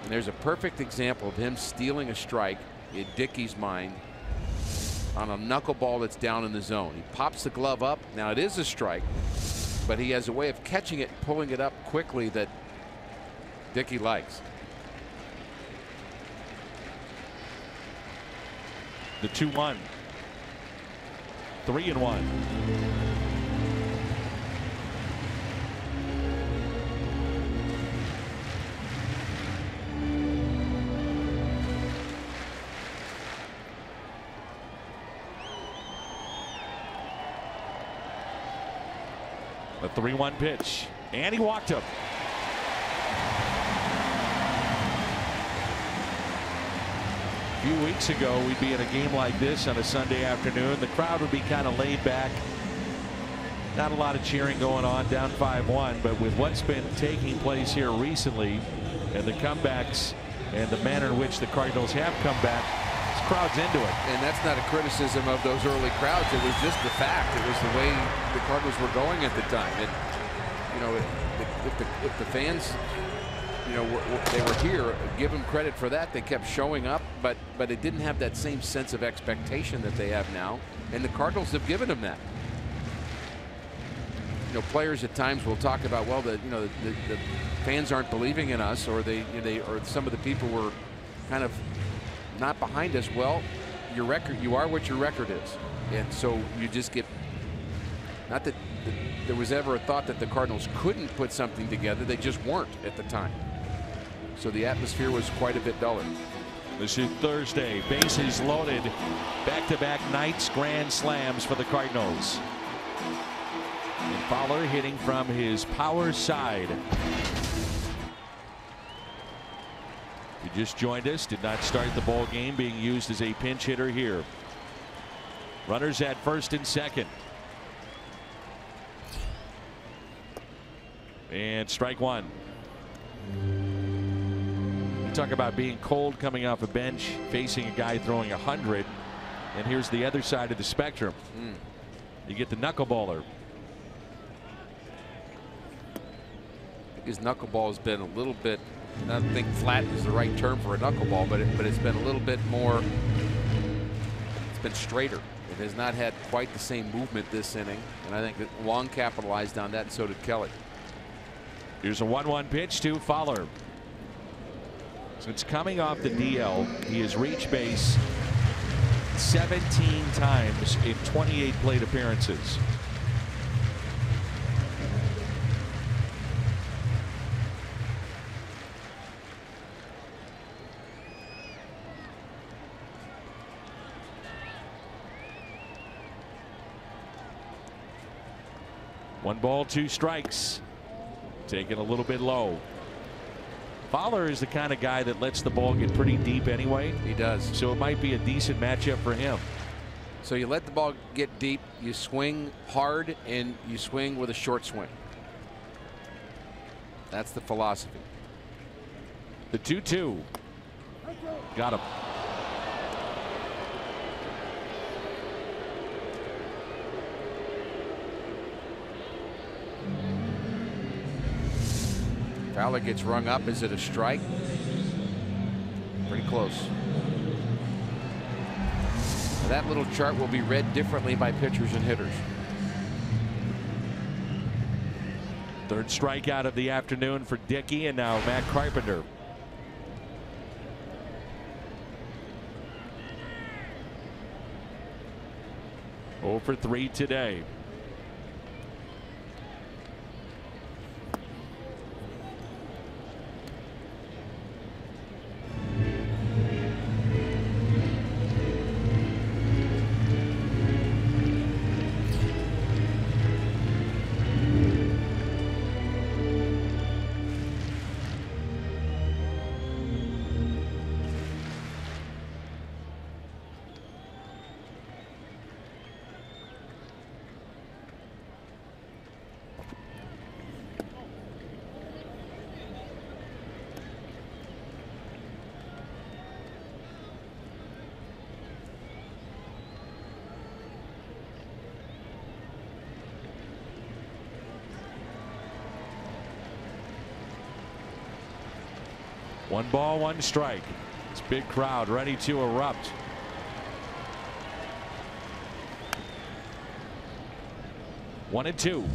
And there's a perfect example of him stealing a strike in Dickey's mind on a knuckleball that's down in the zone. He pops the glove up. Now it is a strike, but he has a way of catching it and pulling it up quickly that Dickey likes. The 2-1. 3-1. A 3-1 pitch, and he walked him. A few weeks ago, we'd be in a game like this on a Sunday afternoon. The crowd would be kind of laid back. Not a lot of cheering going on, down 5-1, but with what's been taking place here recently and the comebacks and the manner in which the Cardinals have come back, this crowd's into it. And that's not a criticism of those early crowds. It was just the fact. It was the way the Cardinals were going at the time. And, you know, if the fans, you know, they were here, give them credit for that. They kept showing up, but it didn't have that same sense of expectation that they have now. And the Cardinals have given them that. You know, players at times will talk about, well, the fans aren't believing in us, or or some of the people were kind of not behind us. Well, your record, you are what your record is, and so you just get. Not that there was ever a thought that the Cardinals couldn't put something together; they just weren't at the time. So the atmosphere was quite a bit duller. This is Thursday. Bases loaded. Back-to-back nights grand slams for the Cardinals. And Fowler hitting from his power side. If you just joined us, did not start the ball game, being used as a pinch hitter here. Runners at first and second. And strike one. You talk about being cold coming off a bench, facing a guy throwing 100, and here's the other side of the spectrum. You get the knuckleballer. His knuckleball has been a little bit, I don't think flat is the right term for a knuckleball, but it's been a little bit more, it's been straighter. It has not had quite the same movement this inning, and I think that Wong capitalized on that, and so did Kelly. Here's a 1-1 pitch to Fowler. Since coming off the DL, he has reached base 17 times in 28 plate appearances. One ball, two strikes. Taken a little bit low. Fowler is the kind of guy that lets the ball get pretty deep anyway. He does. So it might be a decent matchup for him. So you let the ball get deep, you swing hard, and you swing with a short swing. That's the philosophy. The 2-2. Got him. Fowler gets rung up. Is it a strike? Pretty close. Now that little chart will be read differently by pitchers and hitters. Third strikeout of the afternoon for Dickey, and now Matt Carpenter. Oh for 3 today. One ball, one strike. This big crowd ready to erupt. One and two.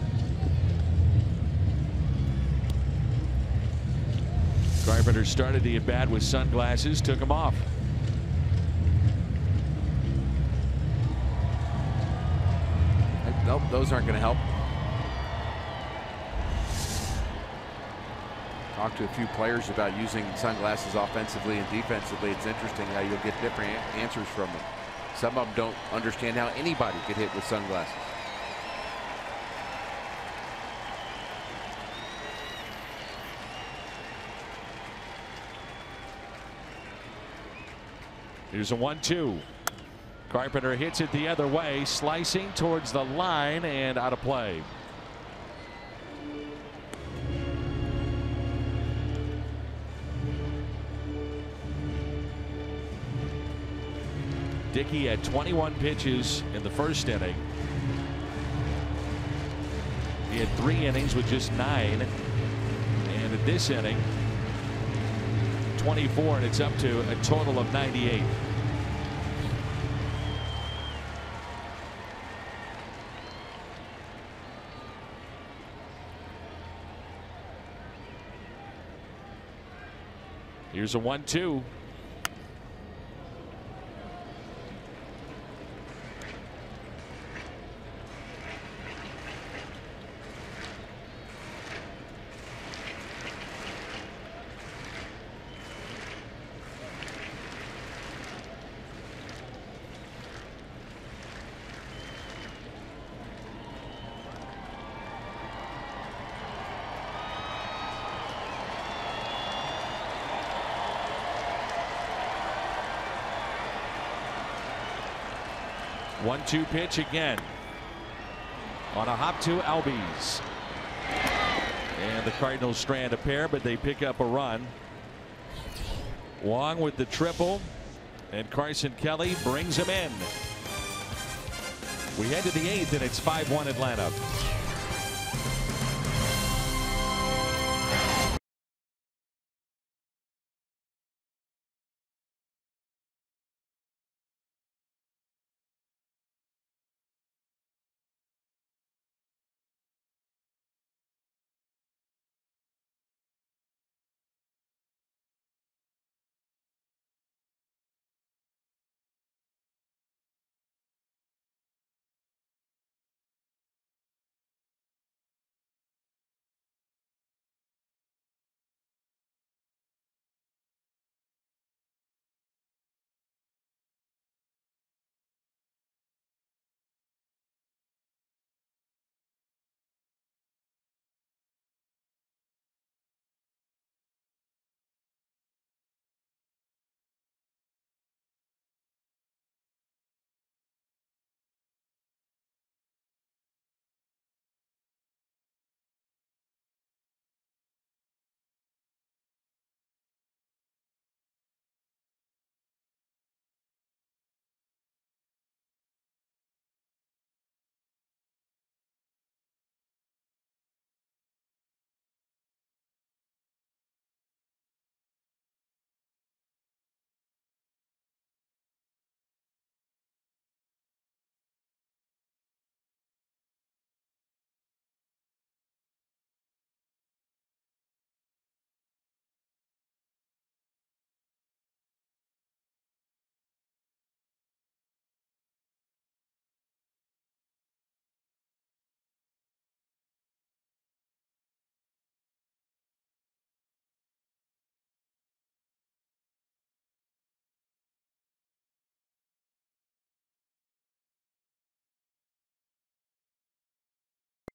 Carpenter started the at bat with sunglasses, took them off. Nope, those aren't going to help. Talked to a few players about using sunglasses offensively and defensively. It's interesting how you'll get different answers from them. Some of them don't understand how anybody could hit with sunglasses. Here's a 1-2. Carpenter hits it the other way, slicing towards the line and out of play. Dickey had 21 pitches in the first inning. He had 3 innings with just 9. And in this inning, 24, and it's up to a total of 98. Here's a 1-2. One-two pitch again on a hop to Albies, and the Cardinals strand a pair, but they pick up a run. Wong with the triple, and Carson Kelly brings him in. We head to the 8th, and it's 5-1 Atlanta.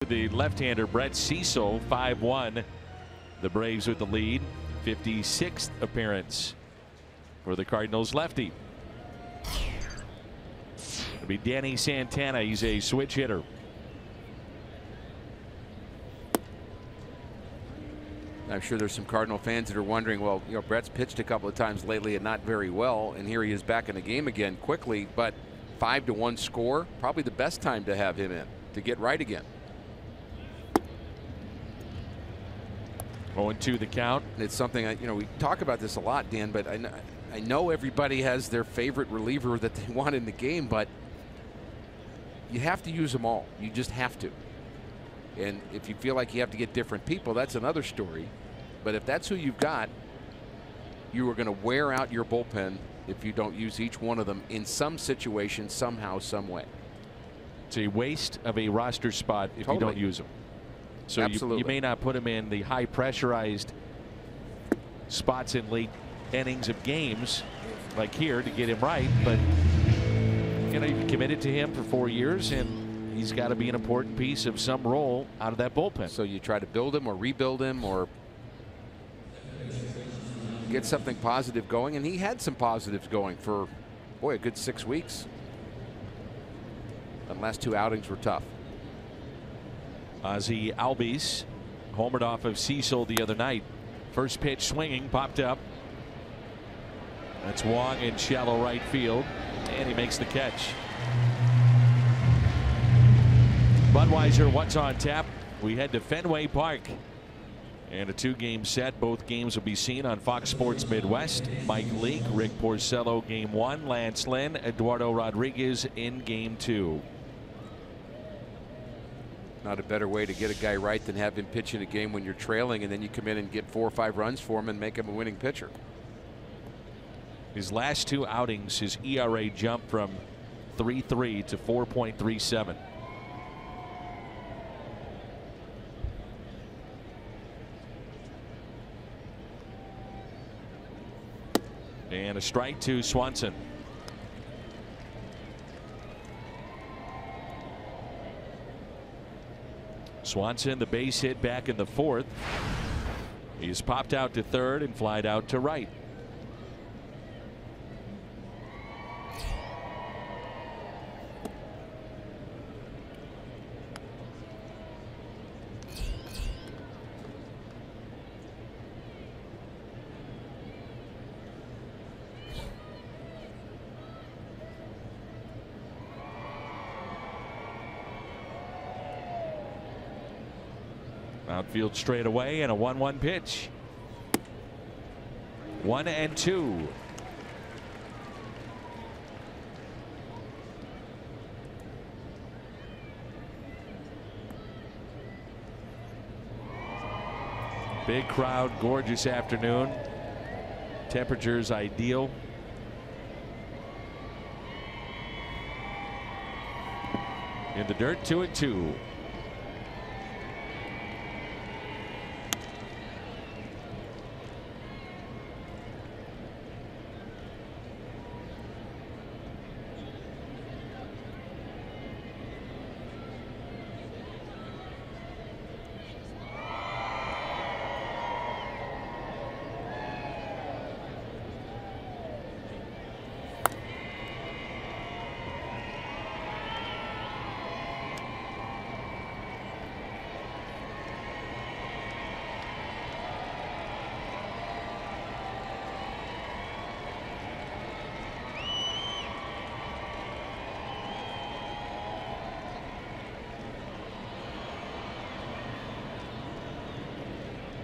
the left-hander Brett Cecil, 5-1. The Braves with the lead. 56th appearance for the Cardinals lefty. It'll be Danny Santana. He's a switch hitter. I'm sure there's some Cardinal fans that are wondering, well, you know, Brett's pitched a couple of times lately and not very well, and here he is back in the game again quickly, but 5-1 score, probably the best time to have him in to get right again. 0-2 the count. It's something you know, we talk about this a lot, Dan, but I know everybody has their favorite reliever that they want in the game, but you have to use them all. You just have to. And if you feel like you have to get different people, that's another story. But if that's who you've got, you are going to wear out your bullpen if you don't use each one of them in some situation, somehow, some way. It's a waste of a roster spot if you don't use them. So you may not put them in the high pressurized spots in late innings of games like here to get him right, but you know, you've committed to him for 4 years, and he's got to be an important piece of some role out of that bullpen. So you try to build him or rebuild him or get something positive going, and he had some positives going for, boy, a good 6 weeks. The last 2 outings were tough. Ozzie Albies homered off of Cecil the other night. First pitch swinging, popped up. That's Wong in shallow right field, and he makes the catch. Budweiser, what's on tap? We head to Fenway Park. And a 2-game set. Both games will be seen on Fox Sports Midwest. Mike Leake, Rick Porcello, Game 1. Lance Lynn, Eduardo Rodriguez in Game 2. Not a better way to get a guy right than have him pitch in a game when you're trailing, and then you come in and get 4 or 5 runs for him and make him a winning pitcher. His last 2 outings, his ERA jumped from 3.3 to 4.37. And a strike to Swanson. Swanson, the base hit back in the 4th. He's popped out to 3rd and flied out to right. Outfield straight away and a 1-1 pitch. 1-2. Big crowd, gorgeous afternoon. Temperatures ideal. In the dirt, 2-2.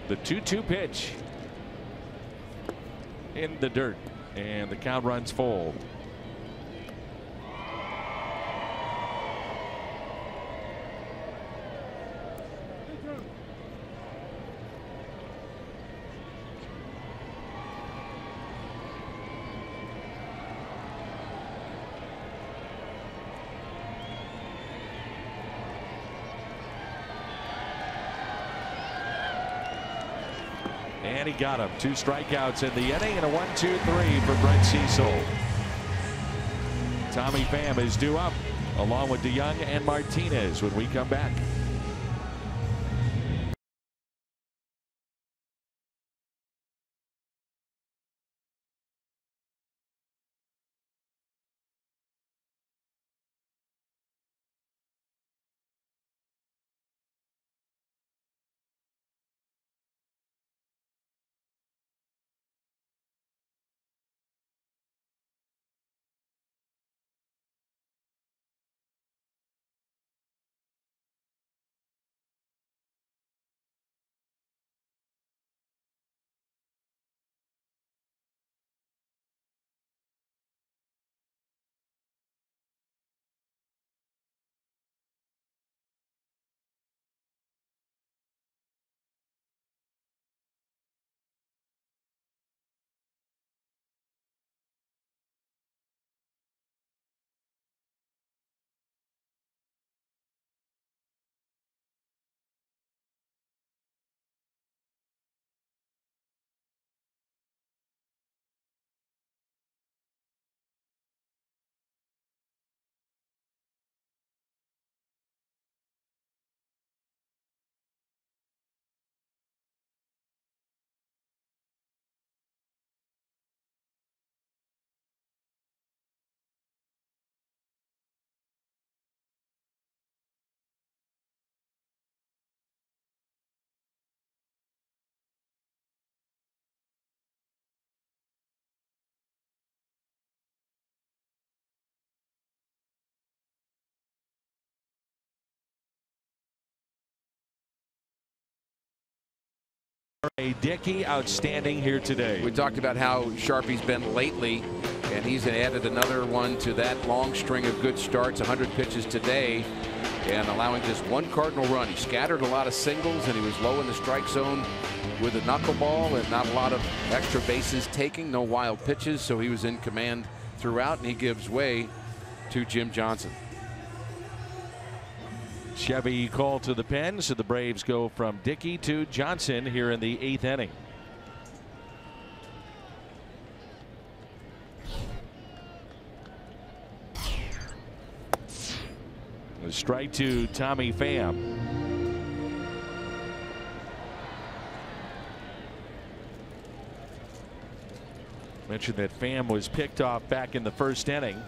The 2-2 pitch in the dirt, and the count runs full. And he got him. 2 strikeouts in the inning and a 1-2-3 for Brett Cecil. Tommy Pham is due up along with DeYoung and Martinez when we come back. Dickey, outstanding here today. We talked about how sharp he's been lately, and he's added another one to that long string of good starts. 100 pitches today, and allowing just one Cardinal run. He scattered a lot of singles, and he was low in the strike zone with a knuckleball, and not a lot of extra bases taking, no wild pitches, so he was in command throughout, and he gives way to Jim Johnson. Chevy called to the pen, so the Braves go from Dickey to Johnson here in the 8th inning. A strike to Tommy Pham. Mentioned that Pham was picked off back in the 1st inning.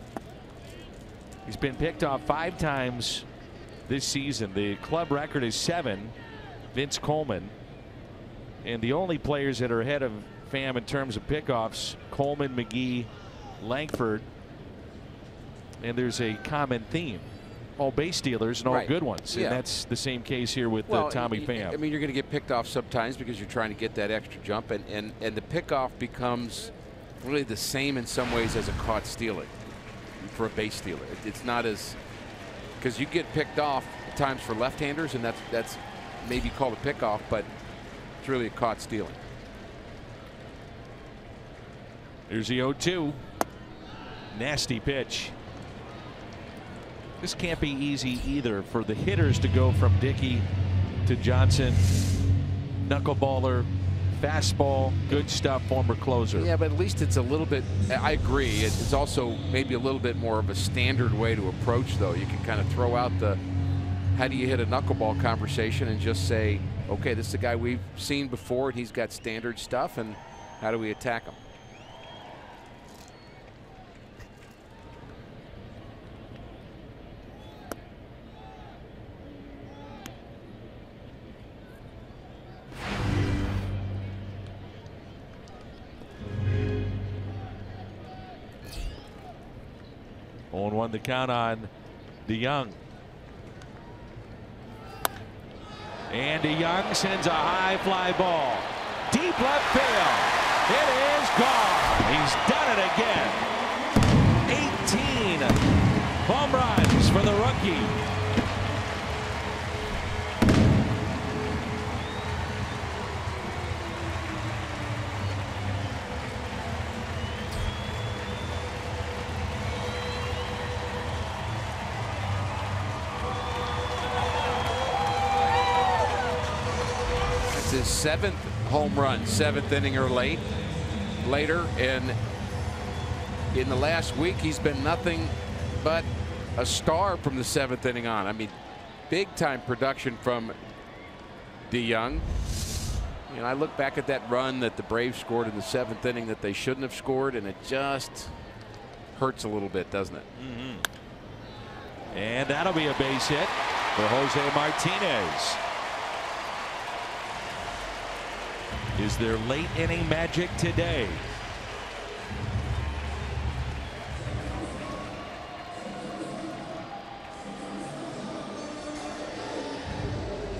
He's been picked off 5 times this season. The club record is 7. Vince Coleman. And the only players that are ahead of Pham in terms of pickoffs, Coleman, McGee, Langford. And there's a common theme. All base stealers and all good ones. And that's the same case here with Tommy Pham. I mean, you're going to get picked off sometimes because you're trying to get that extra jump, and the pickoff becomes really the same in some ways as a caught stealing for a base stealer. It's not as, because you get picked off at times for left-handers, and that's maybe called a pickoff, but it's really a caught stealing. Here's the 0-2. Nasty pitch. This can't be easy either for the hitters to go from Dickey to Johnson. Knuckleballer, fastball, good stuff, former closer. Yeah, but at least it's a little bit, I agree, it's also maybe a little bit more of a standard way to approach, though. You can kind of throw out the how do you hit a knuckleball conversation and just say, okay, this is a guy we've seen before and he's got standard stuff, and how do we attack him? On 1 the count on DeYoung. And DeYoung sends a high fly ball. Deep left field. It is gone. He's done it again. 18 home runs for the rookie. His 7th home run, 7th inning or later, and in the last week he's been nothing but a star from the 7th inning on. I mean, big time production from DeYoung. You know, I look back at that run that the Braves scored in the 7th inning that they shouldn't have scored, and it just hurts a little bit, doesn't it? And that'll be a base hit for Jose Martinez. Is there late inning magic today?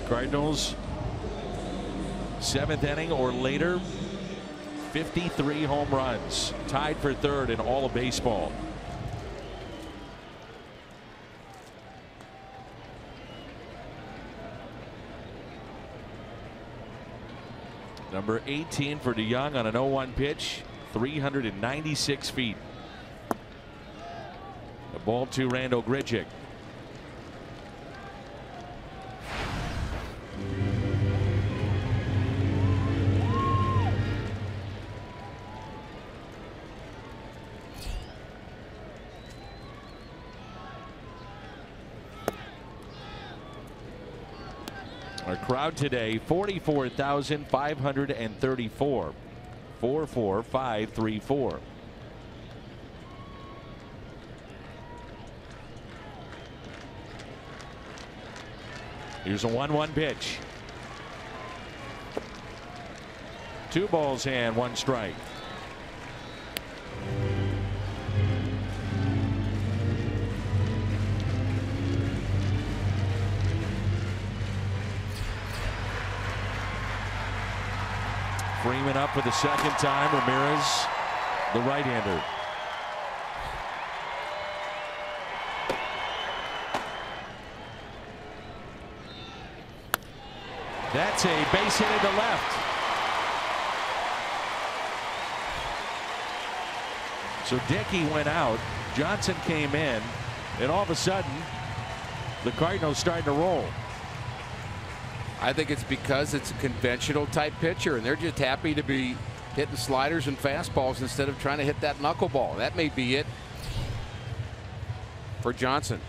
Cardinals 7th inning or later, 53 home runs, tied for 3rd in all of baseball. Number 18 for DeYoung on an 0-1 pitch, 396 feet. The ball to Randall Grichuk. Our crowd today, 44,534. 44534. Here's a 1-1 pitch. 2 balls and 1 strike. up for the second time. Ramirez, the right-hander. That's a base hit to left. So Dickey went out. Johnson came in. And all of a sudden, the Cardinals starting to roll. I think it's because it's a conventional type pitcher, and they're just happy to be hitting sliders and fastballs instead of trying to hit that knuckleball. That may be it for Johnson.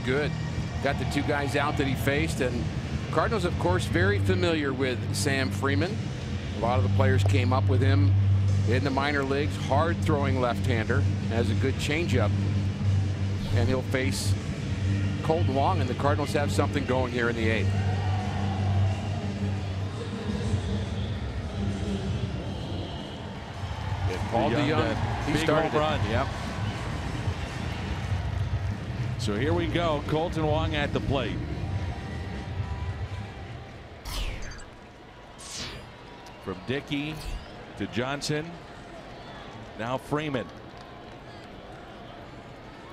Good. Got the two guys out that he faced, and Cardinals, of course, very familiar with Sam Freeman. A lot of the players came up with him in the minor leagues. Hard throwing left-hander, has a good changeup, and he'll face Colton Wong, and the Cardinals have something going here in the 8th. Paul DeYoung, he started it. Run. Yep. So here we go. Colton Wong at the plate. From Dickey to Johnson. Now Freeman.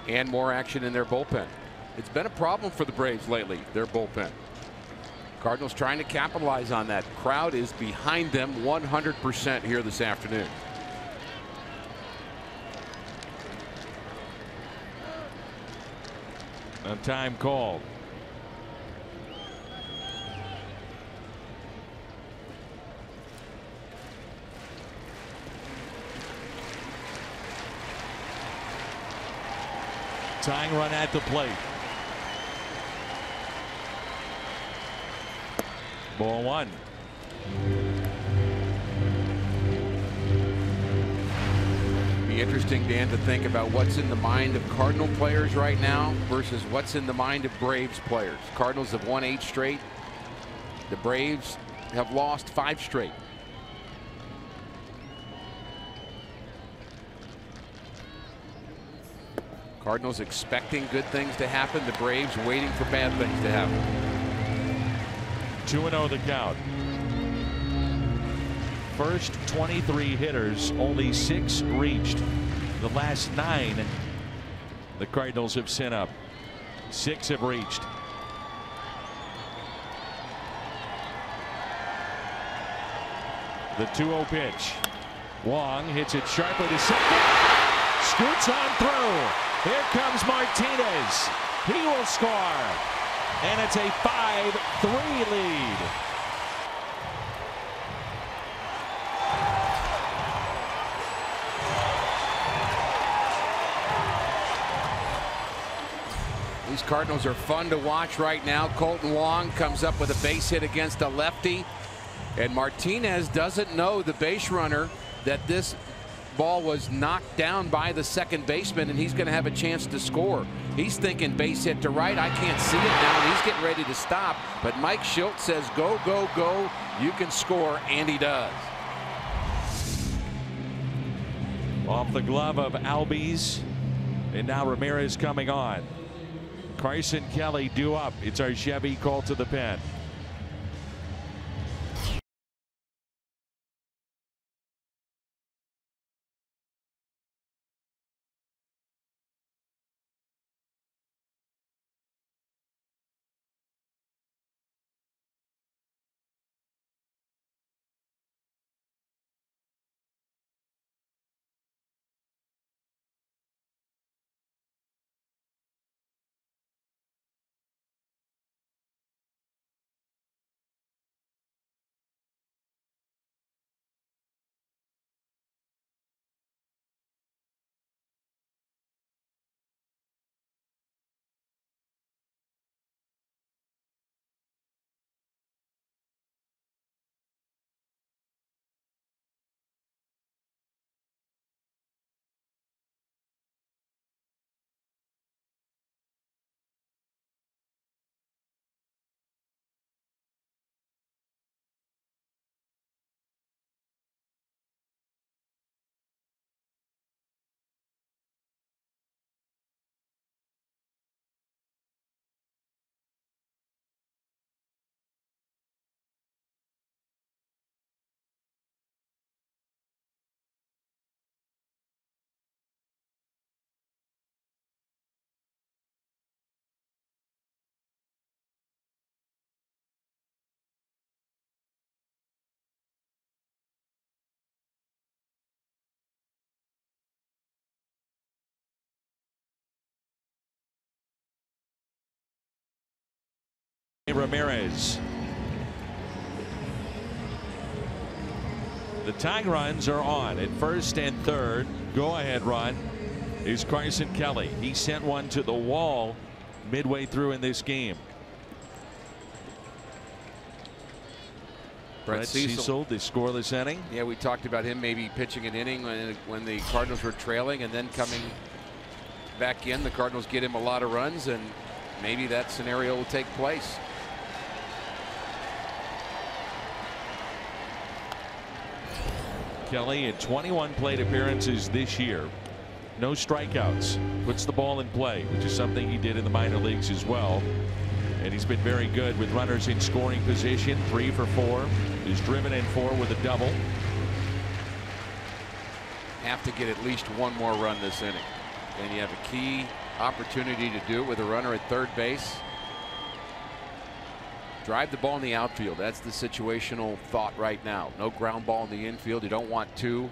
And more action in their bullpen. It's been a problem for the Braves lately, their bullpen. Cardinals trying to capitalize on that. Crowd is behind them 100% here this afternoon. A time called. Tying run at the plate. Ball one. Be interesting, Dan, to think about what's in the mind of Cardinal players right now versus what's in the mind of Braves players. Cardinals have won 8 straight. The Braves have lost 5 straight. Cardinals expecting good things to happen. The Braves waiting for bad things to happen. 2-0 the count. First 23 hitters, only 6 reached. The last 9 the Cardinals have sent up. 6 have reached. The 2-0 pitch. Wong hits it sharply to second. Scoots on through. Here comes Martinez. He will score. And it's a 5-3 lead. These Cardinals are fun to watch right now. Colton Wong comes up with a base hit against a lefty. And Martinez doesn't know, the base runner, that this ball was knocked down by the second baseman and he's going to have a chance to score. He's thinking base hit to right. I can't see it now. And he's getting ready to stop. But Mike Schultz says, go, go, go. You can score. And he does. Off the glove of Albies. And now Ramirez coming on. Carson Kelly due up. It's our Chevy call to the pen. Ramirez. The tying runs are on at first and third. Go ahead run is Carson Kelly. He sent one to the wall midway through in this game. Brett Cecil, the scoreless inning. Yeah, we talked about him maybe pitching an inning when the Cardinals were trailing and then coming back in. The Cardinals get him a lot of runs and maybe that scenario will take place. Kelly at 21 plate appearances this year. No strikeouts. Puts the ball in play, which is something he did in the minor leagues as well. And he's been very good with runners in scoring position. 3 for 4. He's driven in 4 with a double. Have to get at least one more run this inning. And you have a key opportunity to do it with a runner at third base. Drive the ball in the outfield. That's the situational thought right now. No ground ball in the infield. You don't want 2.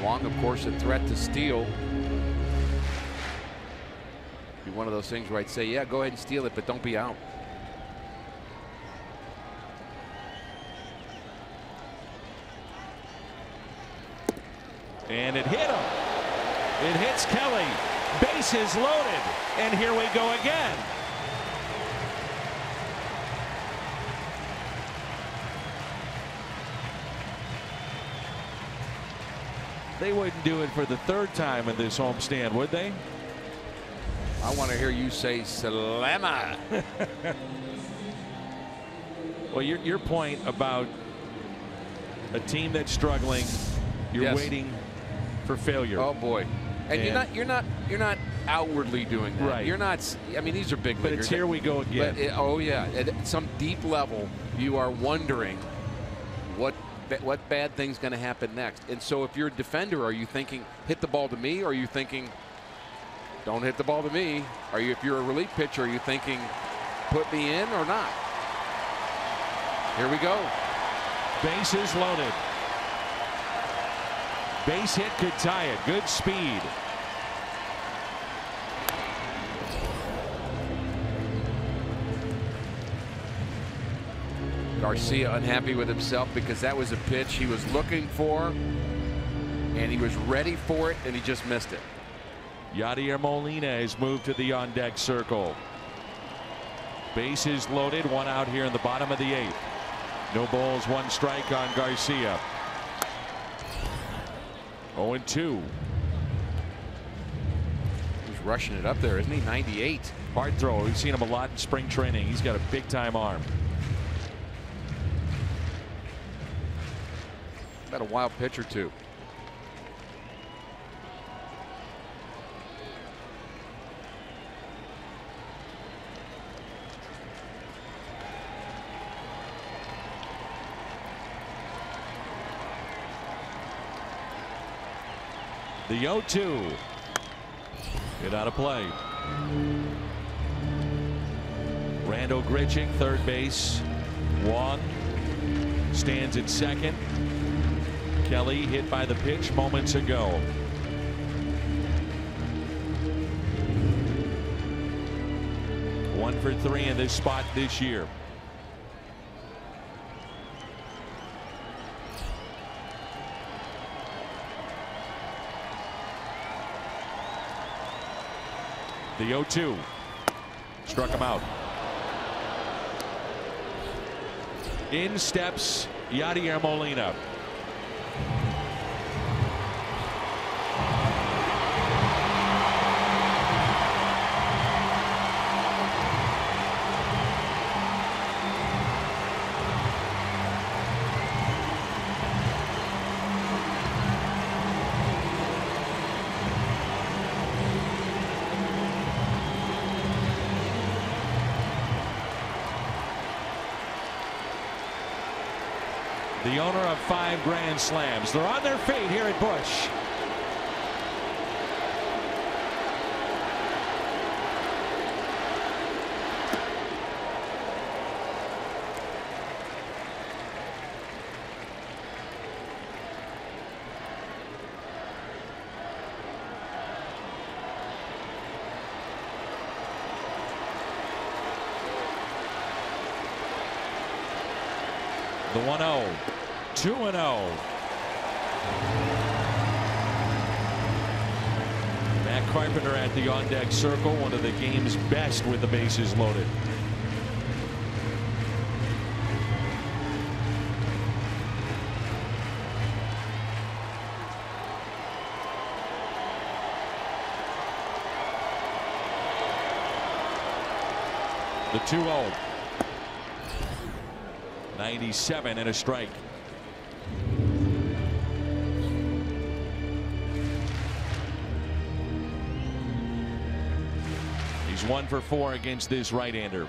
Wong, of course, a threat to steal. Be one of those things where I'd say, yeah, go ahead and steal it, but don't be out. And it hit him. It hits Kelly. Bases loaded. And here we go again. They wouldn't do it for the 3rd time in this homestand, would they? I want to hear you say slammer. Well, your point about a team that's struggling, you're Yes. waiting for failure. Oh boy. And you're not outwardly doing that. Right. You're not. I mean, these are big But leaguers. it's here we go again. But oh yeah, at some deep level, you are wondering what bad thing's going to happen next. And so, if you're a defender, are you thinking hit the ball to me, or are you thinking don't hit the ball to me? Are you, if you're a relief pitcher, are you thinking put me in or not? Here we go. Bases loaded. Base hit could tie it. Good speed. Garcia unhappy with himself because that was a pitch he was looking for, and he was ready for it, and he just missed it. Yadier Molina has moved to the on-deck circle. Bases loaded, one out here in the bottom of the 8th. No balls, one strike on Garcia. 0-2. He's rushing it up there, isn't he? 98. Hard throw. We've seen him a lot in spring training. He's got a big-time arm. Got a wild pitch or two. The 0-2. Get out of play. Randall Grichuk, third base. Wong stands at second. Kelly hit by the pitch moments ago. One for 3 in this spot this year. The 0-2. Struck him out. In steps Yadier Molina. The owner of 5 Grand Slams. They're on their feet here at Busch. The 1-0. 2-0. Matt Carpenter at the on-deck circle, one of the game's best with the bases loaded. The 2-0. 97 and a strike. He's 1 for 4 against this right-hander.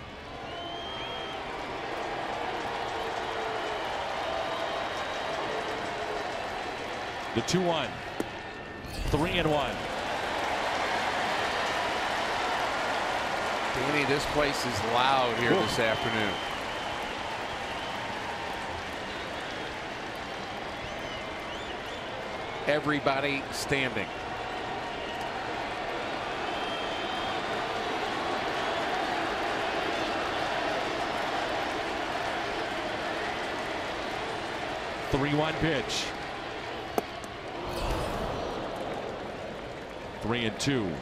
The 2-1. 3-1. Danny, this place is loud here this afternoon. Everybody standing. The 3-1 pitch. 3-2.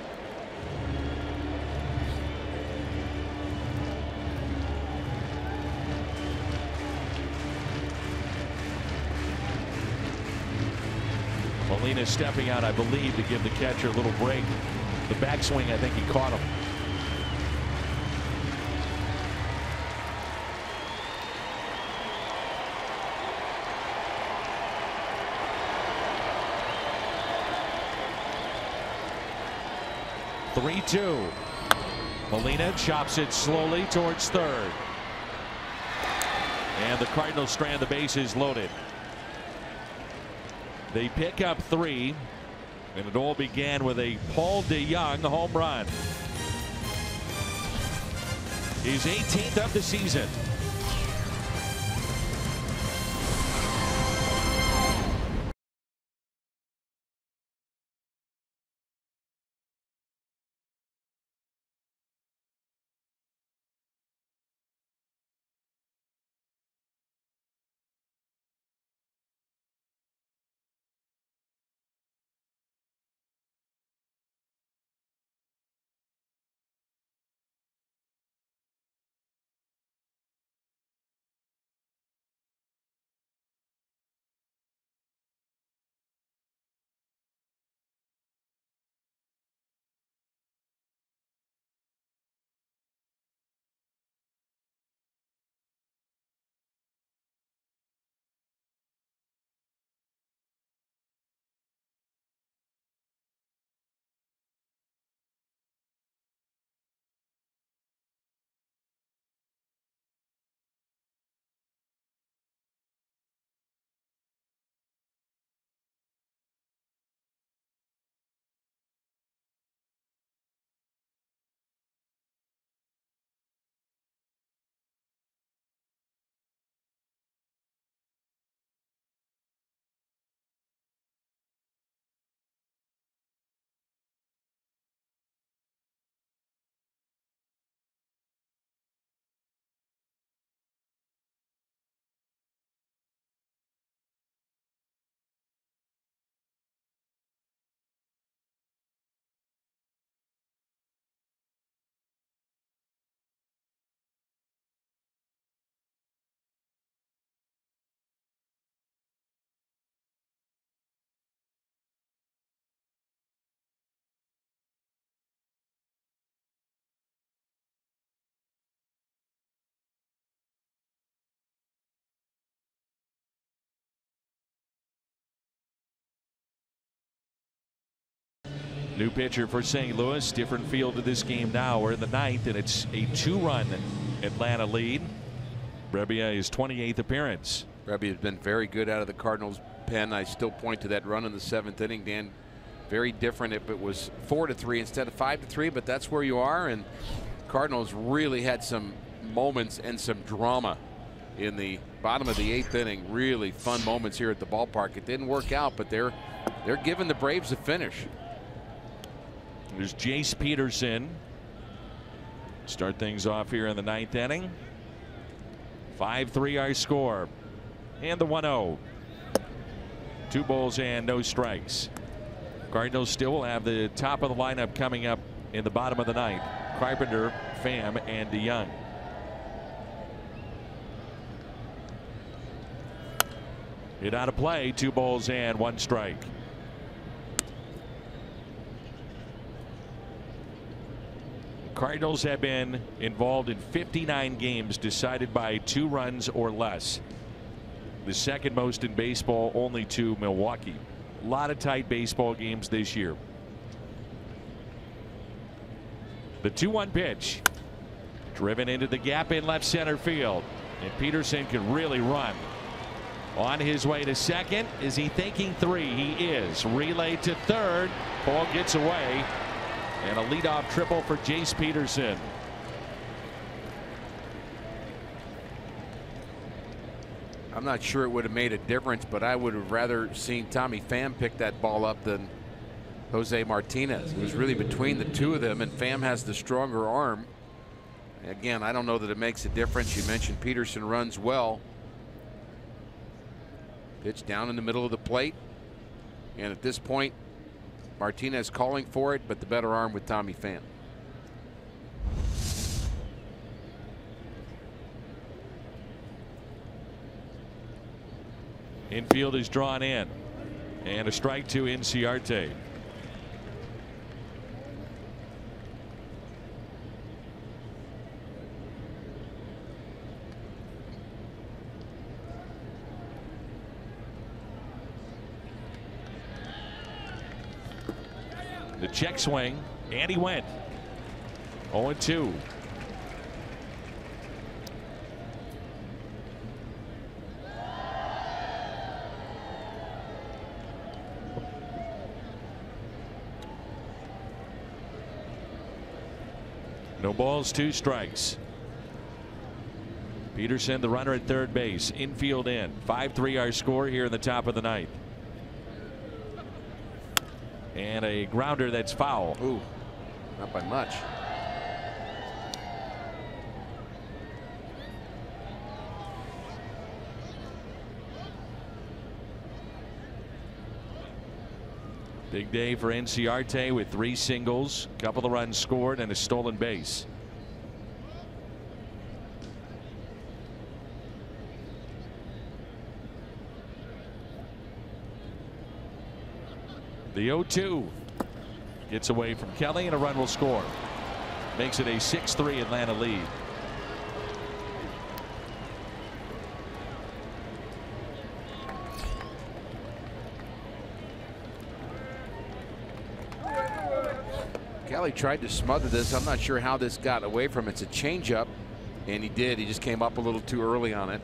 Molina stepping out, I believe, to give the catcher a little break. The backswing, I think he caught him. The 3-2. Molina chops it slowly towards third. And the Cardinals strand the bases loaded. They pick up 3, and it all began with a Paul DeJong home run. His 18th of the season. New pitcher for St. Louis. Different feel to this game now. We're in the ninth, and it's a 2-run Atlanta lead. Brebbia, his 28th appearance. Brebbia has been very good out of the Cardinals pen. I still point to that run in the 7th inning, Dan. Very different if it was 4-3 instead of 5-3, but that's where you are. And Cardinals really had some moments and some drama in the bottom of the 8th inning. Really fun moments here at the ballpark. It didn't work out, but they're giving the Braves a finish. There's Jace Peterson. Start things off here in the 9th inning. 5-3 our score. And the 1-0. 2 balls and no strikes. Cardinals still will have the top of the lineup coming up in the bottom of the 9th. Carpenter, Pham, and DeYoung. Hit out of play. 2 balls and 1 strike. Cardinals have been involved in 59 games decided by 2 runs or less. The second most in baseball, only to Milwaukee. A lot of tight baseball games this year. The 2-1 pitch. Driven into the gap in left center field. And Peterson can really run. On his way to second. Is he thinking 3? He is. Relay to third. Ball gets away. And a leadoff triple for Jace Peterson. I'm not sure it would have made a difference, but I would have rather seen Tommy Pham pick that ball up than Jose Martinez. It was really between the two of them, and Pham has the stronger arm. Again, I don't know that it makes a difference. You mentioned Peterson runs well. Pitch down in the middle of the plate, and at this point Martinez calling for it, but the better arm with Tommy Pham. Infield is drawn in, and a strike to Inciarte. The check swing, and he went. 0-2. No balls, 2 strikes. Peterson, the runner at third base. Infield in. 5-3 our score here in the top of the 9th. And a grounder that's foul. Ooh, not by much. Big day for Inciarte with 3 singles, a couple of runs scored, and a stolen base. The 0-2 gets away from Kelly, and a run will score. Makes it a 6-3 Atlanta lead. Kelly tried to smother this. I'm not sure how this got away from him. It's a changeup, and he did. He just came up a little too early on it,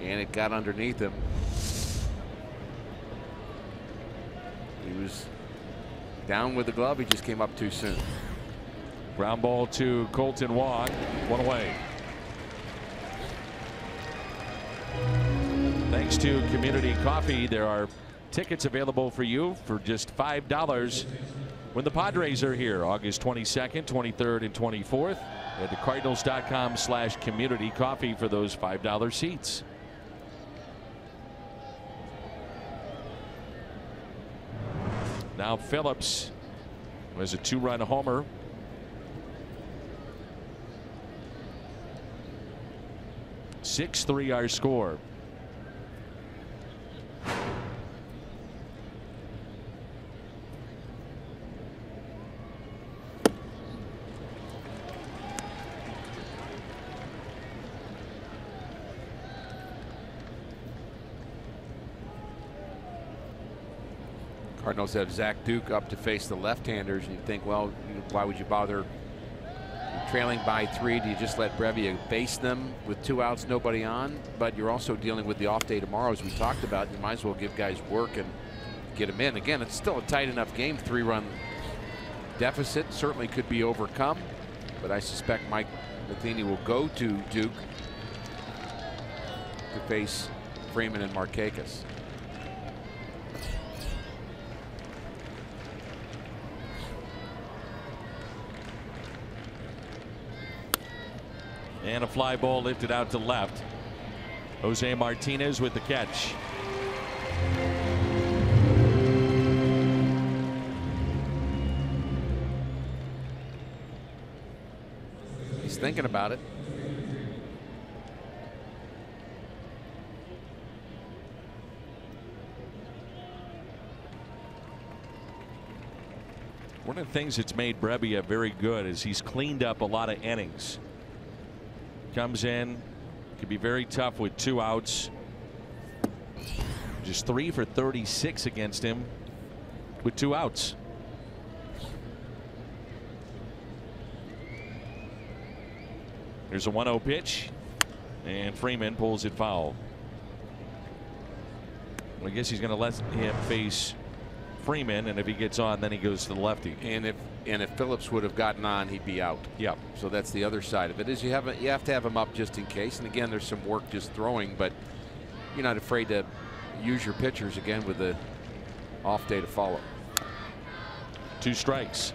and it got underneath him. He was down with the glove. He just came up too soon. Ground ball to Colton Wong. 1 away. Thanks to Community Coffee, there are tickets available for you for just $5 when the Padres are here August 22nd, 23rd, and 24th. Head to Cardinals.com/community coffee for those $5 seats. Now Phillips was a 2-run homer. .6-3 our score. Cardinals have Zach Duke up to face the left-handers, and you think, well, why would you bother? You're trailing by 3. Do you just let Brevia base them with 2 outs, nobody on? But you're also dealing with the off day tomorrow, as we talked about. You might as well give guys work and get them in. Again, it's still a tight enough game. 3-run deficit certainly could be overcome, but I suspect Mike Matheny will go to Duke to face Freeman and Markakis. And a fly ball lifted out to left. Jose Martinez with the catch. He's thinking about it. One of the things that's made Brevia very good is he's cleaned up a lot of innings. Comes in, can be very tough with 2 outs. Just 3 for 36 against him with 2 outs. There's a 1-0 pitch, and Freeman pulls it foul. Well, I guess he's going to let him face Freeman, and if he gets on, then he goes to the lefty. And if Phillips would have gotten on, he'd be out. Yeah. So that's the other side of it. Is you have to have him up just in case. And again, there's some work just throwing, but you're not afraid to use your pitchers again with the off day to follow. 2 strikes.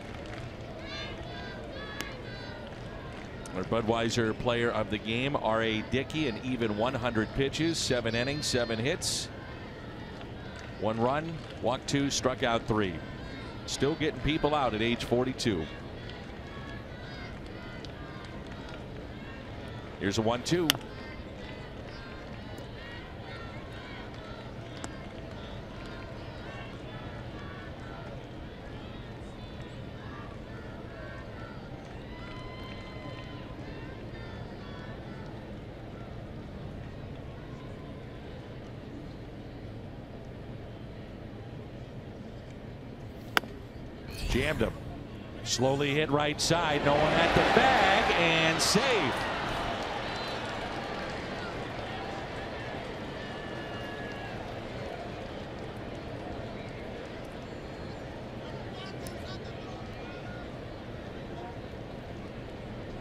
Our Budweiser player of the game, R.A. Dickey, an even 100 pitches, 7 innings, 7 hits. 1 run, walked 2, struck out 3. Still getting people out at age 42. Here's a 1-2. Jammed him. Slowly hit right side. No one at the bag, and save.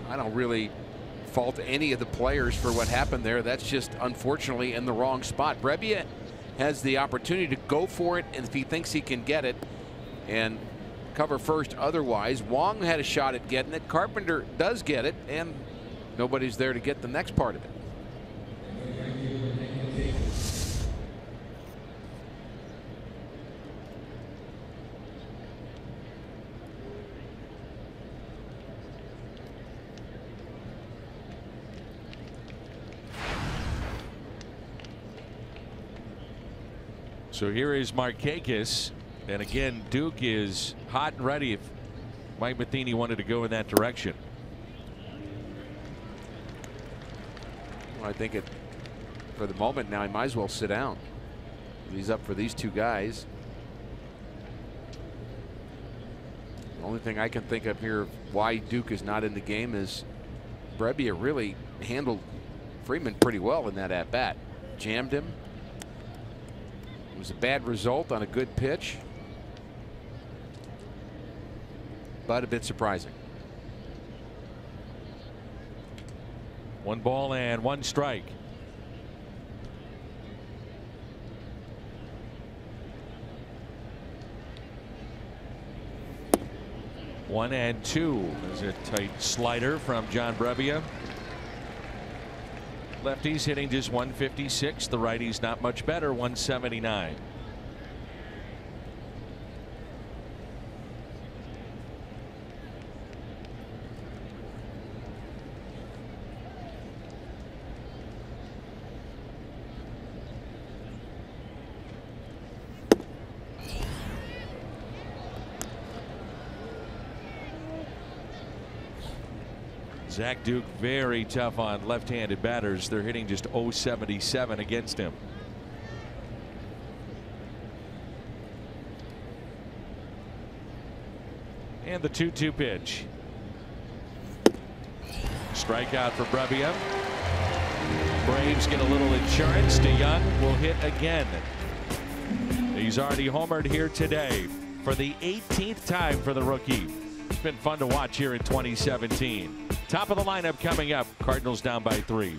I don't really fault any of the players for what happened there. That's just unfortunately in the wrong spot. Brevia has the opportunity to go for it, and if he thinks he can get it and cover first otherwise. Wong had a shot at getting it. Carpenter does get it, and nobody's there to get the next part of it. So here is Markakis. And again, Duke is hot and ready if Mike Matheny wanted to go in that direction. Well, I think for the moment now, he might as well sit down. He's up for these 2 guys. The only thing I can think of here why Duke is not in the game is Brevia really handled Freeman pretty well in that at bat. Jammed him. It was a bad result on a good pitch, but a bit surprising. 1 ball and 1 strike. One and 2. There's a tight slider from John Brevia. Lefties hitting just 156. The righties not much better, 179. Zach Duke very tough on left-handed batters. They're hitting just .077 against him. And the 2-2 pitch. Strikeout for Brebbia. Braves get a little insurance. DeYoung will hit again. He's already homered here today for the 18th time for the rookie. It's been fun to watch here in 2017. Top of the lineup coming up. Cardinals down by 3.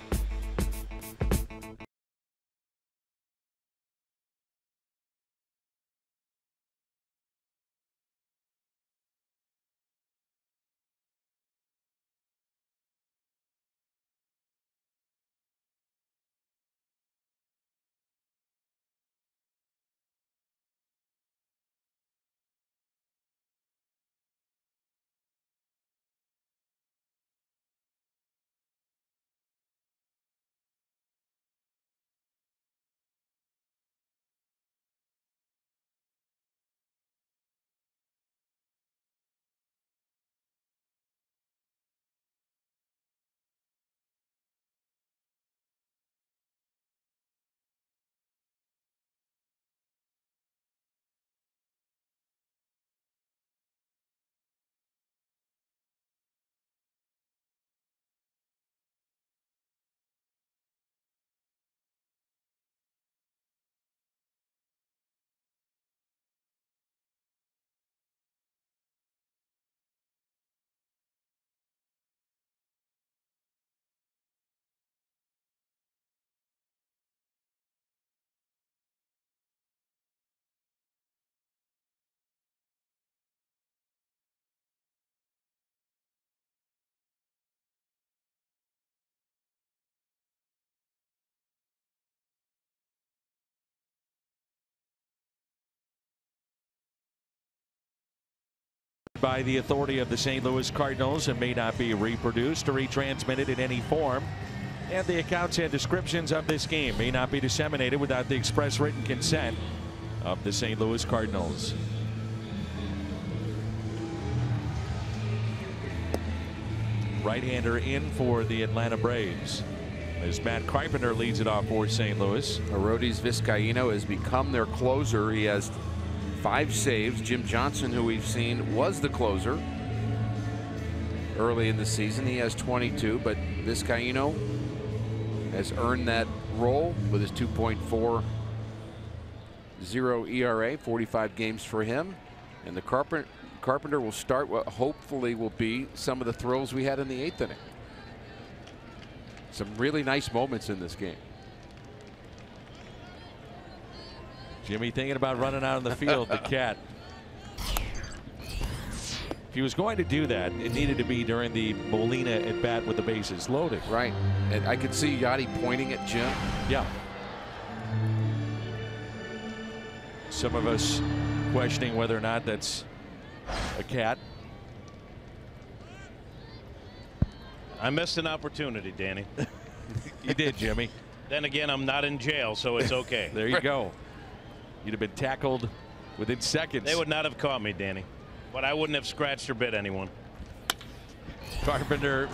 By the authority of the St. Louis Cardinals and may not be reproduced or retransmitted in any form. And the accounts and descriptions of this game may not be disseminated without the express written consent of the St. Louis Cardinals. Right-hander in for the Atlanta Braves as Matt Carpenter leads it off for St. Louis. Arodys Vizcaíno has become their closer. He has 5 saves. Jim Johnson, who we've seen was the closer early in the season, he has 22, but Vizcaíno has earned that role with his 2.40 ERA, 45 games for him. And the Carpenter will start what hopefully will be some of the thrills we had in the 8th inning. Some really nice moments in this game. Jimmy thinking about running out on the field. The cat. If he was going to do that, it needed to be during the Molina at bat with the bases loaded. Right. And I could see Yachty pointing at Jim. Yeah. Some of us questioning whether or not that's a cat. I missed an opportunity, Danny. You did, Jimmy. Then again, I'm not in jail, so it's okay. There you go. You'd have been tackled within seconds. They would not have caught me, Danny. But I wouldn't have scratched or bit anyone. Carpenter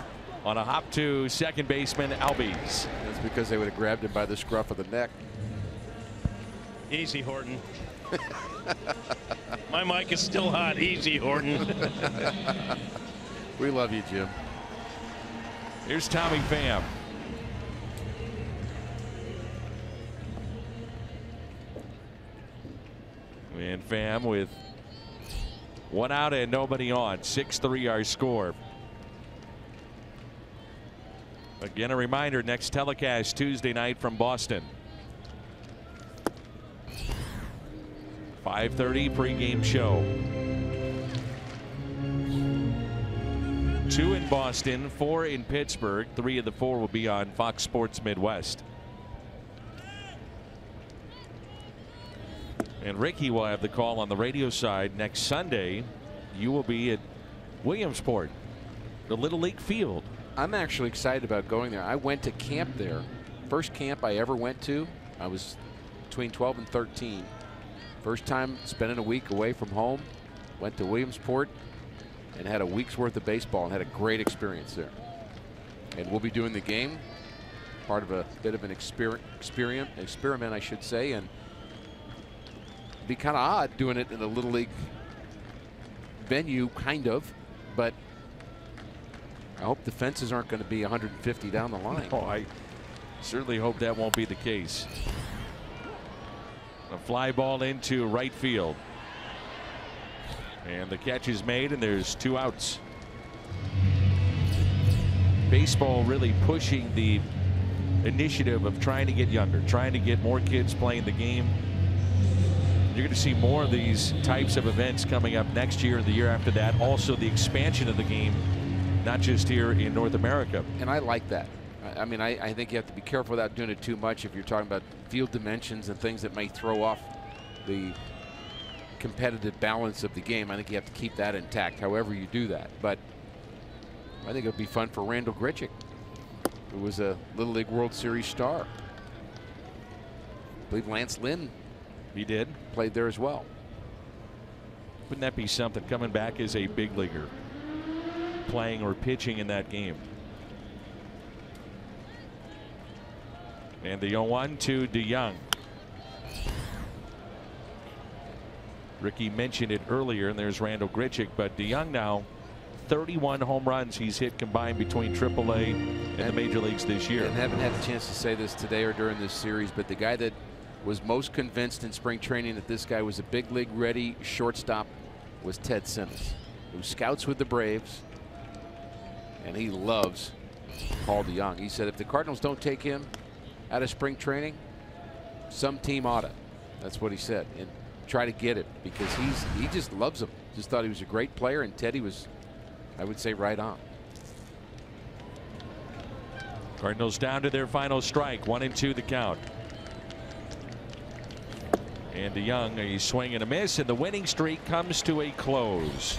on a hop to second baseman Albies. That's because they would have grabbed him by the scruff of the neck. Easy, Horton. My mic is still hot. Easy, Horton. We love you, Jim. Here's Tommy Pham. And Pham with 1 out and nobody on. 6-3 our score. Again, a reminder, next telecast Tuesday night from Boston. 5:30 pregame show. 2 in Boston, 4 in Pittsburgh. 3 of the 4 will be on Fox Sports Midwest. And Ricky will have the call on the radio side next Sunday. You will be at Williamsport, the Little League field. I'm actually excited about going there. I went to camp there. First camp I ever went to. I was between 12 and 13. First time spending a week away from home. Went to Williamsport and had a week's worth of baseball and had a great experience there. And we'll be doing the game. Part of a bit of an experiment, I should say. And it'd be kind of odd doing it in a Little League venue, kind of, but I hope the fences aren't going to be 150 down the line. Oh, I certainly hope that won't be the case. A fly ball into right field. And the catch is made, and there's 2 outs. Baseball really pushing the initiative of trying to get younger, trying to get more kids playing the game. You're going to see more of these types of events coming up next year and the year after that. Also, the expansion of the game, not just here in North America. And I like that. I mean, I think you have to be careful without doing it too much if you're talking about field dimensions and things that may throw off the competitive balance of the game. I think you have to keep that intact however you do that. But I think it would be fun for Randall Grichuk, who was a Little League World Series star. I believe Lance Lynn played there as well. Wouldn't that be something, coming back as a big leaguer, playing or pitching in that game? And the 0-1 to DeYoung. Ricky mentioned it earlier, and there's Randall Grichuk, but DeYoung now 31 home runs he's hit combined between AAA and the major leagues this year. And haven't had a chance to say this today or during this series, but the guy that was most convinced in spring training that this guy was a big league ready shortstop was Ted Simmons, who scouts with the Braves, and he loves Paul DeYoung. He said if the Cardinals don't take him out of spring training, some team oughta. That's what he said, and try to get it, because he just loves him. Just thought he was a great player, and Teddy was, I would say, right on. Cardinals down to their final strike, 1-2 the count. And DeYoung, a swing and a miss, and the winning streak comes to a close,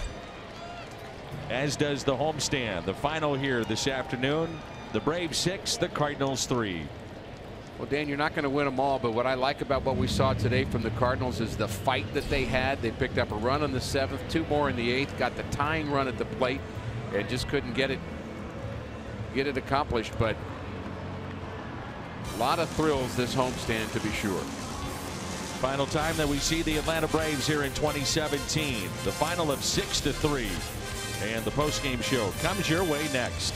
as does the homestand. The final here this afternoon, the Braves 6, the Cardinals 3. Well, Dan, you're not going to win them all, but what I like about what we saw today from the Cardinals is the fight that they had. They picked up a run in the 7th, 2 more in the 8th, got the tying run at the plate, and just couldn't get it accomplished. But a lot of thrills this homestand, to be sure. Final time that we see the Atlanta Braves here in 2017. The final of 6-3. And the postgame show comes your way next.